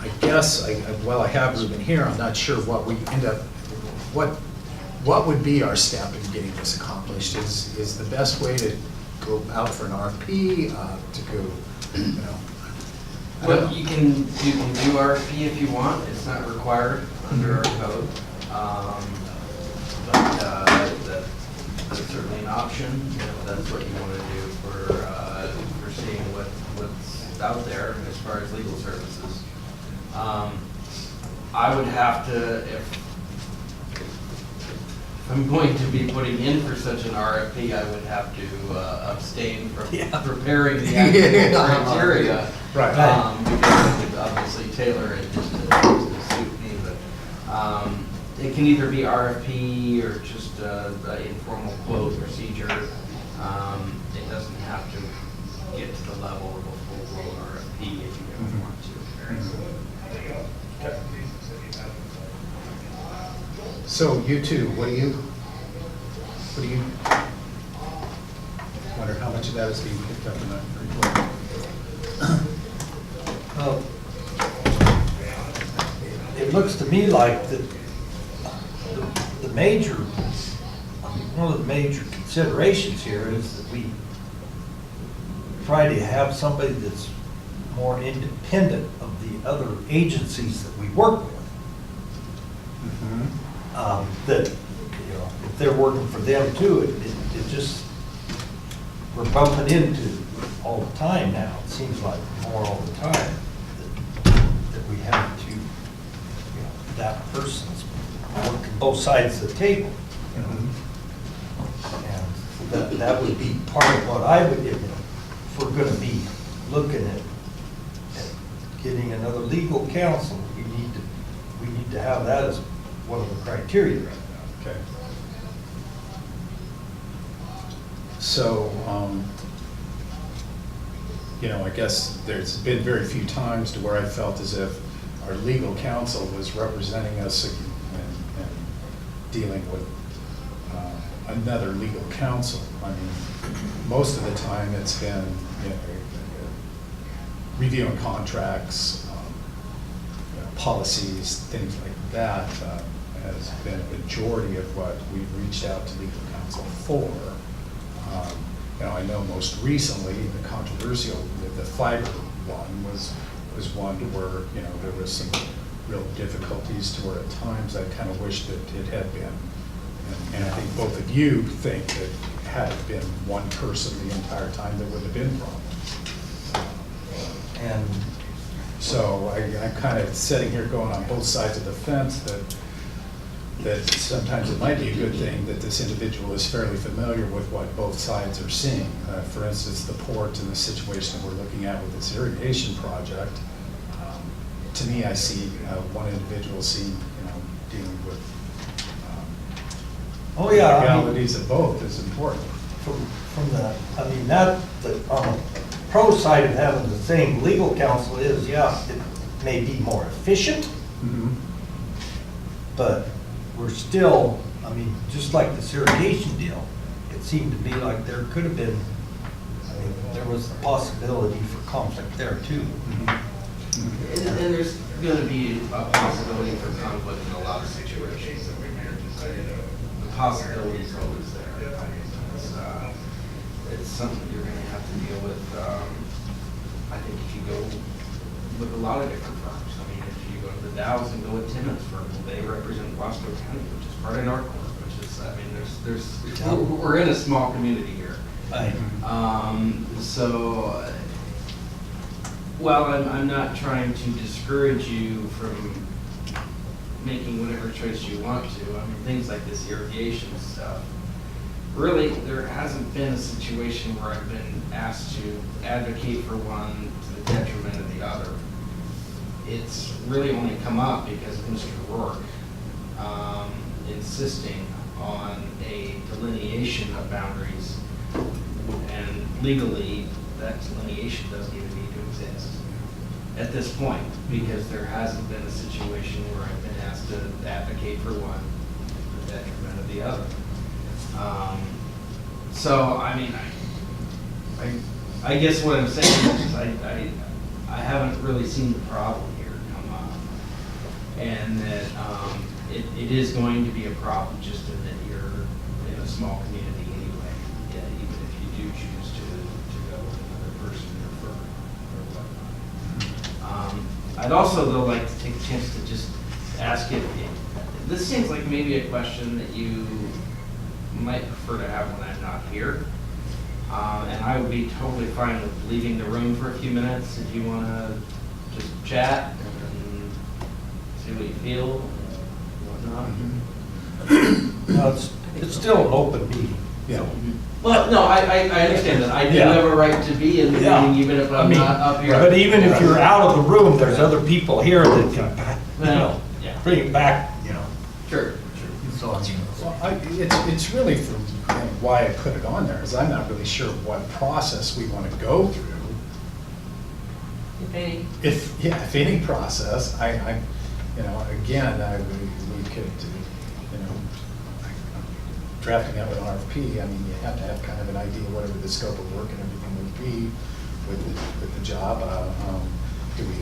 I guess, while I have Ruben here, I'm not sure what we end up, what would be our step in getting this accomplished? Is the best way to go out for an RFP, to go, you know? I don't Well, know. you can do RFP if you want, it's not required under our code. But that's certainly an option, if that's what you want to do for seeing what's out there as far as legal services. I would have to, if I'm going to be putting in for such an RFP, I would have to abstain from preparing the actual criteria. Right. Because I could obviously tailor it just to suit me, but it can either be RFP or just an informal quote procedure. It doesn't have to get to the level of a full-blown RFP if you don't want to. So you two, what do you wonder how much of that is being picked up in that report? It looks to me like the major, one of the major considerations here is that we try to have somebody that's more independent of the other agencies that we work with. That, you know, if they're working for them too, it just, we're bumping into all the time now. It seems like more all the time that we have to, you know, that person's working both sides of the table. You know? And that would be part of what I would, you know, if we're gonna be looking at getting another legal counsel, we need to have that as one of the criteria right now. Okay. So, you know, I guess there's been very few times to where I felt as if our legal counsel was representing us and dealing with another legal counsel. I mean, most of the time it's been, you know, reviewing contracts, you know, policies, things like that, has been a majority of what we've reached out to legal counsel for. You know, I know most recently, the controversial, the fiber one was one where, you know, there was some real difficulties to where at times I kind of wished that it had been And I think both of you think that had it been one person the entire time, there wouldn't have been problems. And So I'm kind of sitting here going on both sides of the fence that sometimes it might be a good thing that this individual is fairly familiar with what both sides are seeing. For instance, the port and the situation that we're looking at with this irrigation project. To me, I see one individual dealing with oh yeah, I mean, realities of both is important. from the, I mean, that, on the pro side of having the same legal counsel is, yeah, it may be more efficient, but we're still, I mean, just like this irrigation deal, it seemed to be like there could have been, I mean, there was a possibility for conflict there too. And there's gonna be a possibility for conflict in a lot of situations. The possibility is always there. I mean, it's something you're gonna have to deal with. I think if you go with a lot of different firms, I mean, if you go to the Dows and go with Timmons firm, they represent Wasco County, which is part of NORCOR, which is, I mean, we're in a small community here. Right. So, well, I'm not trying to discourage you from making whatever choice you want to. I mean, things like this irrigation stuff. Really, there hasn't been a situation where I've been asked to advocate for one to the detriment of the other. It's really only come up because of Mr. Rourke insisting on a delineation of boundaries, and legally, that delineation doesn't even need to exist at this point, because there hasn't been a situation where I've been asked to advocate for one to the detriment of the other. So, I mean, I guess what I'm saying is I haven't really seen the problem here come up. And that it is going to be a problem just in that you're in a small community anyway, yeah, even if you do choose to go with another person or whatnot. I'd also though like to take a chance to just ask if this seems like maybe a question that you might prefer to have when I'm not here. And I would be totally fine with leaving the room for a few minutes if you want to just chat and see what you feel and whatnot. No, it's still an open meeting. Yeah. Well, no, I understand that. I do Yeah. have a right to be in the Yeah. meeting even if I I'm mean, not up here. but even if you're out of the room, there's other people here that can, Yeah. bring it back, Sure. So, Well, it's really for why I put it on there, is I'm not really sure what process we want to go through. If any. If any process, again, we could, drafting out an RFP, I mean, you have to have kind of an idea whatever the scope of work and everything would be with the job. Do we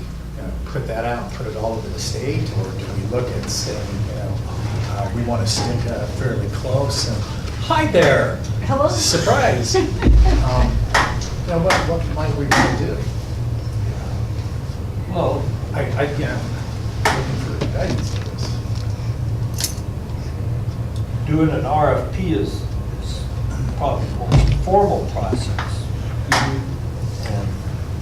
put that out and put it all over the state, or do we look at saying, we want to stick fairly close and, hi there. Hello? Surprise. What might we want to do? well, Looking for guidance on this. doing an RFP is probably the most formal process. And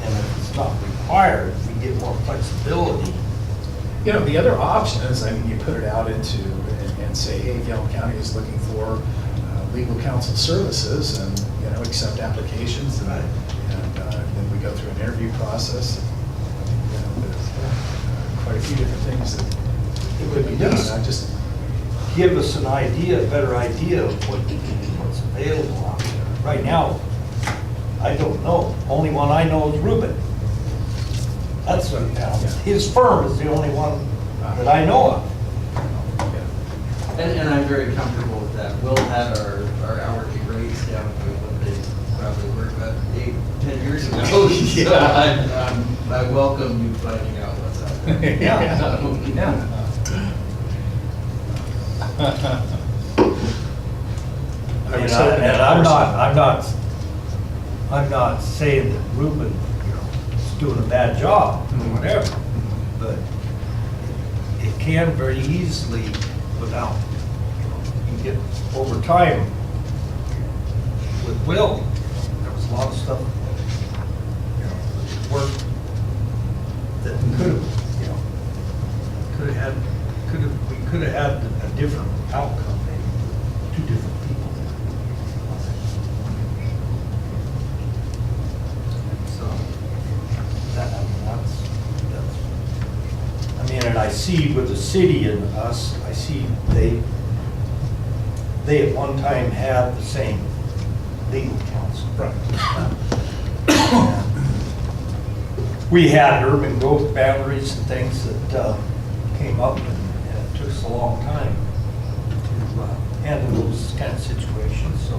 if it's not required, we get more flexibility. The other option is, you put it out into, and say, hey, Gilliam County is looking for legal counsel services, and, accept applications, and then we go through an interview process. There's quite a few different things that could be done. I just, Give us an idea, a better idea of what's available out there. Right now, I don't know. Only one I know is Ruben. That's what, his firm is the only one that I know of. And I'm very comfortable with that. Will had our hourly rates down to what they probably were about 8-10 years ago. So I welcome you finding out what's out there. Yeah. I'm not saying that Ruben, is doing a bad job or whatever, but it can very easily, without, you get over time, with Will, there was a lot of stuff, you know, work that we could have had a different outcome, maybe, two different people. So, and I see with the city and us, I see they at one time had the same legal counsel. Right. We had urban growth boundaries and things that came up, and it took us a long time to handle those kind of situations, so.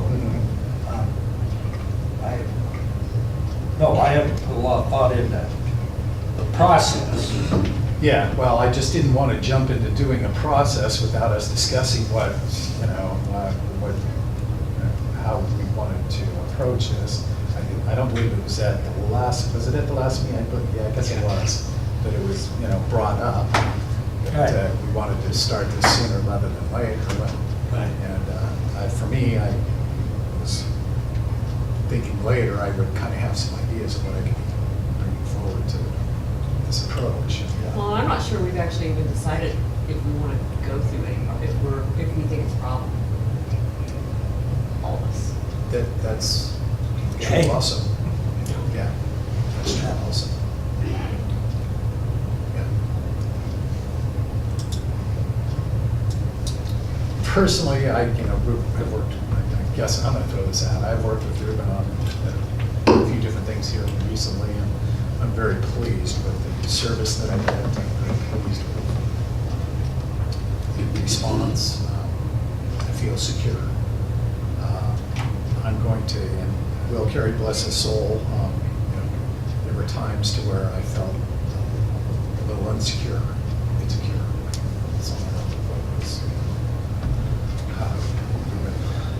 I haven't put a lot of thought into the process. Yeah, well, I just didn't want to jump into doing a process without us discussing what, how we wanted to approach this. I don't believe it was at the last, was it at the last meeting? Yeah, I guess it was, that it was, brought up. That we wanted to start this sooner rather than later. Right. And for me, I was thinking later I would kind of have some ideas of what I could be bringing forward to this approach. Well, I'm not sure we've actually even decided if we want to go through if we think it's a problem. All of us. That's true Hey. also. Yeah, that's true also. Yeah. Personally, I've worked, I guess I'm going to throw this out. I've worked with Ruben on a few different things here recently, and I'm very pleased with the service that I get. I'm very pleased with the response. I feel secure. I'm going to, and Will Carey, bless his soul, there were times to where I felt a little insecure.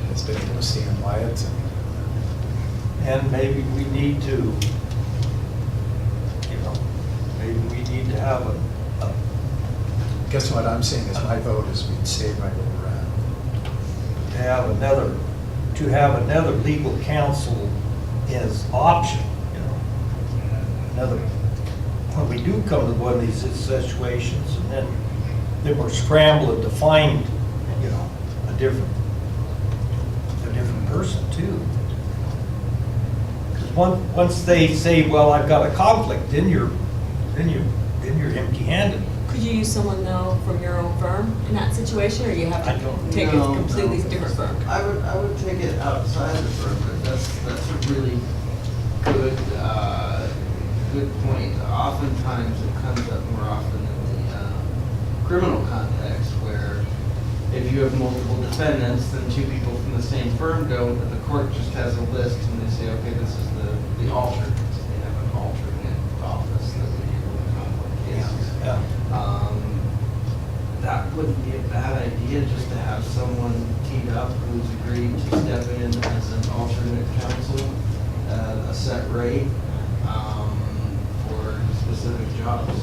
Has been able to stand by it. And maybe we need to, have a Guess what I'm saying is my vote is we'd stay right where we're at. to have another legal counsel as option, when we do come to one of these situations, and then we're scrambling to find, a different person too. Because once they say, well, I've got a conflict, then you're empty-handed. Could you use someone though from your own firm in that situation, or you have I to don't take a know. completely different firm? I would take it outside the firm, but that's a really good, good point. Oftentimes it comes up more often in the criminal context, where if you have multiple defendants, then two people from the same firm go, but the court just has a list and they say, okay, this is the alternate. They have an alternate office that we handle the conflict cases. Yeah. That wouldn't be a bad idea, just to have someone teed up who's agreed to step in as an alternate counsel, a set rate for specific jobs.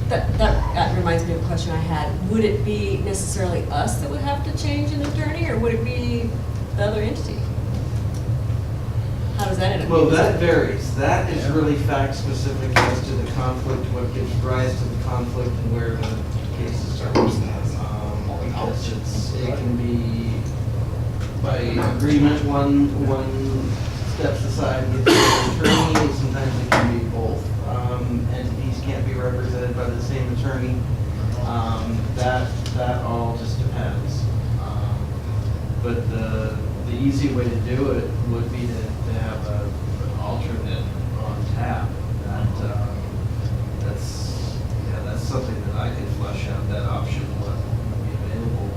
That reminds me of a question I had. Would it be necessarily us that would have to change an attorney, or would it be the other entity? How does that end up? Well, that varies. That is really fact specific as to the conflict, what gives rise to the conflict, and where the cases are. Because it can be by agreement, one steps aside and gets an attorney. Sometimes it can be both. Entities can't be represented by the same attorney. That all just depends. But the easy way to do it would be to have an alternate on tap. That's something that I could flesh out, that option would be available.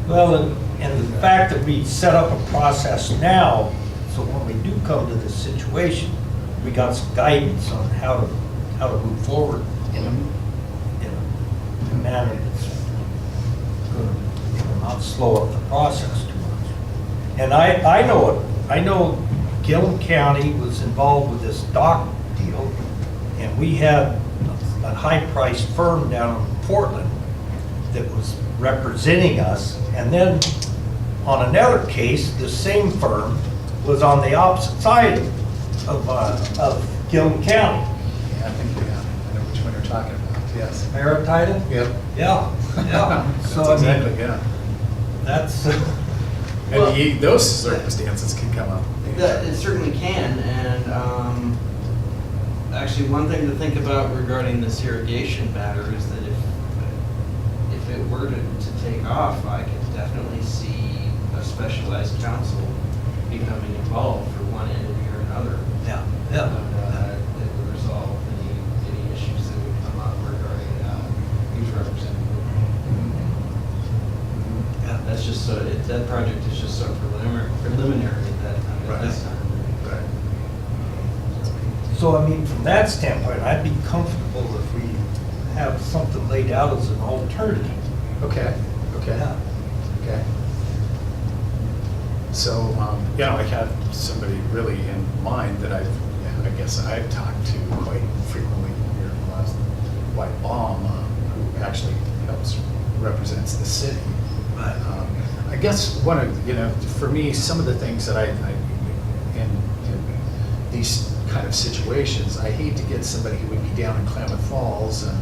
Well, and the fact that we set up a process now, so when we do come to this situation, we got some guidance on how to move forward in a manner that's going to not slow up the process too much. And I know Gilliam County was involved with this dock deal, and we had a high-priced firm down in Portland that was representing us. And then on another case, the same firm was on the opposite side of Gilliam County. Yeah, I think, yeah, I know which one you're talking about, yes. Maritime? Yep. Yeah, yeah. That's So I mean, exactly, yeah. that's, And those circumstances can come up. That, it certainly can, and actually, one thing to think about regarding this irrigation matter is that if it were to take off, I could definitely see a specialized counsel becoming involved for one entity or another. yeah, And, yeah. that would resolve any issues that would come up regarding who's representing. Yeah. That's just so, that project is just so preliminary that, at this time. Right. So I mean, from that standpoint, I'd be comfortable if we have something laid out as an alternative. Okay, okay, Yeah. okay. So, I have somebody really in mind that I guess I've talked to quite frequently here in the last, White Baum, who actually represents the city. Right. I guess one of, for me, some of the things that in these kind of situations, I hate to get somebody who would be down in Klamath Falls and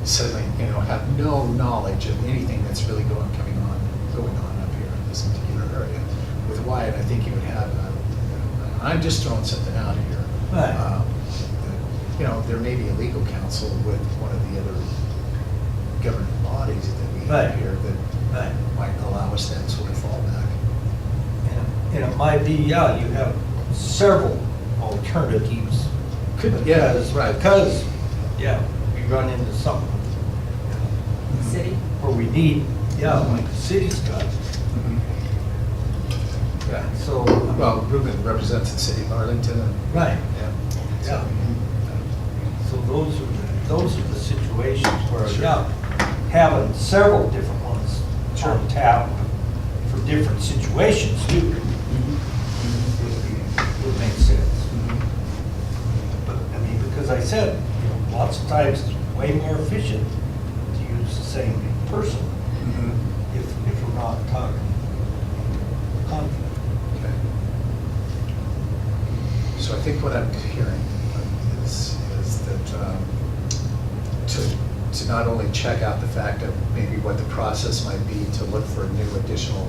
suddenly, have no knowledge of anything that's really going on up here in this particular area. With Wyatt, I think you would have, I'm just throwing something out here. Right. There may be a legal counsel with one of the other governing bodies that we have Right. here that Right. might allow us that sort of fallback. And it might be, yeah, you have several alternatives. Yeah, that's right. Because, yeah, we run into something City? where we need, like the city's got. Yeah. So, Well, Ruben represents the city of Arlington. And, right, yeah. yeah. So those are the situations where, yeah, having several different ones on tap for different situations too would make sense. But, I mean, because I said, lots of times it's way more efficient to use the same person if we're not talking conflict. Okay. So I think what I'm hearing is that to not only check out the fact of maybe what the process might be to look for new additional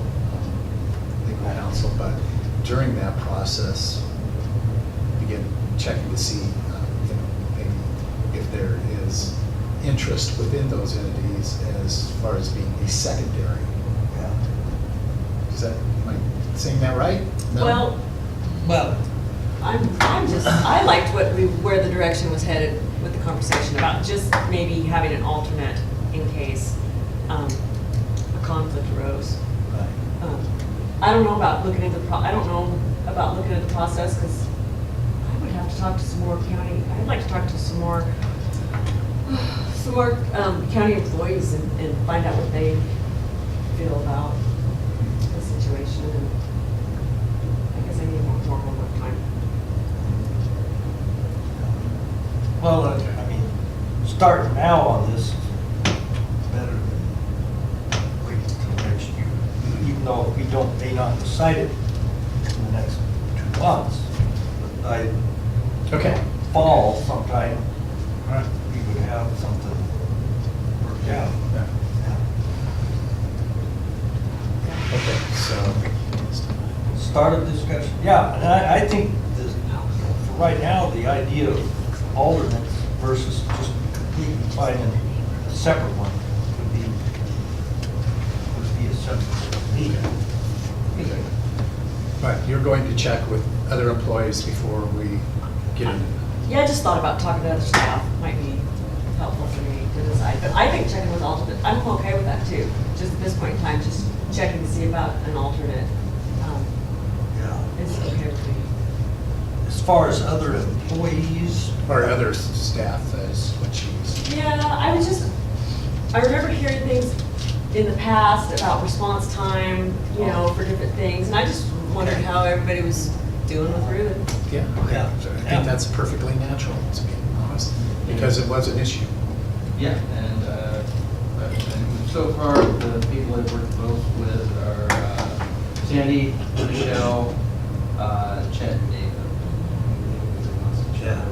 legal counsel, but during that process, begin checking to see maybe if there is interest within those entities as far as being a secondary. Yeah. Am I saying that right? No? Well, I liked where the direction was headed with the conversation about just maybe having an alternate in case a conflict arose. Right. I don't know about looking at the process because I would have to talk to some more county. I'd like to talk to some more county employees and find out what they feel about the situation. And I guess I need more time. Well, I mean, starting now on this is better than waiting until next year, even though we may not decide it in the next 2 months. But Okay. fall sometime, we would have something worked out. Yeah. Okay, so. Start of discussion, yeah, and I think this, for right now, the idea of alternates versus just completely finding a separate one would be a separate need. Okay. But you're going to check with other employees before we get into Yeah, I just thought about talking to other staff might be helpful for me to decide. But I think checking with alternate, I'm okay with that too. Just at this point in time, just checking to see about an alternate. Yeah. It's okay with me. As far as other employees, or other staff as what she was. Yeah, I remember hearing things in the past about response time, for different things. And I just wondered how everybody was doing with Ruben. Yeah, Yeah. I think that's perfectly natural, to be honest, because it was an issue. Yeah, and So far, the people I've worked most with are Sandy, Michelle, Chet, and David. Yeah.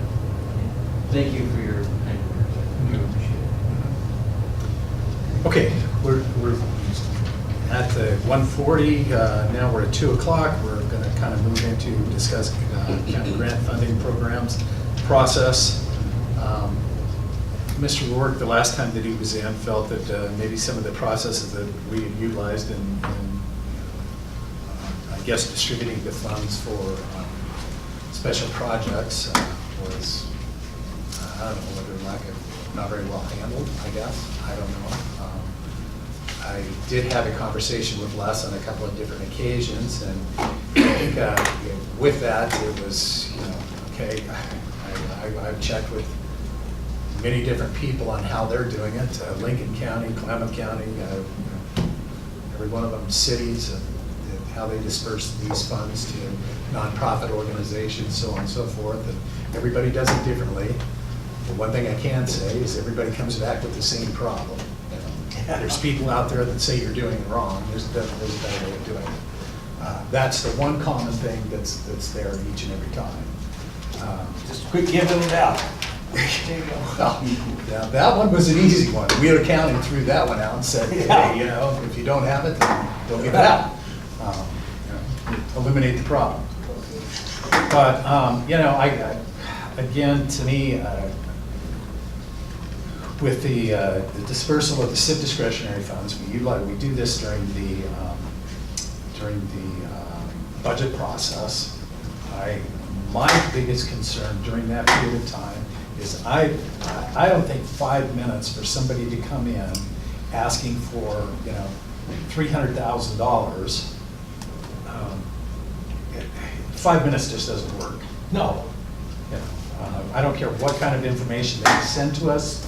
Thank you for your kind words. I really appreciate it. Okay, we're at the 1:40, now we're at 2 o'clock. We're going to kind of move into discuss county grant funding programs process. Mr. Rourke, the last time that he was in, felt that maybe some of the processes that we had utilized in I guess, distributing the funds for special projects was, I don't know, whether not very well handled, I guess. I don't know. I did have a conversation with Les on a couple of different occasions, and I think with that, it was, okay, I've checked with many different people on how they're doing it, Lincoln County, Klamath County, every one of them cities, and how they disperse these funds to nonprofit organizations, so on and so forth, and everybody does it differently. But one thing I can say is everybody comes back with the same problem. There's people out there that say you're doing it wrong. There's a better way of doing it. That's the one common thing that's there each and every time. Just quit giving it out. Well, yeah, that one was an easy one. Wheeler County threw that one out and said, hey, if you don't have it, then don't give it out. Eliminate the problem. But, again, to me, with the dispersal of the SIP discretionary funds, we do this during the budget process. My biggest concern during that period of time is I don't think 5 minutes for somebody to come in asking for $300,000. 5 minutes just doesn't work. No. I don't care what kind of information they send to us.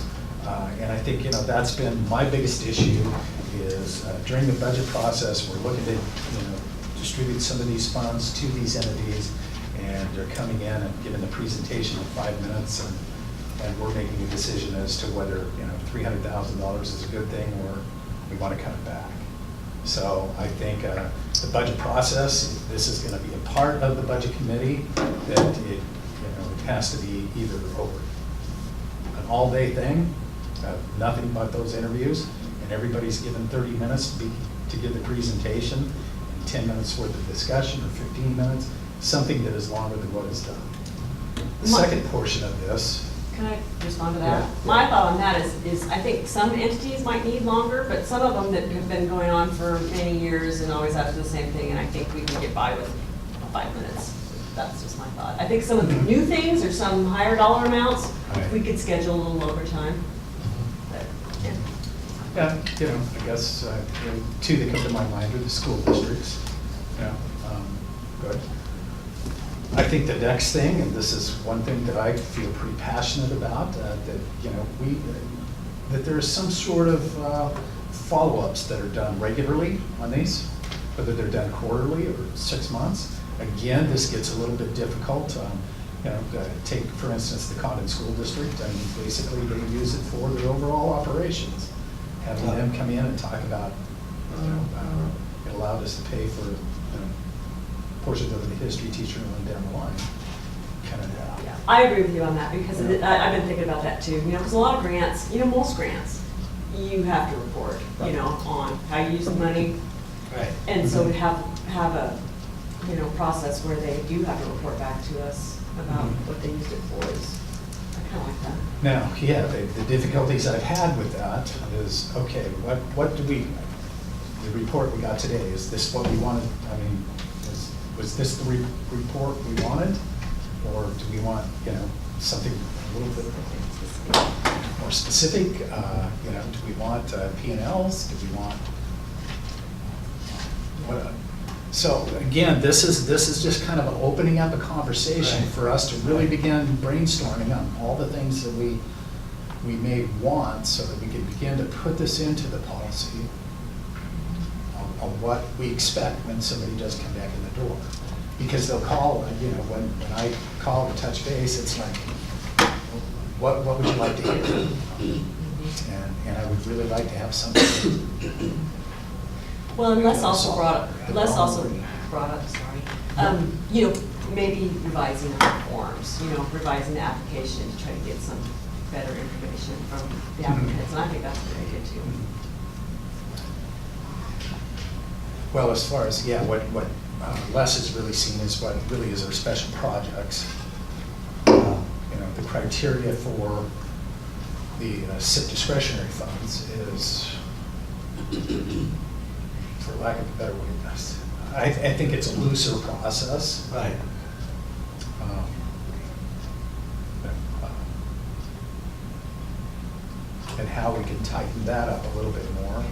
And I think, that's been my biggest issue is during the budget process, we're looking to, distribute some of these funds to these entities, and they're coming in and giving the presentation in 5 minutes, and we're making a decision as to whether, $300,000 is a good thing or we want to cut it back. So I think the budget process, this is going to be a part of the budget committee, that it has to be either over an all-day thing, nothing but those interviews, and everybody's given 30 minutes to give the presentation, and 10 minutes worth of discussion, or 15 minutes, something that is longer than what is done. The second portion of this. Can I respond to that? Yeah. My thought on that is I think some entities might need longer, but some of them that have been going on for many years and always after the same thing, and I think we can get by with 5 minutes. That's just my thought. I think some of the new things or some higher dollar amounts, we could schedule a little overtime. But, yeah. Yeah, I guess two that come to my mind are the school districts. Good. I think the next thing, and this is one thing that I feel pretty passionate about, that there is some sort of follow-ups that are done regularly on these, whether they're done quarterly or 6 months. Again, this gets a little bit difficult. Take, for instance, the Condon School District. I mean, basically, they use it for their overall operations. Having them come in and talk about, it allowed us to pay for portions of the history teacher and down the line. Kind of that. Yeah, I agree with you on that because I've been thinking about that too. Because a lot of grants, most grants, you have to report, on how you use the money. Right. And so we have a, process where they do have to report back to us about what they used it for. I kind of like that. Now, yeah, the difficulties I've had with that is, okay, what do we, the report we got today, is this what we wanted? I mean, was this the report we wanted? Or do we want, something a little bit more specific? Do we want P&Ls? Do we want, what? So again, this is just kind of opening up a conversation for us to really begin brainstorming on all the things that we may want, so that we can begin to put this into the policy of what we expect when somebody does come back in the door. Because they'll call, when I call to touch base, it's like, what would you like to hear? and I would really like to have something. Well, and Les also brought up, you know, maybe revising the forms, you know, revising the application to try to get some better information from the applicants, and I think that's a good idea too. Well, as far as, yeah, what Les has really seen is what really is our special projects. You know, the criteria for the SIP discretionary funds is, for lack of a better word, I think it's a looser process. Right. And how we can tighten that up a little bit more,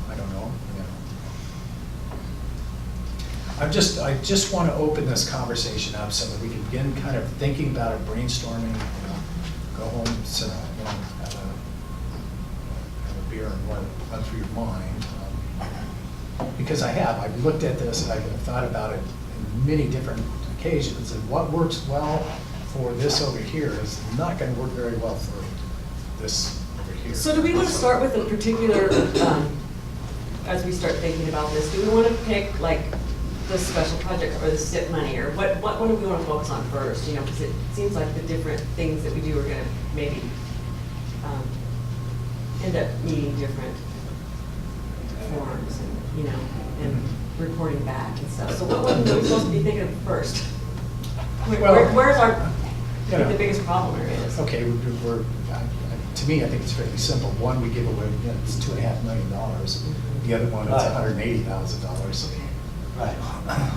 I don't know. You know. I just want to open this conversation up so that we can begin kind of thinking about it, brainstorming, you know, go home, sit down, you know, have a beer and run through your mind. Because I've looked at this and I've thought about it in many different occasions, and what works well for this over here is not going to work very well for this over here. So do we want to start with a particular, as we start thinking about this, do we want to pick like the special project or the SIP money, or what do we want to focus on first? You know, because it seems like the different things that we do are going to maybe end up needing different forms and, you know, and reporting back and stuff. So what are we supposed to be thinking of first? Where's our, You know, the biggest problem areas? Okay, to me, I think it's fairly simple. One, we give away, you know, it's $2.5 million. The other one, it's $180,000. Right.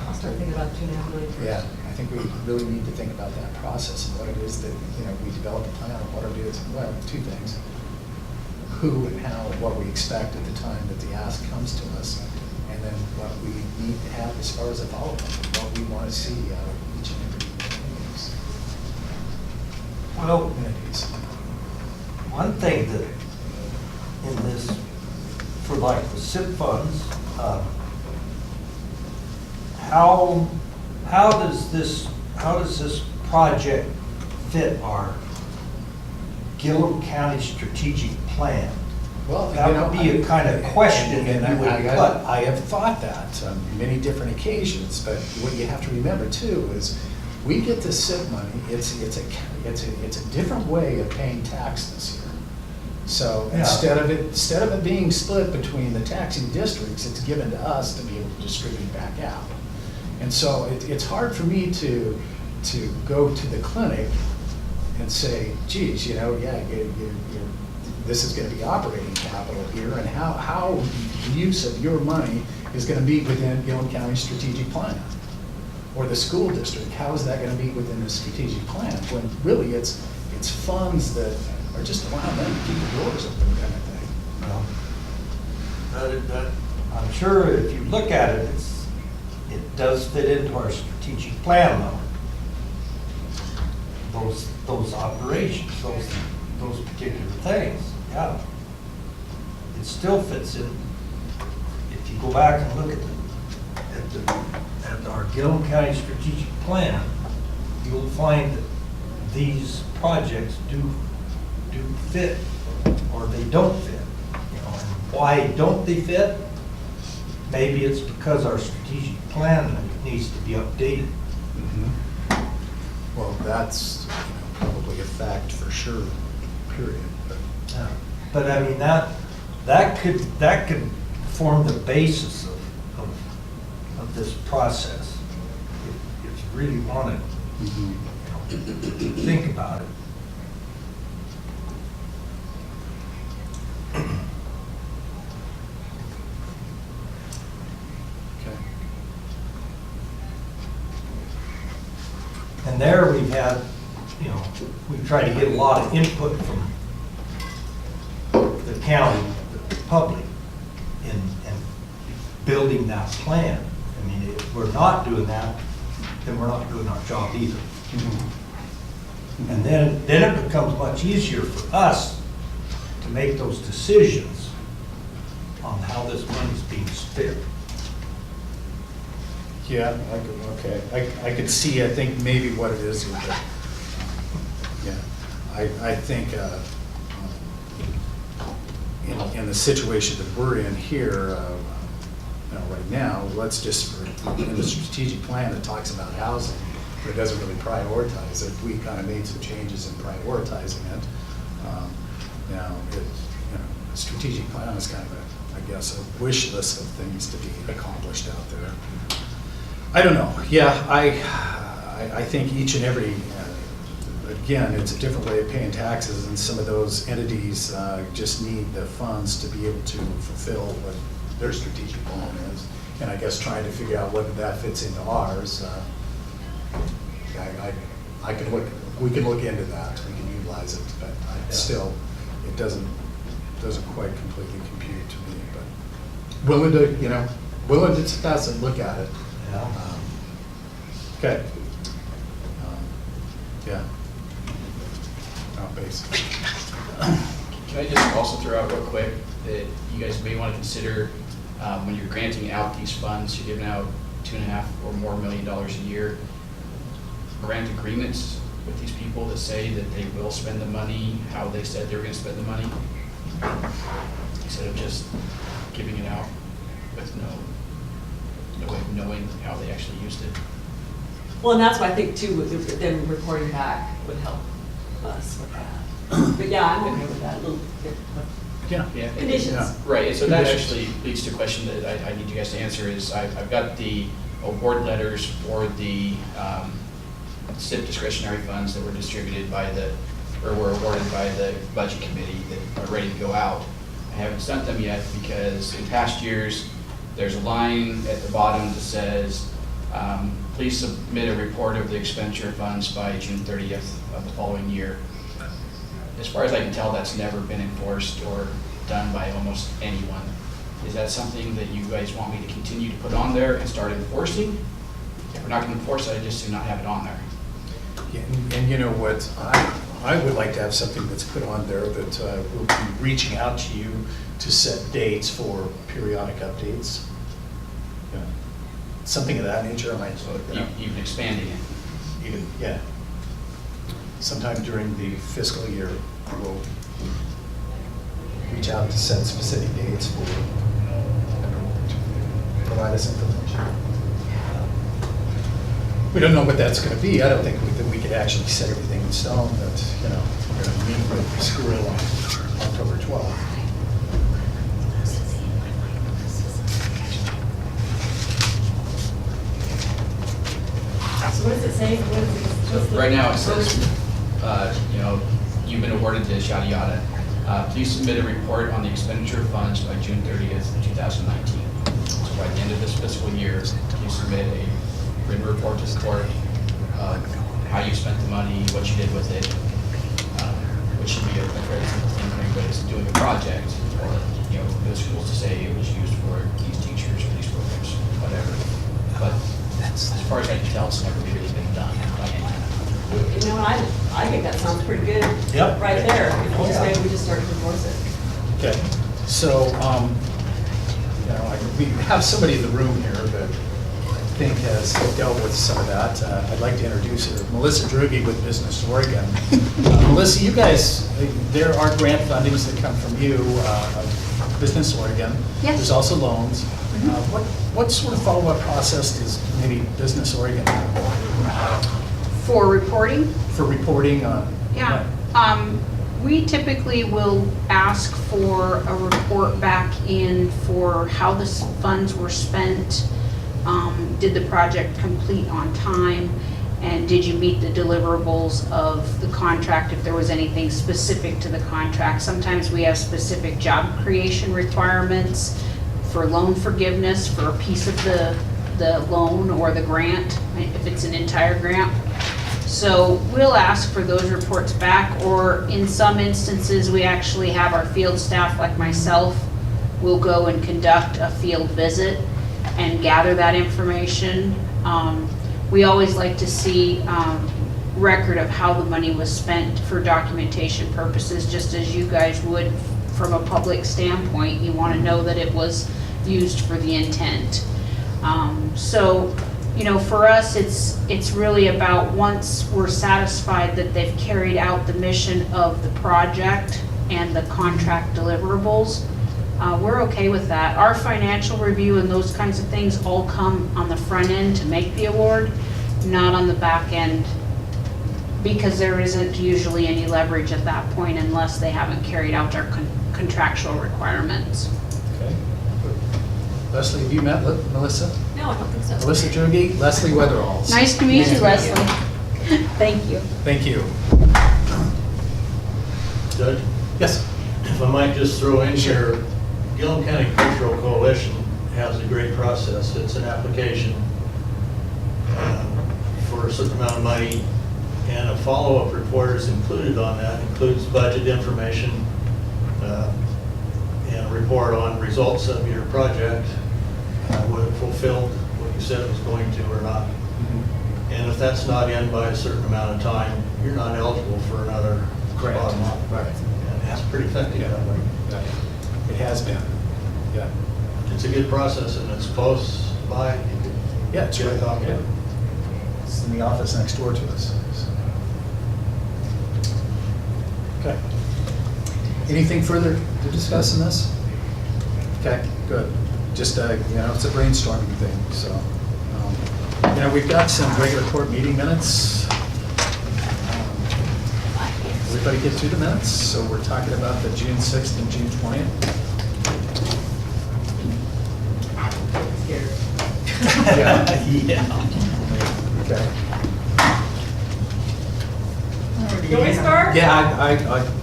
I'll start thinking about 2.5 million first. Yeah, I think we really need to think about that process and what it is that, you know, we develop a plan on what it is. Well, two things. Who and how and what we expect at the time that the ask comes to us, and then what we need to have as far as a follow-up, and what we want to see out of each and every one of these entities. One thing that in this, for like the SIP funds, how does this project fit our Gilliam County strategic plan? Well, That you know, would be a kind of question and that we would put. I have thought that on many different occasions, but what you have to remember too is we get the SIP money. It's a different way of paying taxes here. So Yeah. instead of it being split between the taxing districts, it's given to us to be able to distribute back out. And so it's hard for me to go to the clinic and say, geez, you know, yeah, this is going to be operating capital here, and how the use of your money is going to be within Gilliam County strategic plan, or the school district. How is that going to be within the strategic plan when really it's funds that are just allowing them to keep the doors open, kind of thing. Well, I'm sure if you look at it, it does fit into our strategic plan though. Those operations, those particular things, yeah. It still fits in. If you go back and look at our Gilliam County strategic plan, you'll find that these projects do fit, or they don't fit. You know, and why don't they fit? Maybe it's because our strategic plan needs to be updated. Well, that's probably a fact for sure, period. But I mean, that could form the basis of this process, if you really want to think about it. Okay. And there we've had, you know, we've tried to get a lot of input from the county, the public, in building that plan. I mean, if we're not doing that, then we're not doing our job either. And then it becomes much easier for us to make those decisions on how this money's being spent. Yeah, I could see, I think maybe what it is. Yeah, I think in the situation that we're in here, right now, let's just, in the strategic plan that talks about housing, but it doesn't really prioritize it, we kind of made some changes in prioritizing it. Now, a strategic plan is kind of I guess, a wish list of things to be accomplished out there. I don't know. Yeah, I think each and every, again, it's a different way of paying taxes, and some of those entities just need the funds to be able to fulfill what their strategic plan is. And I guess trying to figure out whether that fits into ours, I can look, we can look into that. We can utilize it, but still, it doesn't quite completely compute to me. But willing to, willing to discuss and look at it. Okay. Yeah. Basically. Can I just also throw out real quick that you guys may want to consider when you're granting out these funds, you're giving out $2.5 or more million a year, grant agreements with these people that say that they will spend the money how they said they were going to spend the money, instead of just giving it out with no way of knowing how they actually used it. Well, and that's why I think too, with them reporting back would help us with that. But yeah, I'm okay with that, a little bit. Yeah. Conditions. Yeah. Right, and so that actually leads to a question that I need you guys to answer is, I've got the award letters for the SIP discretionary funds that were distributed by or were awarded by the budget committee that are ready to go out. I haven't sent them yet because in past years, there's a line at the bottom that says, please submit a report of the expenditure funds by June 30th of the following year. As far as I can tell, that's never been enforced or done by almost anyone. Is that something that you guys want me to continue to put on there and start enforcing? If we're not going to enforce it, I just do not have it on there. Yeah, and you know what, I would like to have something that's put on there that will be reaching out to you to set dates for periodic updates. Yeah. Something of that nature, I might. Even expanding it. Even, yeah. Sometime during the fiscal year, we'll reach out to set specific dates for, provide us information. We don't know what that's going to be. I don't think that we could actually set everything in stone, but, we're going to meet with Skrill on October 12th. So what does it say? So right now it says, you've been awarded this, yada yada. Please submit a report on the expenditure funds by June 30th, 2019. So by the end of this fiscal year, you submit a written report to the court of how you spent the money, what you did with it, which should be a very simple thing for anybody who's doing a project, or the schools to say it was used for these teachers or these programs, whatever. But as far as I can tell, it's never really been done by anyone. I think that sounds pretty good. Yep. Right there. Maybe we just start to enforce it. Okay, so, we have somebody in the room here that I think has dealt with some of that. I'd like to introduce her, Melissa Drugi with Business Oregon. Melissa, you guys, there are grant fundings that come from you, Business Oregon. Yes. There's also loans. What sort of follow-up process does maybe Business Oregon have For reporting? for reporting on? Yeah. We typically will ask for a report back in for how the funds were spent. Did the project complete on time? And did you meet the deliverables of the contract if there was anything specific to the contract? Sometimes we have specific job creation requirements for loan forgiveness for a piece of the loan or the grant, if it's an entire grant. So we'll ask for those reports back, or in some instances, we actually have our field staff, like myself, will go and conduct a field visit and gather that information. We always like to see record of how the money was spent for documentation purposes, just as you guys would from a public standpoint. You want to know that it was used for the intent. So, for us, it's really about once we're satisfied that they've carried out the mission of the project and the contract deliverables, We're okay with that. Our financial review and those kinds of things all come on the front end to make the award, not on the back end, because there isn't usually any leverage at that point unless they haven't carried out their contractual requirements. Okay. Leslie, have you met Melissa? No, I don't think so. Melissa Jogi, Leslie Weatheralls. Nice to meet you, Leslie. Thank you. Thank you. Judge, Yes. if I might just throw in here, Gilliam County Cultural Coalition has a great process. It's an application for a certain amount of money, and a follow-up report is included on that. Includes budget information and a report on results of your project, whether it fulfilled what you said it was going to or not. And if that's not in by a certain amount of time, you're not eligible for another spot on. Right. And that's pretty effective that way. It has been. Yeah. It's a good process, and it's close by. You could Yeah, it's get a right. copy of it. It's in the office next door to us. so. Okay. Anything further to discuss in this? Okay, good. Just, it's a brainstorming thing, so. We've got some regular court meeting minutes. Everybody get through the minutes? So we're talking about the June 6th and June 20th. Yeah. Yeah. Okay. You want me to start? Yeah, I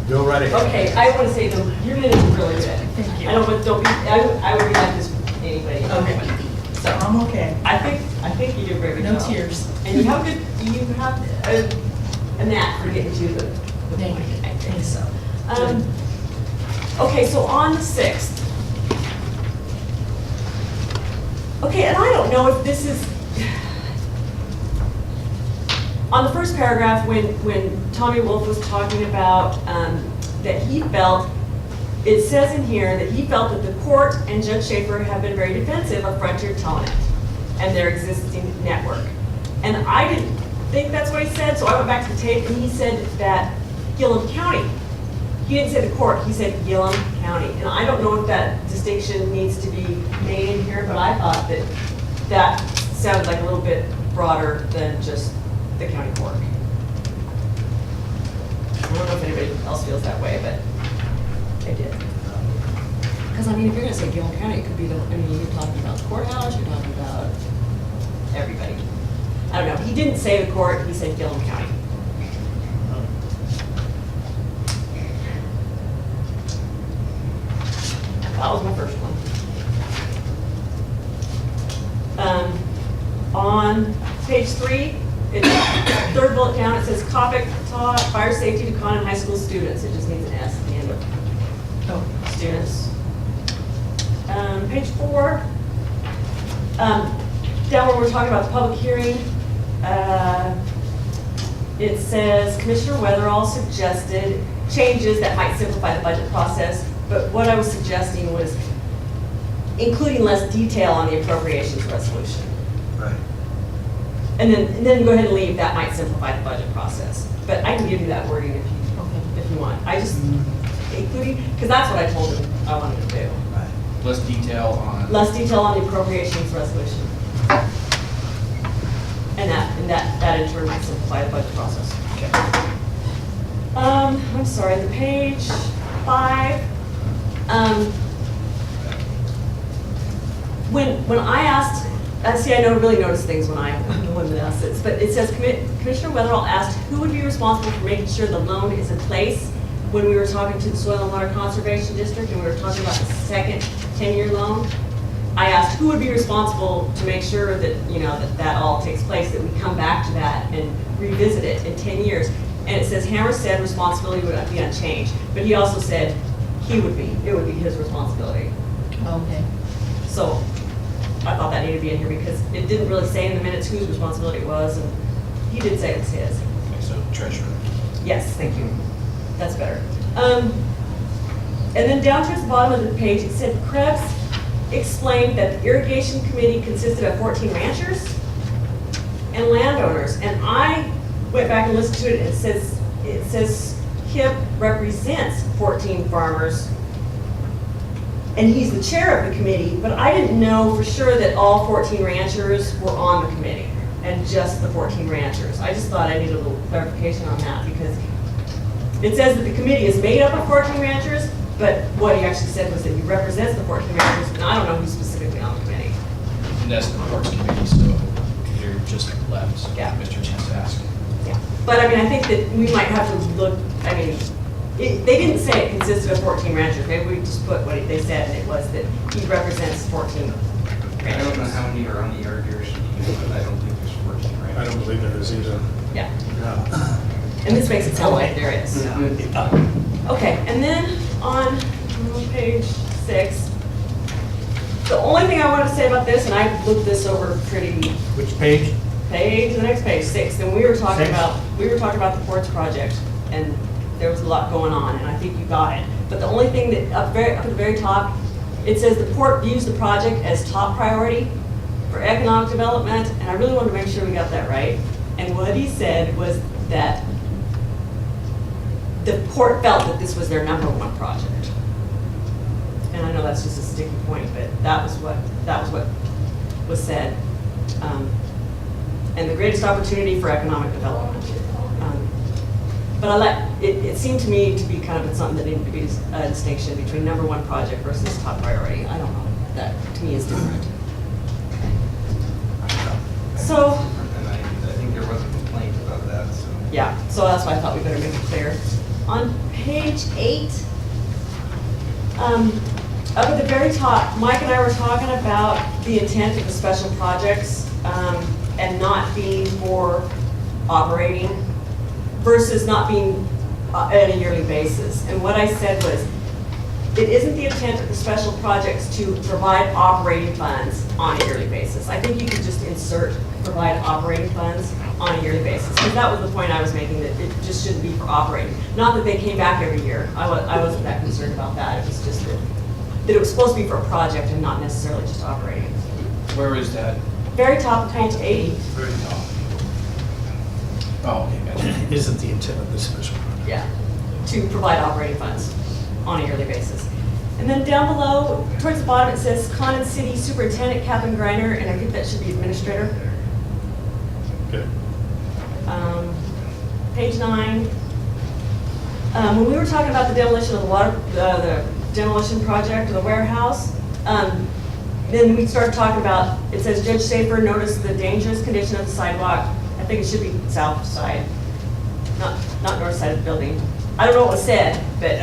go right ahead. Okay, I want to say though, your minutes are really good. Thank you. I don't be, I would be like this with anybody. Okay. So I'm okay. I think you do a very good No job. tears. And you have a knack for getting to the Thank point, you. I think. Think so. Okay, so on the 6th. Okay, and I don't know if this is, on the first paragraph, when Tommy Wolf was talking about that he felt, it says in here that he felt that the court and Judge Schaefer have been very defensive of Frontier Telenet and their existing network. And I didn't think that's what he said, so I went back to the tape, and he said that Gilliam County, he didn't say the court, he said Gilliam County. And I don't know if that distinction needs to be made in here, but I thought that that sounded like a little bit broader than just the county court. I don't know if anybody else feels that way, but I did. Because, I mean, if you're going to say Gilliam County, it could be you're talking about the courthouse, you're talking about everybody. I don't know. He didn't say the court, he said Gilliam County. That was my first one. On page 3, it's third bullet down, it says topic taught fire safety to Condon High School students. It just needs an S at the end of students. Page 4, down where we're talking about the public hearing, it says Commissioner Weatherall suggested changes that might simplify the budget process, but what I was suggesting was including less detail on the appropriations resolution. Right. And then go ahead and leave, that might simplify the budget process. But I can give you that wording if you want. I just, including, because that's what I told him I wanted to do. Right. Less detail on. Less detail on the appropriations resolution. And that in turn might simplify the budget process. Okay. I'm sorry, the page 5. When I asked, see, I don't really notice things when I'm the one that asks this, but it says Commissioner Weatherall asked who would be responsible for making sure the loan is in place when we were talking to the Soil and Water Conservation District and we were talking about the second 10-year loan. I asked who would be responsible to make sure that, that all takes place, that we come back to that and revisit it in 10 years. And it says Hammer said responsibility would be unchanged, but he also said it would be his responsibility. Okay. So I thought that needed to be in here because it didn't really say in the minutes whose responsibility it was, and he did say it's his. Okay, so treasurer. Yes, thank you. That's better. And then down towards the bottom of the page, it said Krebs explained that the irrigation committee consisted of 14 ranchers and landowners. And I went back and listened to it, and it says KIP represents 14 farmers and he's the chair of the committee, but I didn't know for sure that all 14 ranchers were on the committee, and just the 14 ranchers. I just thought I needed a little clarification on that, because it says that the committee is made up of 14 ranchers, but what he actually said was that he represents the 14 ranchers, and I don't know who's specifically on the committee. And that's the Parks Committee, so you're just left, so Yeah. Mr. Chance to ask. Yeah, but I mean, I think that we might have to look, I mean, they didn't say it consisted of 14 ranchers. Maybe we just put what they said, and it was that he represents 14 I don't know ranchers. how many are on the irrigation team, but I don't think there's 14 right now. I don't believe there is either. Yeah, and this makes it sound like there is. Okay, and then on page 6, the only thing I want to say about this, and I looked this over pretty, Which page? the next page, 6, and we were talking Six. about the ports project, and there was a lot going on, and I think you got it. But the only thing that, up at the very top, it says the port views the project as top priority for economic development, and I really wanted to make sure we got that right. And what he said was that the port felt that this was their #1 project. And I know that's just a sticky point, but that was what was said. And the greatest opportunity for economic development. But it seemed to me to be kind of something that needed to be a distinction between #1 project versus top priority. I don't know, that to me is different. So, And I think there was a complaint about that, so. yeah, so that's why I thought we better make it clear. On page 8, up at the very top, Mike and I were talking about the intent of the special projects and not being for operating versus not being at a yearly basis. And what I said was, it isn't the intent of the special projects to provide operating funds on a yearly basis. I think you could just insert provide operating funds on a yearly basis, because that was the point I was making, that it just shouldn't be for operating. Not that they came back every year. I wasn't that concerned about that. It was just that it was supposed to be for a project and not necessarily just operating. Where is that? Very top of page 8. Very top. Oh, okay, gotcha. Isn't the intent of this special project. Yeah, to provide operating funds on a yearly basis. And then down below, towards the bottom, it says Condon City Superintendent Captain Griner, and I think that should be Administrator. Okay. Page 9. When we were talking about the demolition of the demolition project of the warehouse, then we started talking about, it says Judge Schaefer noticed the dangerous condition of the sidewalk. I think it should be south side, not north side of the building. I don't know what was said, but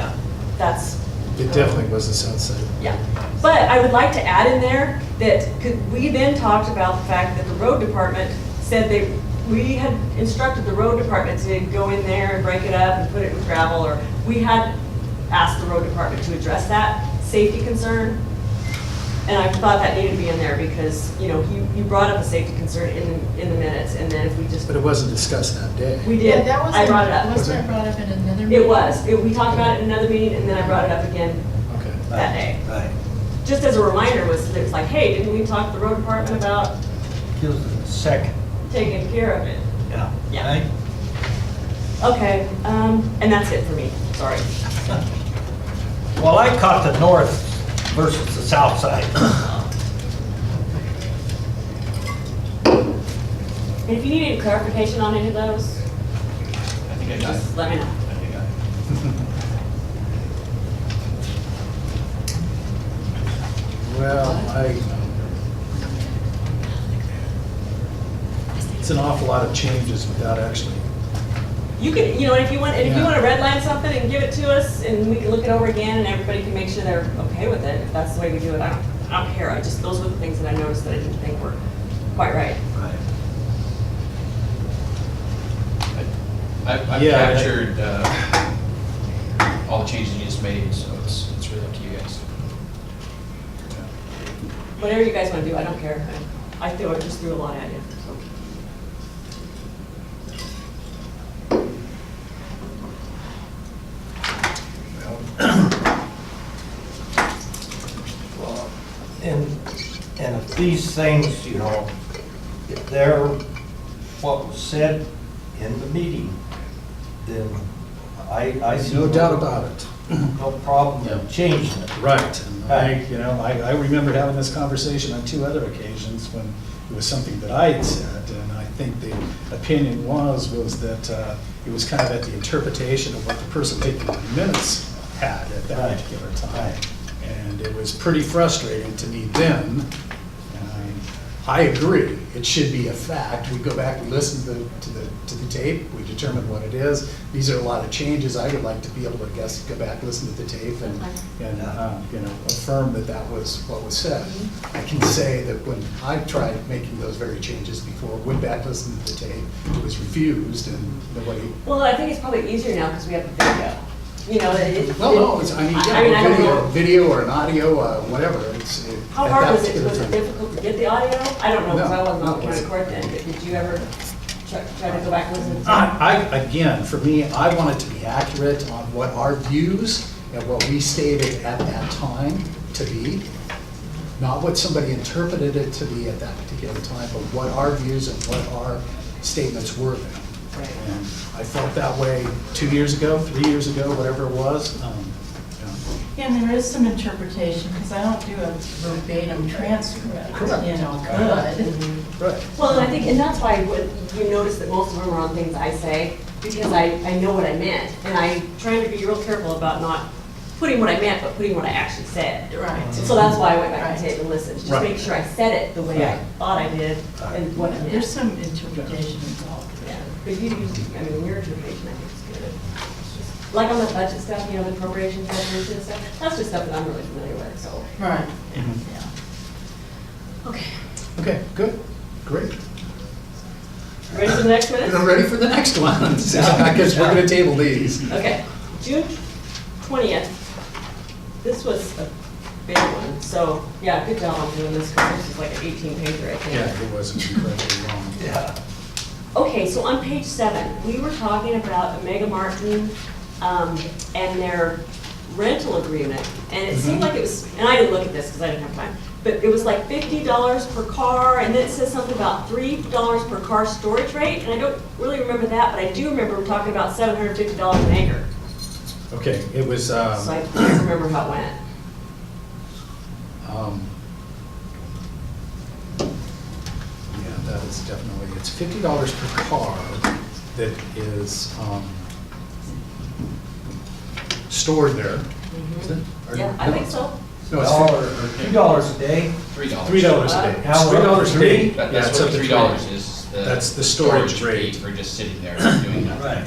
that's. It definitely was the south side. Yeah, but I would like to add in there that, we then talked about the fact that the road department said we had instructed the road department to go in there and break it up and put it with gravel, or we had asked the road department to address that safety concern. And I thought that needed to be in there because, you brought up a safety concern in the minutes, and then if we just. But it wasn't discussed that day. We Yeah, did, that was, I brought it up. wasn't that brought up in another meeting? It was, we talked about it in another meeting, and then I brought it up again Okay. that day. Right. Just as a reminder, it was like, hey, didn't we talk to the road department about Gives it a second. taking care of it? Yeah. Yeah. Right? Okay, and that's it for me, sorry. Well, I caught the north versus the south side. And if you need any clarification on any of those, I think I got it. just let me know. I think I got it. Well, it's an awful lot of changes without actually. You can, if you want to Yeah. redline something and give it to us, and we can look it over again, and everybody can make sure they're okay with it, if that's the way we do it. I don't care, those were the things that I noticed that I didn't think were quite right. Right. I've Yeah, captured all the changes you just made, so it's really up to you guys. Whatever you guys want to do, I don't care. I feel I just threw a lot at you, so. Well, and if these things, if they're what was said in the meeting, then I see. No doubt about it. no problem Yeah. in changing it. Right, and I remember having this conversation on 2 other occasions when it was something that I had said, and I think the opinion was that it was kind of at the interpretation of what the person taking the minutes had at that Right. particular time. Right. And it was pretty frustrating to me then. And I agree, it should be a fact. We go back, we listen to the tape, we determine what it is. These are a lot of changes. I would like to be able to go back, listen to the tape and affirm that that was what was said. I can say that when I tried making those very changes before, went back, listened to the tape, it was refused and nobody. Well, I think it's probably easier now because we have the video. Well, no, it's, I don't know. video or an audio, whatever. How at hard that was it? particular Was it time. difficult to get the audio? I don't know, because I wasn't on No, county no. court then, but did you ever try to go back and listen to it? Again, for me, I want it to be accurate on what our views and what we stated at that time to be, not what somebody interpreted it to be at that particular time, but what our views and what our statements were then. Right. And I felt that way 2 years ago, 3 years ago, whatever it was. And there is some interpretation, because I don't do a verbatim transcript, Correct. could. Right. Well, and I think, and that's why you notice that most of them are on things I say, because I know what I meant. And I'm trying to be real careful about not putting what I meant, but putting what I actually said. Right. So that's why I went back and Right. tape and listened, just Right. make sure I said it the way I thought I did and what I meant. There's some interpretation involved. Yeah, but your interpretation, I think, is good. Like on the budget stuff, the appropriations resolution stuff, that's just stuff that I'm really familiar with, so. Right. Okay. Okay, good, great. Ready for the next minute? I'm ready for the next one. I guess we're gonna table these. Okay, June 20th. This was a big one, so, yeah, good job on doing this, because this is like an 18-pager, I think. Yeah, it was incredibly long. Yeah. Okay, so on page 7, we were talking about Omega Martin and their rental agreement, and it seemed like it was, and I didn't look at this because I didn't have time, but it was like $50 per car, and then it says something about $3 per car storage rate, and I don't really remember that, but I do remember talking about $750 an acre. Okay, it was, So I can't remember how it went. Yeah, that is definitely, it's $50 per car that is stored there, isn't it? Or- Yeah, I think so. No, it's $1 or $2 a day. $3. $3 a day. How $3 a day. three? Yeah, That's it's what up to $3 is. That's the storage fee rate. for just sitting there doing nothing. Right.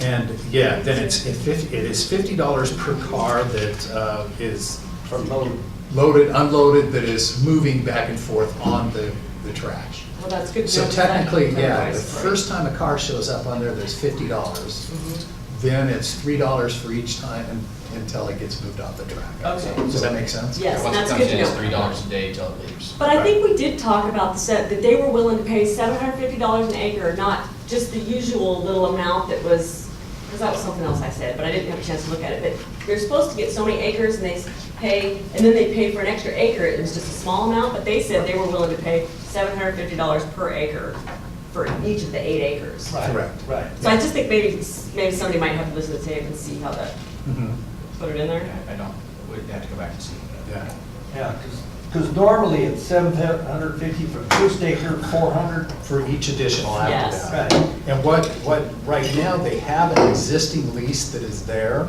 And, yeah, then it is $50 per car that is From load. loaded, unloaded, that is moving back and forth on the trash. Well, that's good. to So know. technically, yeah, the Otherwise, right. first time a car shows up on there, there's $50. Then it's $3 for each time until it gets moved off the track. Okay. Does that make sense? Yes, Once it that's comes good in, to it's know. $3 a day till it leaves. But I think we did talk about that they were willing to pay $750 an acre, not just the usual little amount that was, because that was something else I said, but I didn't have a chance to look at it. But they're supposed to get so many acres and they pay, and then they pay for an extra acre. It was just a small amount, but they said they were willing to pay $750 per acre for each of the 8 acres. Correct. Right. So I just think maybe somebody might have to listen to the tape and see how to Mhm. put it in there. I don't, we'd have to go back and see. Yeah. Yeah, because normally it's 750 for the first acre, 400. For each additional after Yes. that. Right. And right now, they have an existing lease that is there,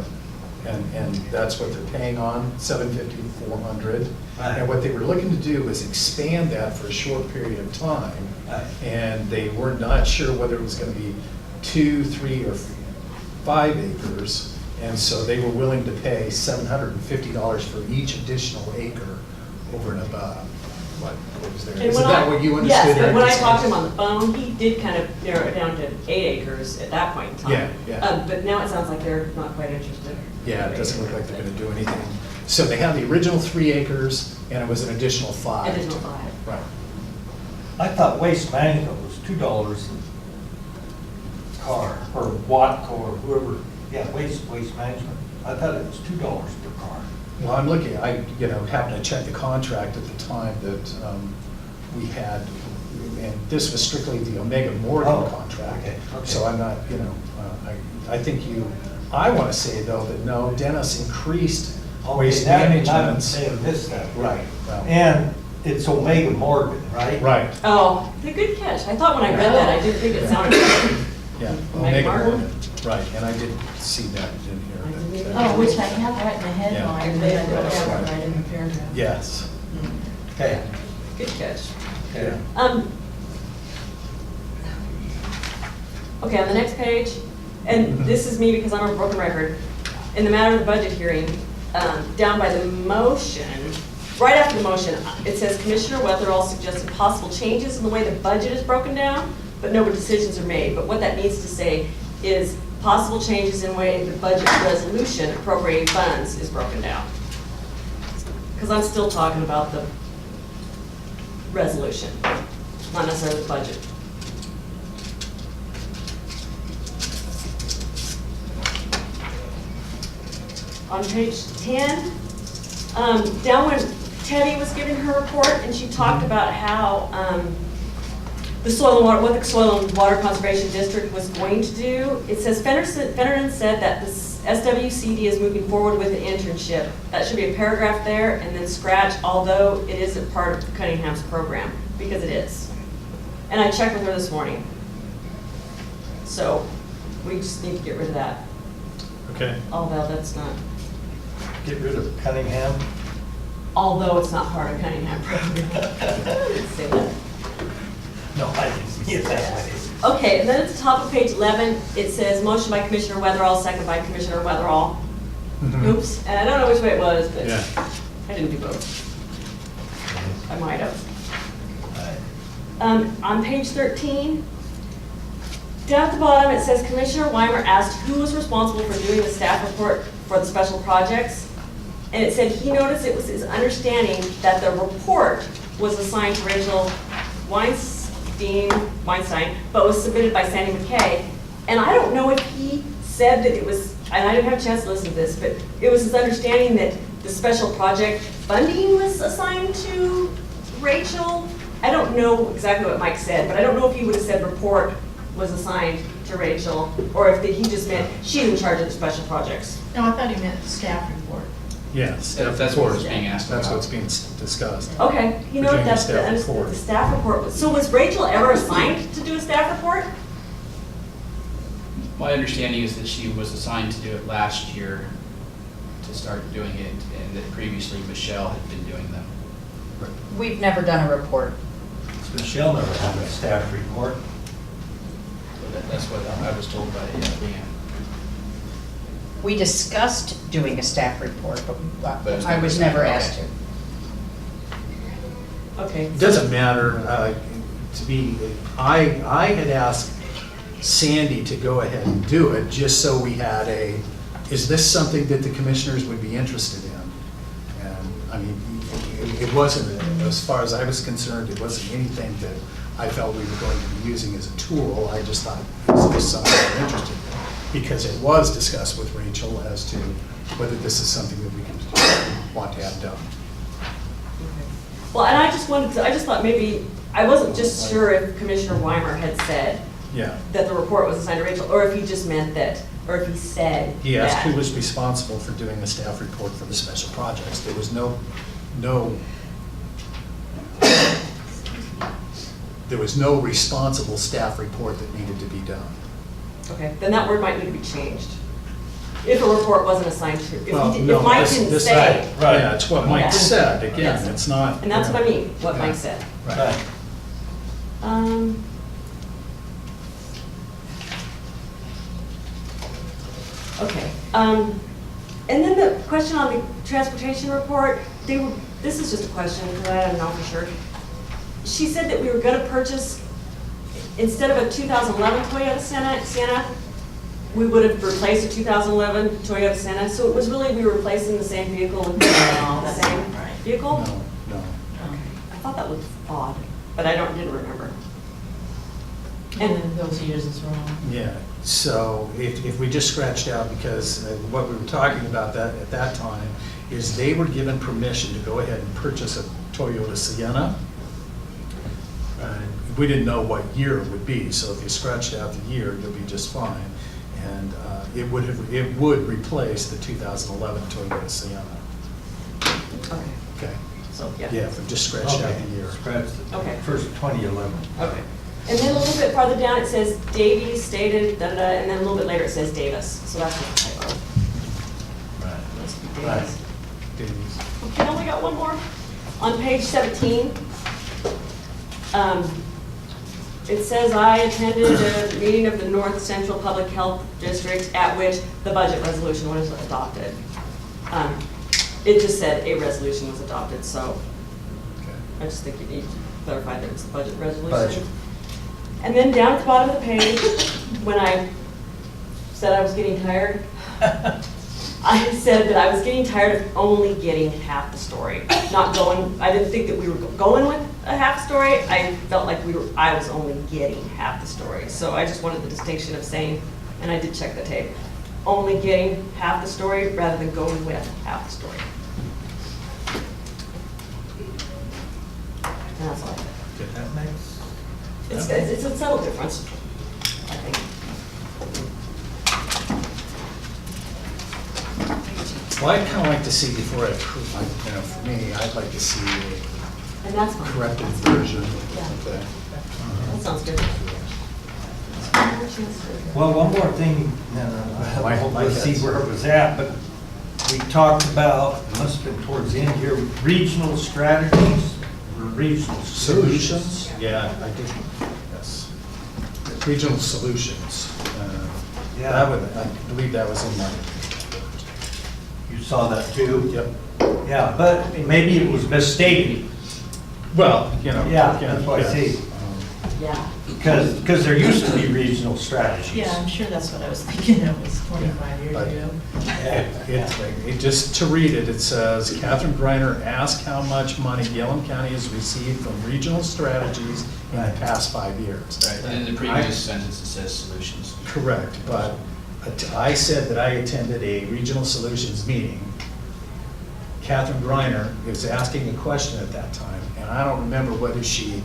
and that's what they're paying on, $750, $400. Right. And what they were looking to do was expand that for a short period of time. Right. And they were not sure whether it was going to be 2, 3, or 5 acres. And so they were willing to pay $750 for each additional acre over and above what was there. And Is when that I- what you understood? Yes, but when I Eric? talked to him on the phone, he did kind of narrow it down to 8 acres at that point in time. Yeah, yeah. But now it sounds like they're not quite interested. Yeah, it doesn't look like they're gonna do anything. So they have the original 3 acres, and it was an additional 5. Additional 5. Right. I thought Waste Management was $2 a car, or Watco, or whoever, yeah, Waste Management. I thought it was $2 per car. Well, I'm looking, I happened to check the contract at the time that we had, and this was strictly the Omega Morgan Oh, contract. okay, okay. So I'm not, I want to say though that no, Dennis increased Okay, waste that- management's. They missed that. Right, well, And it's Omega Morgan, right? right, Oh, the good catch. I thought when I read that, I didn't think it sounded good. yeah. Omega Omega Martin? Morgan, right, and I did see that in here. but, Oh, which I have right in the Yeah. headline, but I don't have it right in the paragraph. Yes. Okay. Good catch. Okay. Okay, on the next page, and this is me because I'm a broken record. In the matter of the budget hearing, down by the motion, right after the motion, it says Commissioner Weatherall suggested possible changes in the way the budget is broken down, but no decisions are made. But what that needs to say is possible changes in the way the budget resolution appropriating funds is broken down. Because I'm still talking about the resolution, not necessarily the budget. On page 10, down when Teddy was giving her report, and she talked about how the soil and water, what the Soil and Water Conservation District was going to do. It says Fennerton said that the SWCD is moving forward with the internship. That should be a paragraph there, and then scratch, although it isn't part of Cunningham's program, because it is. And I checked with her this morning. So we just need to get rid of that. Okay. Although that's not. Get rid of Cunningham. Although it's not part of Cunningham program. I didn't say that. No, I didn't see it that way. Okay, and then at the top of page 11, it says motion by Commissioner Weatherall, second by Commissioner Weatherall. Mhm. Oops, and I don't know which way it was, but Yeah. I didn't do both. I might have. On page 13, down at the bottom, it says Commissioner Weimer asked who was responsible for doing the staff report for the special projects. And it said he noticed it was his understanding that the report was assigned to Rachel Weinstein, but was submitted by Sandy McKay. And I don't know if he said that it was, and I didn't have a chance to listen to this, but it was his understanding that the special project funding was assigned to Rachel. I don't know exactly what Mike said, but I don't know if he would have said report was assigned to Rachel, or if he just meant she's in charge of the special projects. No, I thought he meant staff report. Yes. If that's what was being asked That's about. what's being discussed. Okay, you know, Virginia that's staff report. the staff report. So was Rachel ever assigned to do a staff report? My understanding is that she was assigned to do it last year, to start doing it, and that previously Michelle had been doing them. We've never done a report. Michelle never had a staff report. That's what I was told by Dan. We discussed doing a staff report, but But it's I was never okay. asked to. Okay. It doesn't matter, to me, I had asked Sandy to go ahead and do it, just so we had is this something that the commissioners would be interested in? And, I mean, it wasn't, as far as I was concerned, it wasn't anything that I felt we were going to be using as a tool. I just thought, is this something I'm interested in? Because it was discussed with Rachel as to whether this is something that we want to have done. Well, and I just thought maybe, I wasn't just sure if Commissioner Weimer had said Yeah. that the report was assigned to Rachel, or if he just meant that, or if he said He asked that. who was responsible for doing the staff report for the special projects. There was no responsible staff report that needed to be done. Okay, then that word might need to be changed. If a report wasn't assigned to, if Well, he did- no, if Mike this- didn't this- say. Yeah, it's what Mike Yeah. said, again, Yes. it's not. And that's what I mean, what Yeah. Mike said. Right. Okay, and then the question on the transportation report, this is just a question, because I don't know for sure. She said that we were gonna purchase, instead of a 2011 Toyota Sienna, we would have replaced a 2011 Toyota Sienna, so it was really, we were replacing the same vehicle with the same vehicle? No. I thought that was odd, but didn't remember. And those years is wrong. Yeah, so if we just scratched out, because what we were talking about that at that time is they were given permission to go ahead and purchase a Toyota Sienna. We didn't know what year it would be, so if you scratched out the year, you'll be just fine. And it would replace the 2011 Toyota Sienna. Okay, Okay. so, yeah. Yeah, we just scratched out the year. Scratch the Okay. first 2011. Okay. And then a little bit farther down, it says Davies stated, da-da-da, and then a little bit later it says Davis. So that's just a typo. Right. Must be Right. Davis. Davies. Okay, I only got one more. On page 17, it says, I attended a meeting of the North Central Public Health District at which the budget resolution was adopted. It just said a resolution was adopted, so I just think you need to clarify that it's the budget resolution. Budget. And then down at the bottom of the page, when I said I was getting tired, I said that I was getting tired of only getting half the story, not going, I didn't think that we were going with a half story. I felt like I was only getting half the story. So I just wanted the distinction of saying, and I did check the tape, only getting half the story rather than going with half the story. And that's all I have. Did that make? It's a subtle difference, I think. Well, I'd kind of like to see, before I approve, for me, I'd like to see And that's a fine. corrected version. Yeah. Okay. That sounds good. Well, one more thing, let's see where it was at, but we talked about, it must have been towards the end here, regional strategies, or regional solutions. Yeah, I did, yes. Regional solutions. Yeah. I believe that was in my. You saw that too? Yep. Yeah, but maybe it was misstated. Well, Yeah, that's what I see. Yeah. Because there used to be regional strategies. Yeah, I'm sure that's what I was thinking, it was 25 years But- ago. It just, to read it, it says, Catherine Griner asked how much money Gilliam County has received from regional strategies in the past 5 years. Right, and in the previous sentence, it says solutions. Correct, but I said that I attended a regional solutions meeting. Catherine Griner was asking a question at that time, and I don't remember whether she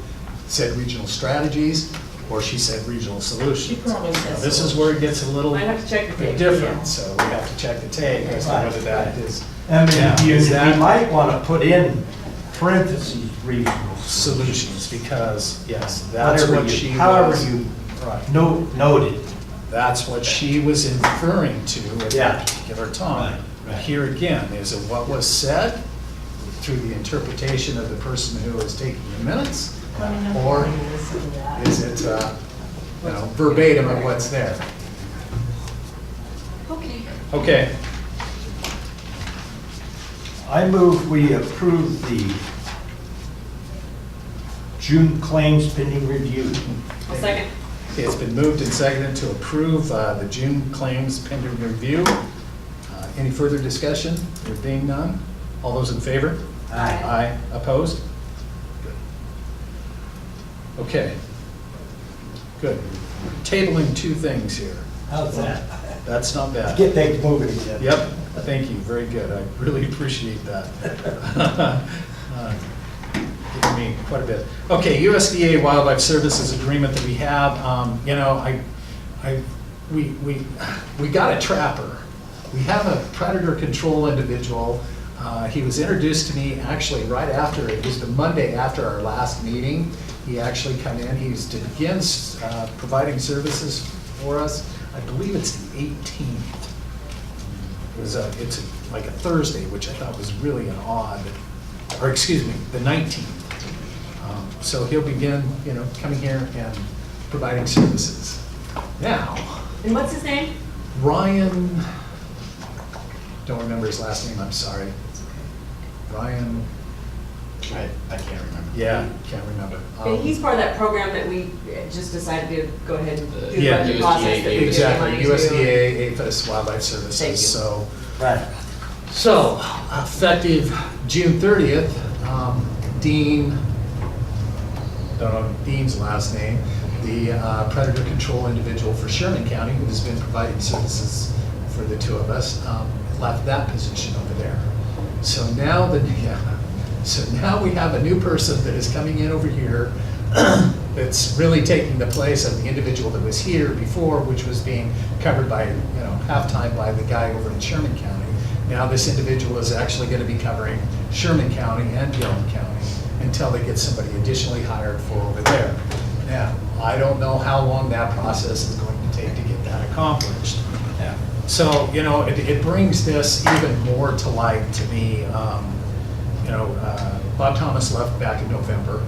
said regional strategies or she said regional solutions. She probably said Now, this is where it gets a little Might have to check the bit tape. different, Yeah. so we have to check the tape as to whether that is. I Yeah, mean, is you that- might want to put in parentheses, regional Solutions, because, yes, that's Whatever what you- she was. however you Right. noted. That's what she was inferring to at Yeah. that particular time. Right, right. Here again, is it what was said through the interpretation of the person who is taking the minutes? Or is it, verbatim of what's there? Okay. Okay, I move we approve the June claims pending review. I'll second. okay, it's been moved and seconded to approve the June claims pending review. Any further discussion? There being none? All those in favor? Aye. Aye. Opposed? Good. Okay. Good. Tabling two things here. How's that? That's not bad. Get things moving again. Yep, thank you, very good. I really appreciate that. Giving me quite a bit. Okay, USDA Wildlife Services agreement that we have, we got a trapper. We have a predator control individual. He was introduced to me actually right after, it was the Monday after our last meeting. He actually come in, he's to begin providing services for us. I believe it's the 18th. It's like a Thursday, which I thought was really an odd, or excuse me, the 19th. So he'll begin, coming here and providing services. Now, And what's his name? Ryan, don't remember his last name, I'm sorry. Ryan, I can't remember. yeah, can't remember. And he's part of that program that we just decided to go ahead and do the Yeah, budget process. that we gave exactly, money to. USDA, APHIS, Wildlife Thank you. Services, so. Right. So, effective June 30th, Dean, don't know Dean's last name, the predator control individual for Sherman County, who has been providing services for the two of us, left that position over there. So now we have a new person that is coming in over here that's really taking the place of the individual that was here before, which was being covered by, half-time by the guy over in Sherman County. Now this individual is actually going to be covering Sherman County and Gilliam County until they get somebody additionally hired for over there. Now, I don't know how long that process is going to take to get that accomplished. So, it brings this even more to light to me. Bob Thomas left back in November,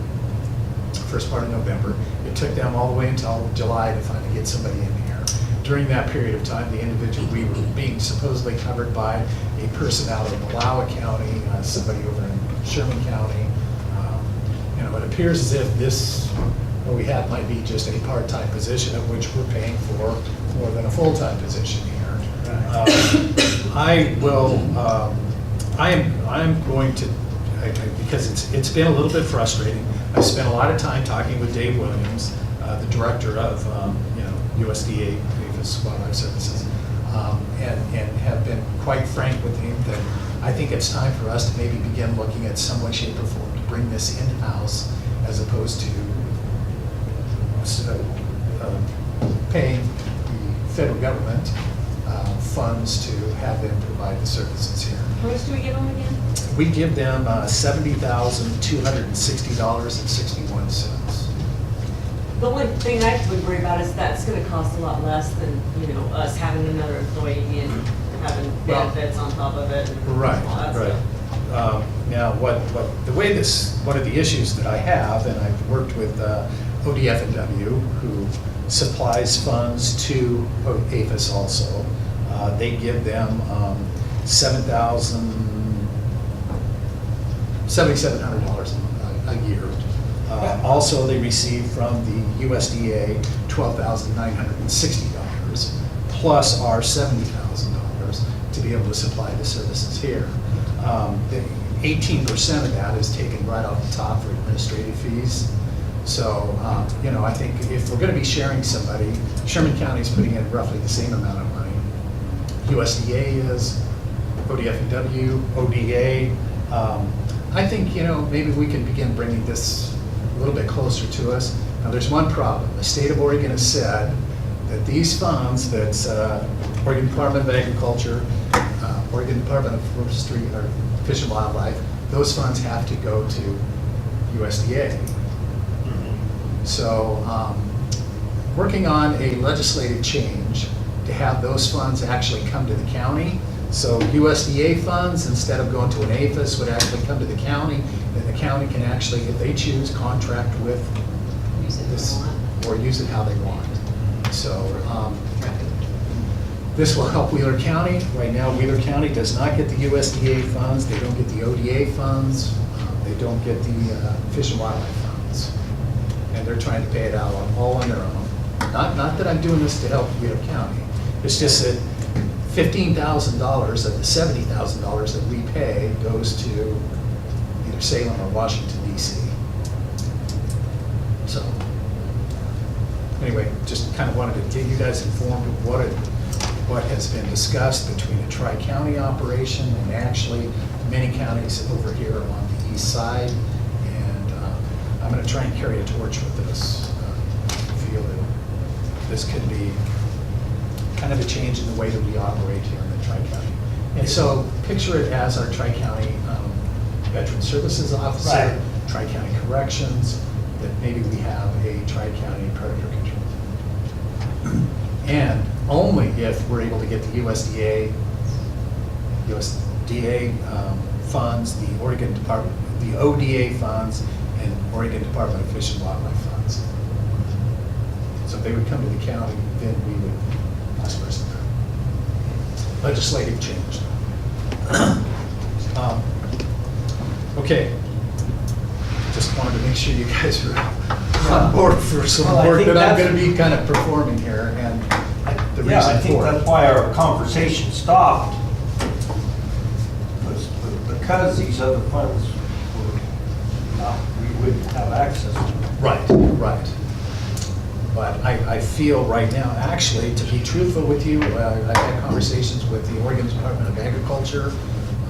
first part of November. It took them all the way until July to finally get somebody in here. During that period of time, the individual, we were being supposedly covered by a person out of Malawi County, somebody over in Sherman County. It appears as if this, what we have might be just a part-time position of which we're paying for more than a full-time position here. I'm going to, because it's been a little bit frustrating. I've spent a lot of time talking with Dave Williams, the director of USDA, Wildlife Services, and have been quite frank with him that I think it's time for us to maybe begin looking at some way, shape, or form to bring this in-house as opposed to paying the federal government funds to have them provide the services here. How much do we give them again? We give them $70,260.61. The only thing I would worry about is that's gonna cost a lot less than, us having another employee and having benefits on top of it. And Right, all that right. stuff. Now, one of the issues that I have, and I've worked with ODF&W, who supplies funds to APHIS also. They give them $7,700 a year. Also, they receive from the USDA $12,960, plus our $70,000 to be able to supply the services here. 18% of that is taken right off the top for administrative fees. So, I think if we're going to be sharing somebody, Sherman County is putting in roughly the same amount of money. USDA is, ODF&W, ODA. I think, maybe we can begin bringing this a little bit closer to us. Now, there's one problem. The state of Oregon has said that these funds, that's Oregon Department of Agriculture, Oregon Department of Forestry, or Fish and Wildlife, those funds have to go to USDA. So, working on a legislative change to have those funds actually come to the county. So USDA funds, instead of going to an APHIS, would actually come to the county, and the county can actually, if they choose, contract with this, or use it how they want. So this will help Wheeler County. Right now, Wheeler County does not get the USDA funds, they don't get the ODA funds, they don't get the Fish and Wildlife funds. And they're trying to pay it out all on their own. Not that I'm doing this to help Wheeler County. It's just that $15,000 of the $70,000 that we pay goes to either Salem or Washington, D.C. So, anyway, just kind of wanted to get you guys informed of what has been discussed between a tri-county operation and actually many counties over here along the east side. And I'm going to try and carry a torch with this. I feel that this could be kind of a change in the way that we operate here in the Tri-County. And so picture it as our Tri-County Veteran Services Officer, Right. Tri-County Corrections, that maybe we have a Tri-County Predator Control. And only if we're able to get the USDA funds, the Oregon Department, the ODA funds, and Oregon Department of Fish and Wildlife funds. So if they would come to the county, then we would ask for some legislative change. Okay, just wanted to make sure you guys are on board for some work that I'm going to be kind of performing here, and the Yeah, I reason think for that's it. why our conversation stopped, was because these other funds were not, we wouldn't have access to them. Right, right. But I feel right now, actually, to be truthful with you, I've had conversations with the Oregon Department of Agriculture,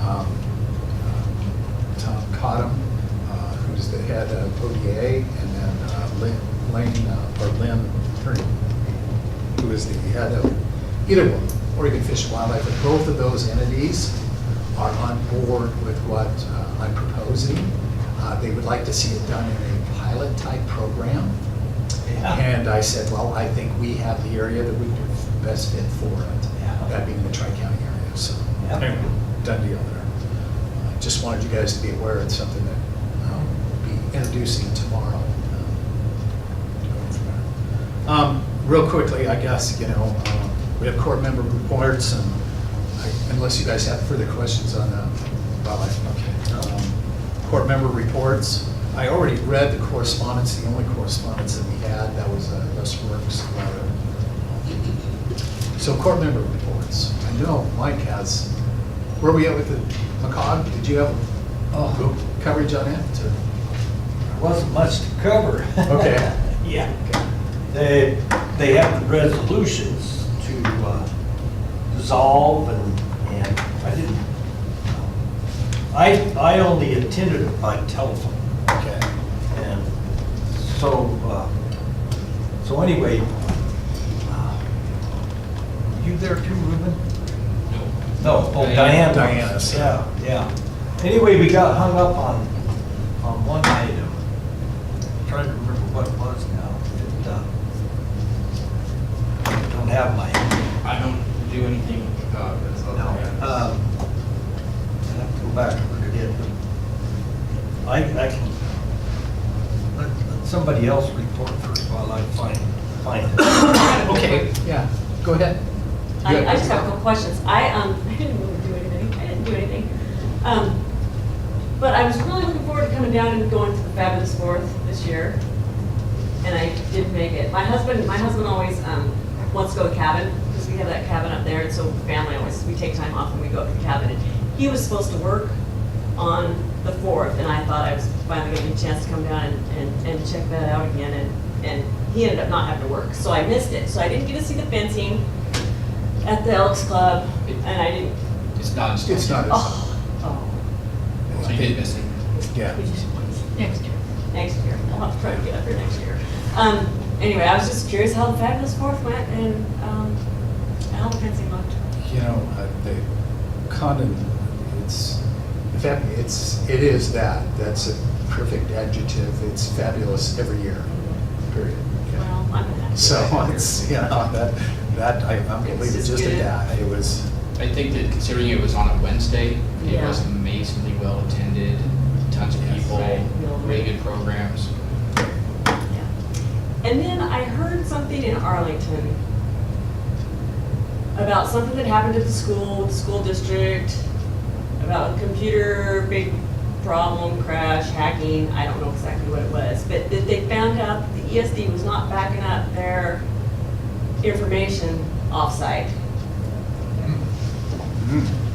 Tom Cottom, who's the head of ODA, and then Lane, or Lynn Turrie, who is the head of either one, Oregon Fish and Wildlife, but both of those entities are on board with what I'm proposing. They would like to see it done in a pilot-type program. Yeah. And I said, well, I think we have the area that would be best fit for it, Yeah. that being the Tri-County area, so. Yeah. Anyway, done deal there. Just wanted you guys to be aware it's something that I'll be introducing tomorrow. Going from there. Real quickly, I guess, we have court member reports, and unless you guys have further questions on wildlife, okay. Court member reports. I already read the correspondence, the only correspondence that we had, that was a Russ Works letter. So court member reports. I know Mike has, where are we at with the macaque? Did you have coverage on it? There wasn't much to cover. Okay. Yeah. They have the resolutions to dissolve, and I didn't, I only attended it by telephone. Okay. And so anyway, you there too, Ruben? No. Oh, Diane. Diana. Yeah. Anyway, we got hung up on one item. I'm trying to remember what it was now. I don't have my. I don't do anything with the dog, that's all. No. I have to go back and look at it. But I can let somebody else report first while I find it. Okay, yeah, go ahead. I just have a couple questions. I didn't really do anything. But I was really looking forward to coming down and going to the Fabulous Fourth this year, and I didn't make it. My husband always wants to go to cabin, because we have that cabin up there, and so family always, we take time off and we go up to the cabin. And he was supposed to work on the 4th, and I thought I was finally going to get a chance to come down and check that out again, and he ended up not having to work, so I missed it. So I didn't get to see the fencing at the Elks Club, and I didn't. It's not. It's not. Oh. So you did miss it. Yeah. Next year. I'll have to try to get up here next year. Anyway, I was just curious how the Fabulous Fourth went, and how the fencing looked. The Condon, it is that. That's a perfect adjective. It's fabulous every year, period. Well, I'm happy. So it's, I'm going to leave it just at that. It was. I think that considering it was on a Wednesday, it Yeah. was amazingly well attended, tons of people, really good programs. Yeah. And then I heard something in Arlington about something that happened at the school district, about a computer, big problem, crash, hacking, I don't know exactly what it was, but that they found out that the ESD was not backing up their information offsite.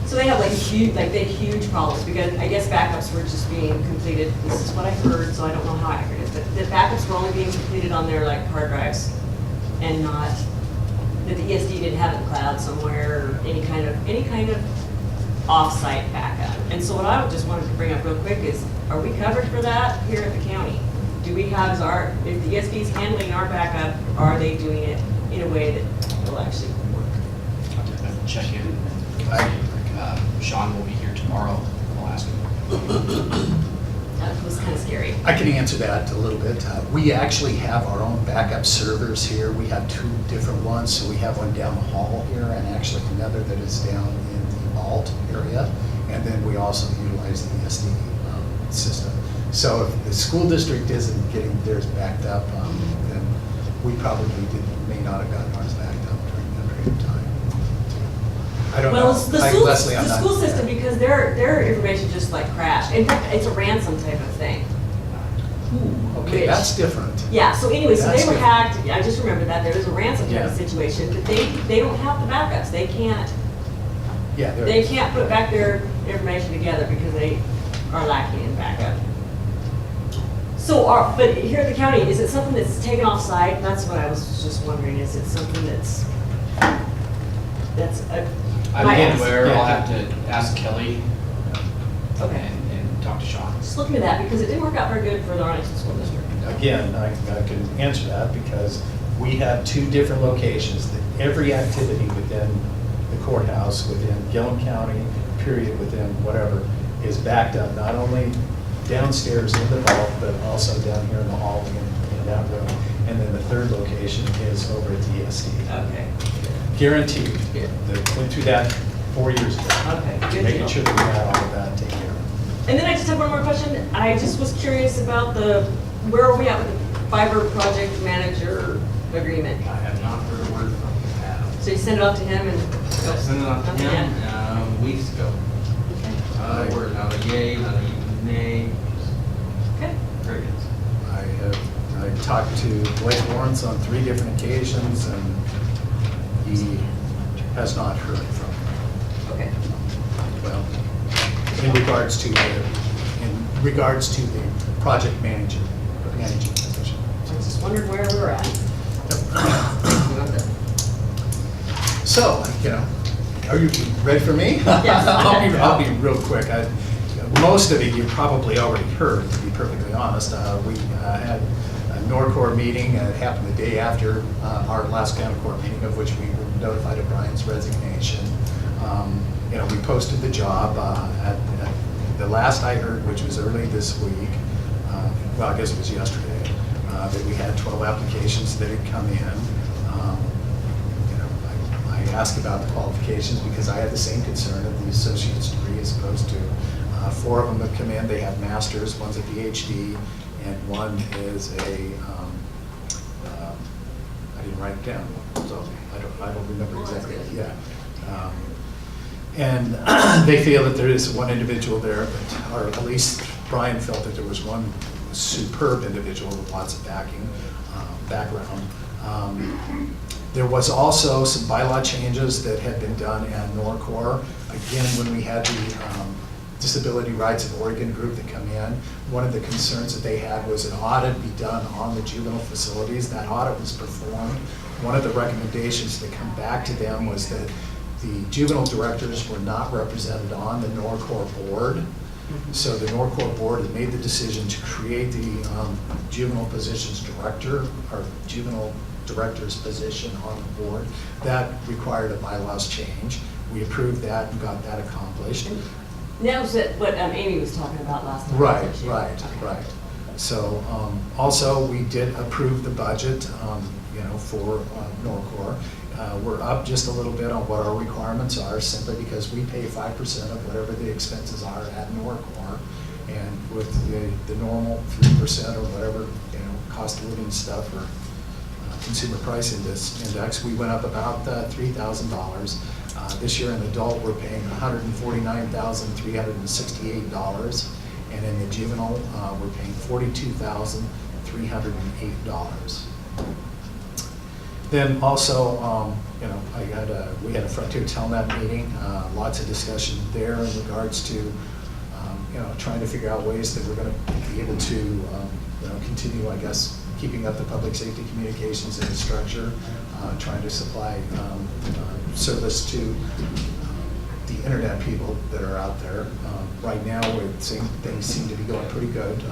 So they have huge problems, because I guess backups were just being completed. This is what I heard, so I don't know how accurate it is, but the backups were only being completed on their hard drives, and not that the ESD didn't have it in the cloud somewhere, or any kind of off-site backup. And so what I just wanted to bring up real quick is, are we covered for that here at the county? Do we have, if the ESD is handling our backup, are they doing it in a way that will actually work? Check in. Sean will be here tomorrow. I'll ask him. That was kind of scary. I can answer that a little bit. We actually have our own backup servers here. We have 2 different ones. So we have one down the hall here, and actually another that is down in the vault area. And then we also utilize the ESD system. So if the school district isn't getting theirs backed up, then we probably may not have gotten ours backed up during that period of time. I don't know. Well, the Leslie, I'm not- school system, because their information just crashed. In fact, it's a ransom type of thing. Okay, that's different. Yeah, so anyway, so That's they were different. hacked. I just remembered that there was a ransom type of Yeah. situation, but they don't have the backups. They can't put back their information together because they are lacking in backup. So, but here at the county, is it something that's taken off site? That's what I was just wondering. Is it something that's I'm my not ask. aware. I'll have to ask Kelly Okay. and talk to Sean. Just looking at that, because it didn't work out very good for the Arlington School District. again, I can answer that because we have 2 different locations that every activity within the courthouse, within Gilliam County, period, within whatever, is backed up, not only downstairs in the vault, but also down here in the hall in that room. And then the 3rd location is over at the ESD. Okay. Guaranteed. Went through that 4 years ago. Okay, good Making deal. sure that we had all of that taken care of. And then I just have one more question. I just was curious about where are we at with the fiber project manager agreement? I have not heard a word from him. So you send it off to him and? I sent it off to him weeks ago. Not a word, not a yay, not a nay. Okay. Crickets. I talked to Blake Lawrence on 3 different occasions, and he has not heard from me. Okay. Well, in regards to the project managing position. I just wondered where we were at. So, are you ready for me? Yes. I'll be real quick. Most of it you probably already heard, to be perfectly honest. We had a NORCOR meeting. It happened the day after our last county court meeting, of which we were notified of Brian's resignation. We posted the job at the last I heard, which was early this week. Well, I guess it was yesterday, that we had 12 applications that had come in. I asked about the qualifications because I had the same concern of the associate's degree as opposed to 4 of them have come in. They have masters, one's a PhD, and one is a, I didn't write it down, so I don't remember exactly. Yeah. And they feel that there is one individual there, or at least Brian felt that there was one superb individual with lots of background. There was also some bylaw changes that had been done at NORCOR. Again, when we had the Disability Rights of Oregon group that come in, one of the concerns that they had was an audit be done on the juvenile facilities. That audit was performed. One of the recommendations that come back to them was that the juvenile directors were not represented on the NORCOR board. So the NORCOR board had made the decision to create the juvenile positions director, or juvenile director's position on the board. That required a bylaws change. We approved that and got that accomplished. That was what Amy was talking about last time. Right. So also we did approve the budget, for NORCOR. We're up just a little bit on what our requirements are, simply because we pay 5% of whatever the expenses are at NORCOR, and with the normal 3% or whatever, cost of living stuff or consumer price index, we went up about $3,000. This year in adult, we're paying $149,368, and in the juvenile, we're paying $42,308. Then also, we had a Frontier Telnet meeting, lots of discussion there in regards to, trying to figure out ways that we're going to be able to, continue, I guess, keeping up the public safety communications infrastructure, trying to supply service to the internet people that are out there. Right now, things seem to be going pretty good.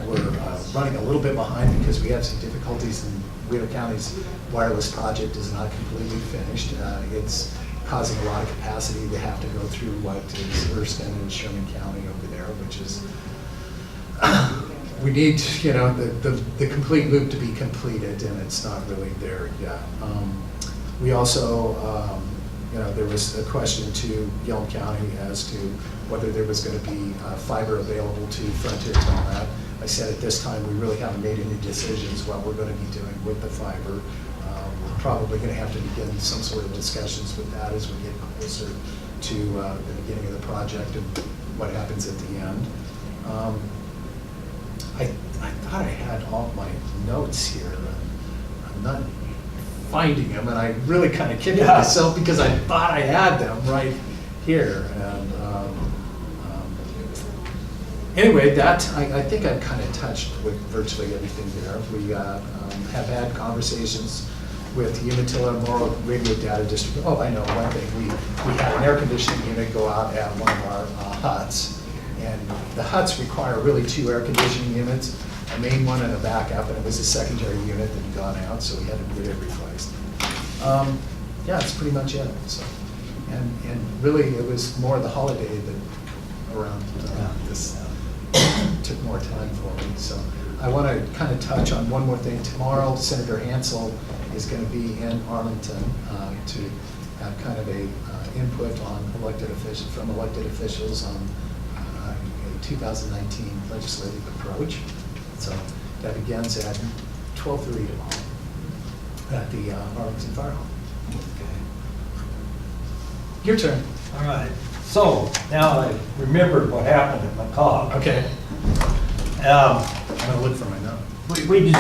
We're running a little bit behind because we have some difficulties, and Wheeler County's wireless project is not completely finished. It's causing a lot of capacity to have to go through what is Erskine and Sherman County over there, which is, we need, the complete loop to be completed, and it's not really there yet. We also, there was a question to Gilliam County as to whether there was going to be fiber available to Frontier Telnet. I said at this time we really haven't made any decisions what we're going to be doing with the fiber. We're probably going to have to begin some sort of discussions with that as we get closer to the beginning of the project and what happens at the end. I thought I had all my notes here. I'm not finding them, and I really kind of kicked myself because I thought I had them right here. And anyway, I think I've kind of touched with virtually everything there. We have had conversations with Umatilla Moral Radio Data District. Oh, I know one thing. We had an air conditioning unit go out at one of our huts, and the huts require really 2 air conditioning units. main one and a backup, and it was a secondary unit that had gone out, so we had to get it replaced. Yeah, that's pretty much it, so. And really, it was more the holiday that around this took more time for me, so. I want to kind of touch on one more thing. Tomorrow, Senator Hansel is going to be in Arlington to have kind of a input on from elected officials on a 2019 legislative approach. So that begins at 12:30 tomorrow at the Arlington Fire Hall. Your turn. All right. So now I remembered what happened at McCog. Okay. I'm going to look for my note. We made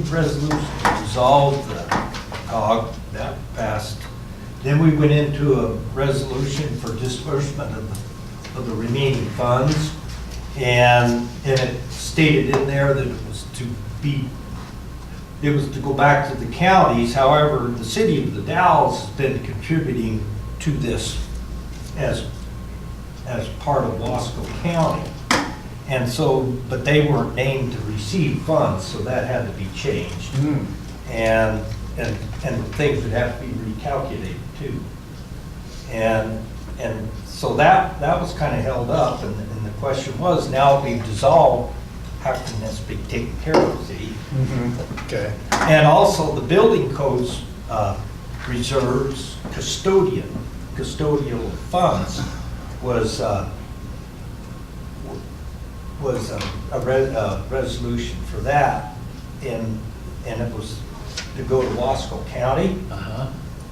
resolution to dissolve the COG, that passed. Then we went into a resolution for disbursement of the remaining funds. And it stated in there that it was to go back to the counties. However, the city of the Dalles has been contributing to this as part of Wasco County. And so, but they weren't named to receive funds, so that had to be changed. And things would have to be recalculated too. And so that was kind of held up, and the question was, now we've dissolved, how can this be taken care of, see? Okay. And also the building codes reserves custodial funds was a resolution for that, and it was to go to Wasco County.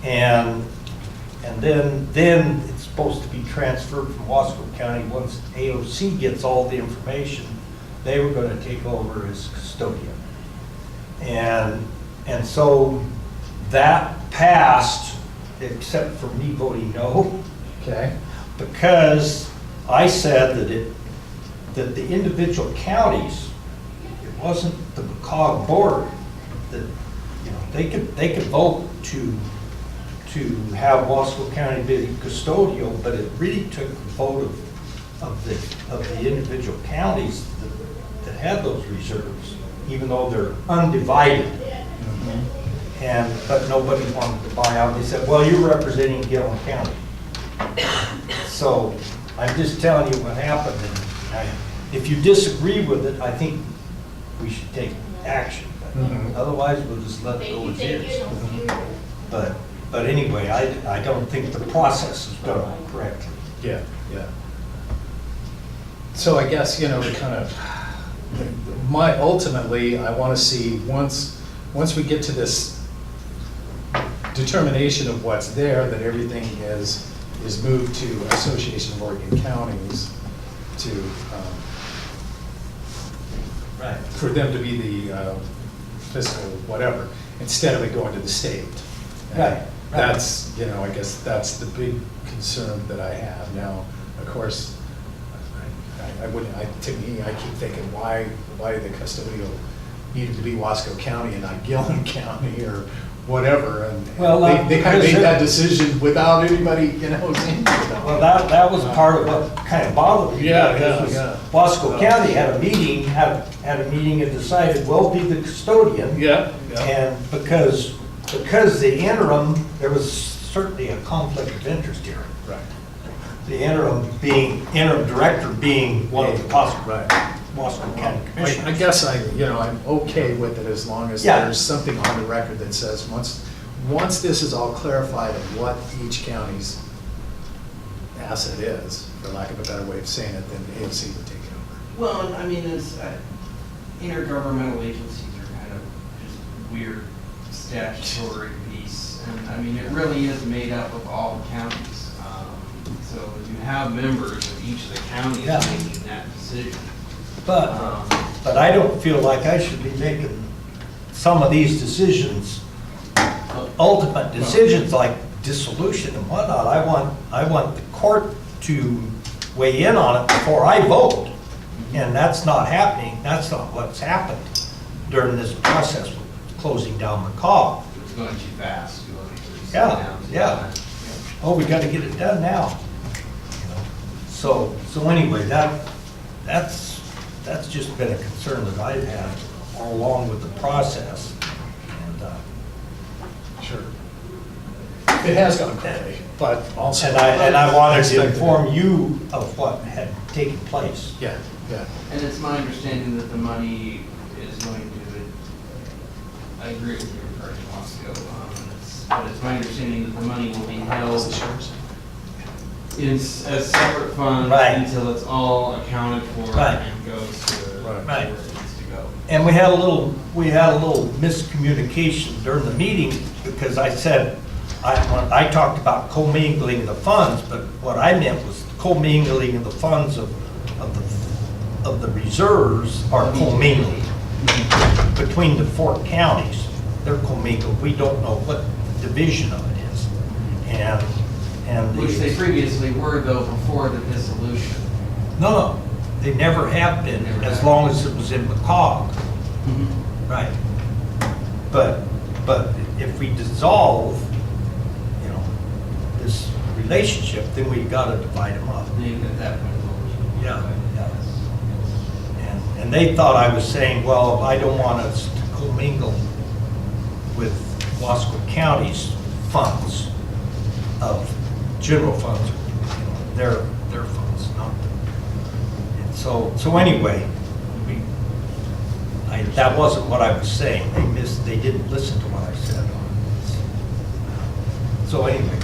And then it's supposed to be transferred from Wasco County. Once AOC gets all the information, they were going to take over as custodian. And so that passed, except for me voting no. Okay. Because I said that the individual counties, it wasn't the McCog board, that, you know, they could vote to have Wasco County be custodial, but it really took the vote of the individual counties that had those reserves, even though they're undivided. But nobody wanted to buy out. They said, well, you're representing Gilliam County. So I'm just telling you what happened. And if you disagree with it, I think we should take action. Otherwise, we'll just let it go as is. But anyway, I don't think the process is done correctly. Yeah. So I guess, you know, the kind of, ultimately, I want to see, once we get to this determination of what's there, that everything is moved to Association of Oregon Counties to, for them to be the fiscal whatever, instead of it going to the state. And that's, you know, I guess that's the big concern that I have. Now, of course, to me, I keep thinking, why the custodial needed to be Wasco County and not Gilliam County or whatever, and they kind of made that decision without anybody, you know, saying. Well, that was part of what kind of bothered me. Wasco County had a meeting and decided, we'll be the custodian. And because the interim, there was certainly a conflict of interest here. The interim director being one of the Wasco County commissioners. I guess I'm okay with it as long as there's something on the record that says once this is all clarified of what each county's asset is, for lack of a better way of saying it, then AOC would take it over. Well, I mean, it's intergovernmental agencies are kind of just weird statutory piece, and I mean, it really is made up of all the counties. So you have members of each of the counties making that decision. But I don't feel like I should be making some of these decisions, ultimate decisions like dissolution and whatnot. I want the court to weigh in on it before I vote. And that's not happening. That's not what's happened during this process with closing down McCog. It's going too fast. You want to slow down. Oh, we got to get it done now. So anyway, that's that's just been a concern that I've had all along with the process. And, Sure. It has gone quickly, but also. and I wanted to inform you of what had taken place. Yeah, yeah. And it's my understanding that the money is going to, I agree with you regarding Wasco, but it's my understanding that the money will be held as separate funds Right. until it's all accounted for Right. and goes to Right. where it needs to go. And we had a little miscommunication during the meeting, because I said, I talked about commingling the funds, but what I meant was commingling the funds of the reserves are commingled between the 4 counties. They're commingled. We don't know what division of it is. And Which they previously were though before the dissolution. No, they never have been, as long as it was in McCog. Right. But if we dissolve, you know, this relationship, then we've got to divide them up. Then at that point, Yeah, yeah. And they thought I was saying, well, I don't want us to commingle with Wasco County's funds of general funds, you know, their funds, not the. And so anyway, that wasn't what I was saying. They didn't listen to what I said on it. So anyway.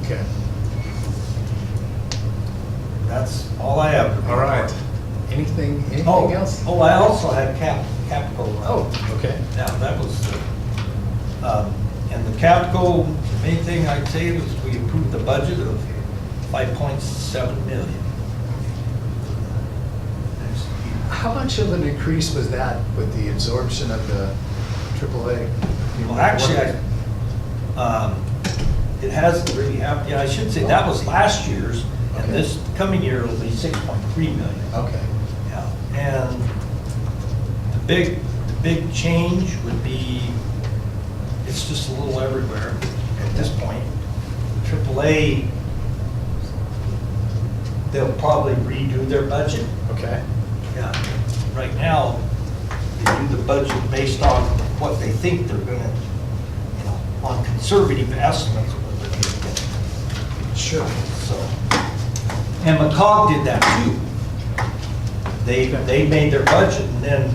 Okay. That's all I have. All right. Anything else? Oh, I also had Capco. Oh, okay. Yeah, that was, and the Capco, the main thing I'd say was we approved the budget of 5.7 million. How much of an increase was that with the absorption of the AAA? Well, actually, it hasn't really happened. Yeah, I should say that was last year's, and this coming year will be 6.3 million. Okay. Yeah, and the big change would be, it's just a little everywhere at this point. AAA, they'll probably redo their budget. Okay. Yeah, right now, they do the budget based on what they think they're gonna, you know, on conservative estimates of what they're gonna get. Sure. So, and McCog did that too. They made their budget, and then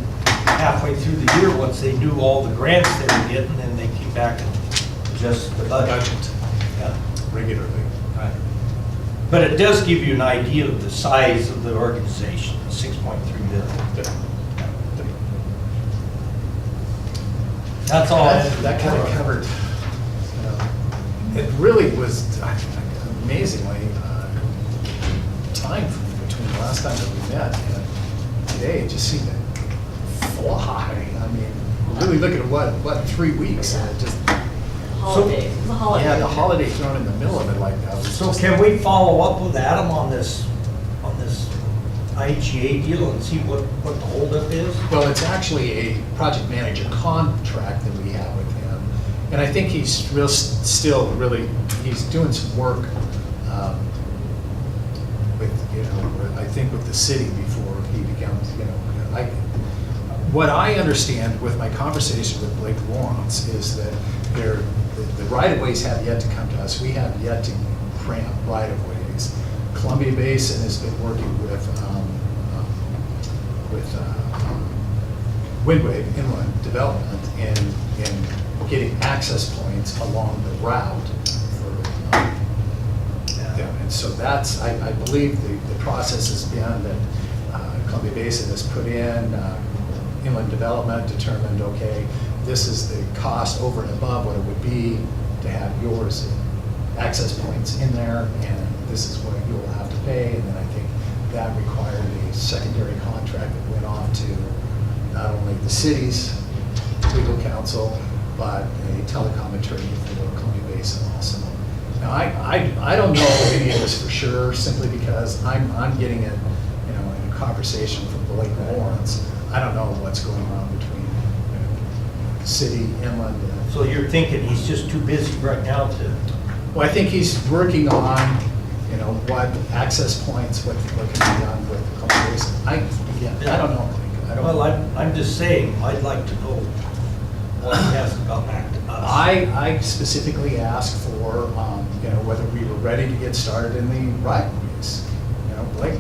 halfway through the year, once they knew all the grants they were getting, then they came back and adjusted the budget. Yeah. Regularly. Right. But it does give you an idea of the size of the organization, 6.3 million. That's all. That kind of covered, it really was amazingly time between the last time that we met and today. It just seemed to fly. I mean, we're really looking at what 3 weeks, and it just. Holiday, it was a holiday. Yeah, the holiday thrown in the middle of it like that. was So just- can we follow up with Adam on this IGA deal and see what the holdup is? Well, it's actually a project manager contract that we have with him. And I think he's still really, he's doing some work with, I think with the city before he becomes, what I understand with my conversation with Blake Lawrence is that the right-of-ways have yet to come to us. We have yet to grant right-of-ways. Columbia Basin has been working with Windwave Inland Development in getting access points along the route for them. And so that's, I believe the process has been that Columbia Basin has put in, Inland Development determined, okay, this is the cost over and above what it would be to have yours access points in there, and this is what you'll have to pay. And then I think that required a secondary contract that went off to not only the city's legal counsel, but a telecom attorney for Columbia Basin also. Now, I don't know any of this for sure, simply because I'm getting it, in a conversation from Blake Lawrence. I don't know what's going on between city, inland. So you're thinking he's just too busy right now to? Well, I think he's working on, what access points, what can be done with Columbia Basin. again. I don't know. I don't. Well, I'm just saying, I'd like to know what he hasn't got back to us. I specifically asked for, whether we were ready to get started in the right-of-ways. Blake,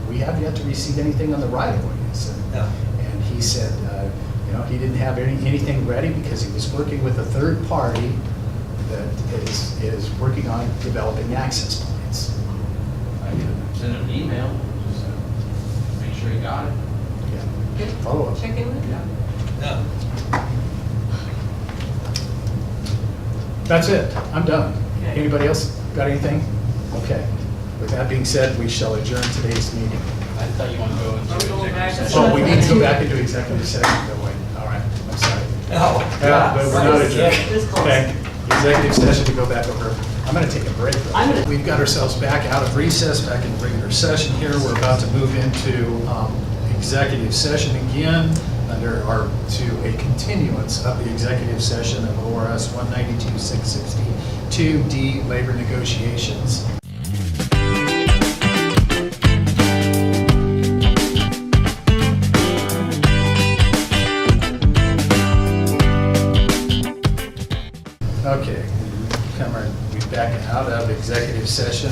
we have yet to receive anything on the right-of-ways. Yeah. And he said, he didn't have anything ready because he was working with a third party that is working on developing access points. Send him an email, just make sure he got it. Yeah. Follow up. Check in with him. Yeah. That's it. I'm done. Okay. Anybody else got anything? Okay. With that being said, we shall adjourn today's meeting. I thought you wanted to go into Are we going back to- executive session. Oh, we need to go back into executive session, don't we? All right, I'm sorry. Oh, Yeah, but we're not adjourned. This close. Okay, executive session to go back over. I'm gonna take a break. though. I'm gonna- We've got ourselves back out of recess, back in regular session here. We're about to move into executive session again to a continuance of the executive session of ORS 192-662D, labor negotiations. Okay, we're back out of executive session.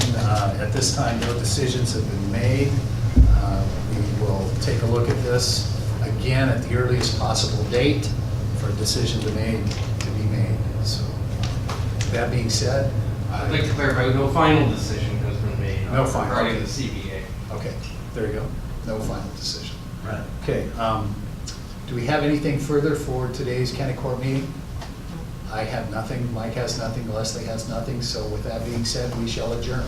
At this time, no decisions have been made. We will take a look at this again at the earliest possible date for a decision to be made. So, that being said. I'd like to clarify, no final decision has been made No final. regarding the CBA. Okay, there you go. No final decision. Right. Okay, do we have anything further for today's county court meeting? I have nothing, Mike has nothing, Leslie has nothing, so with that being said, we shall adjourn.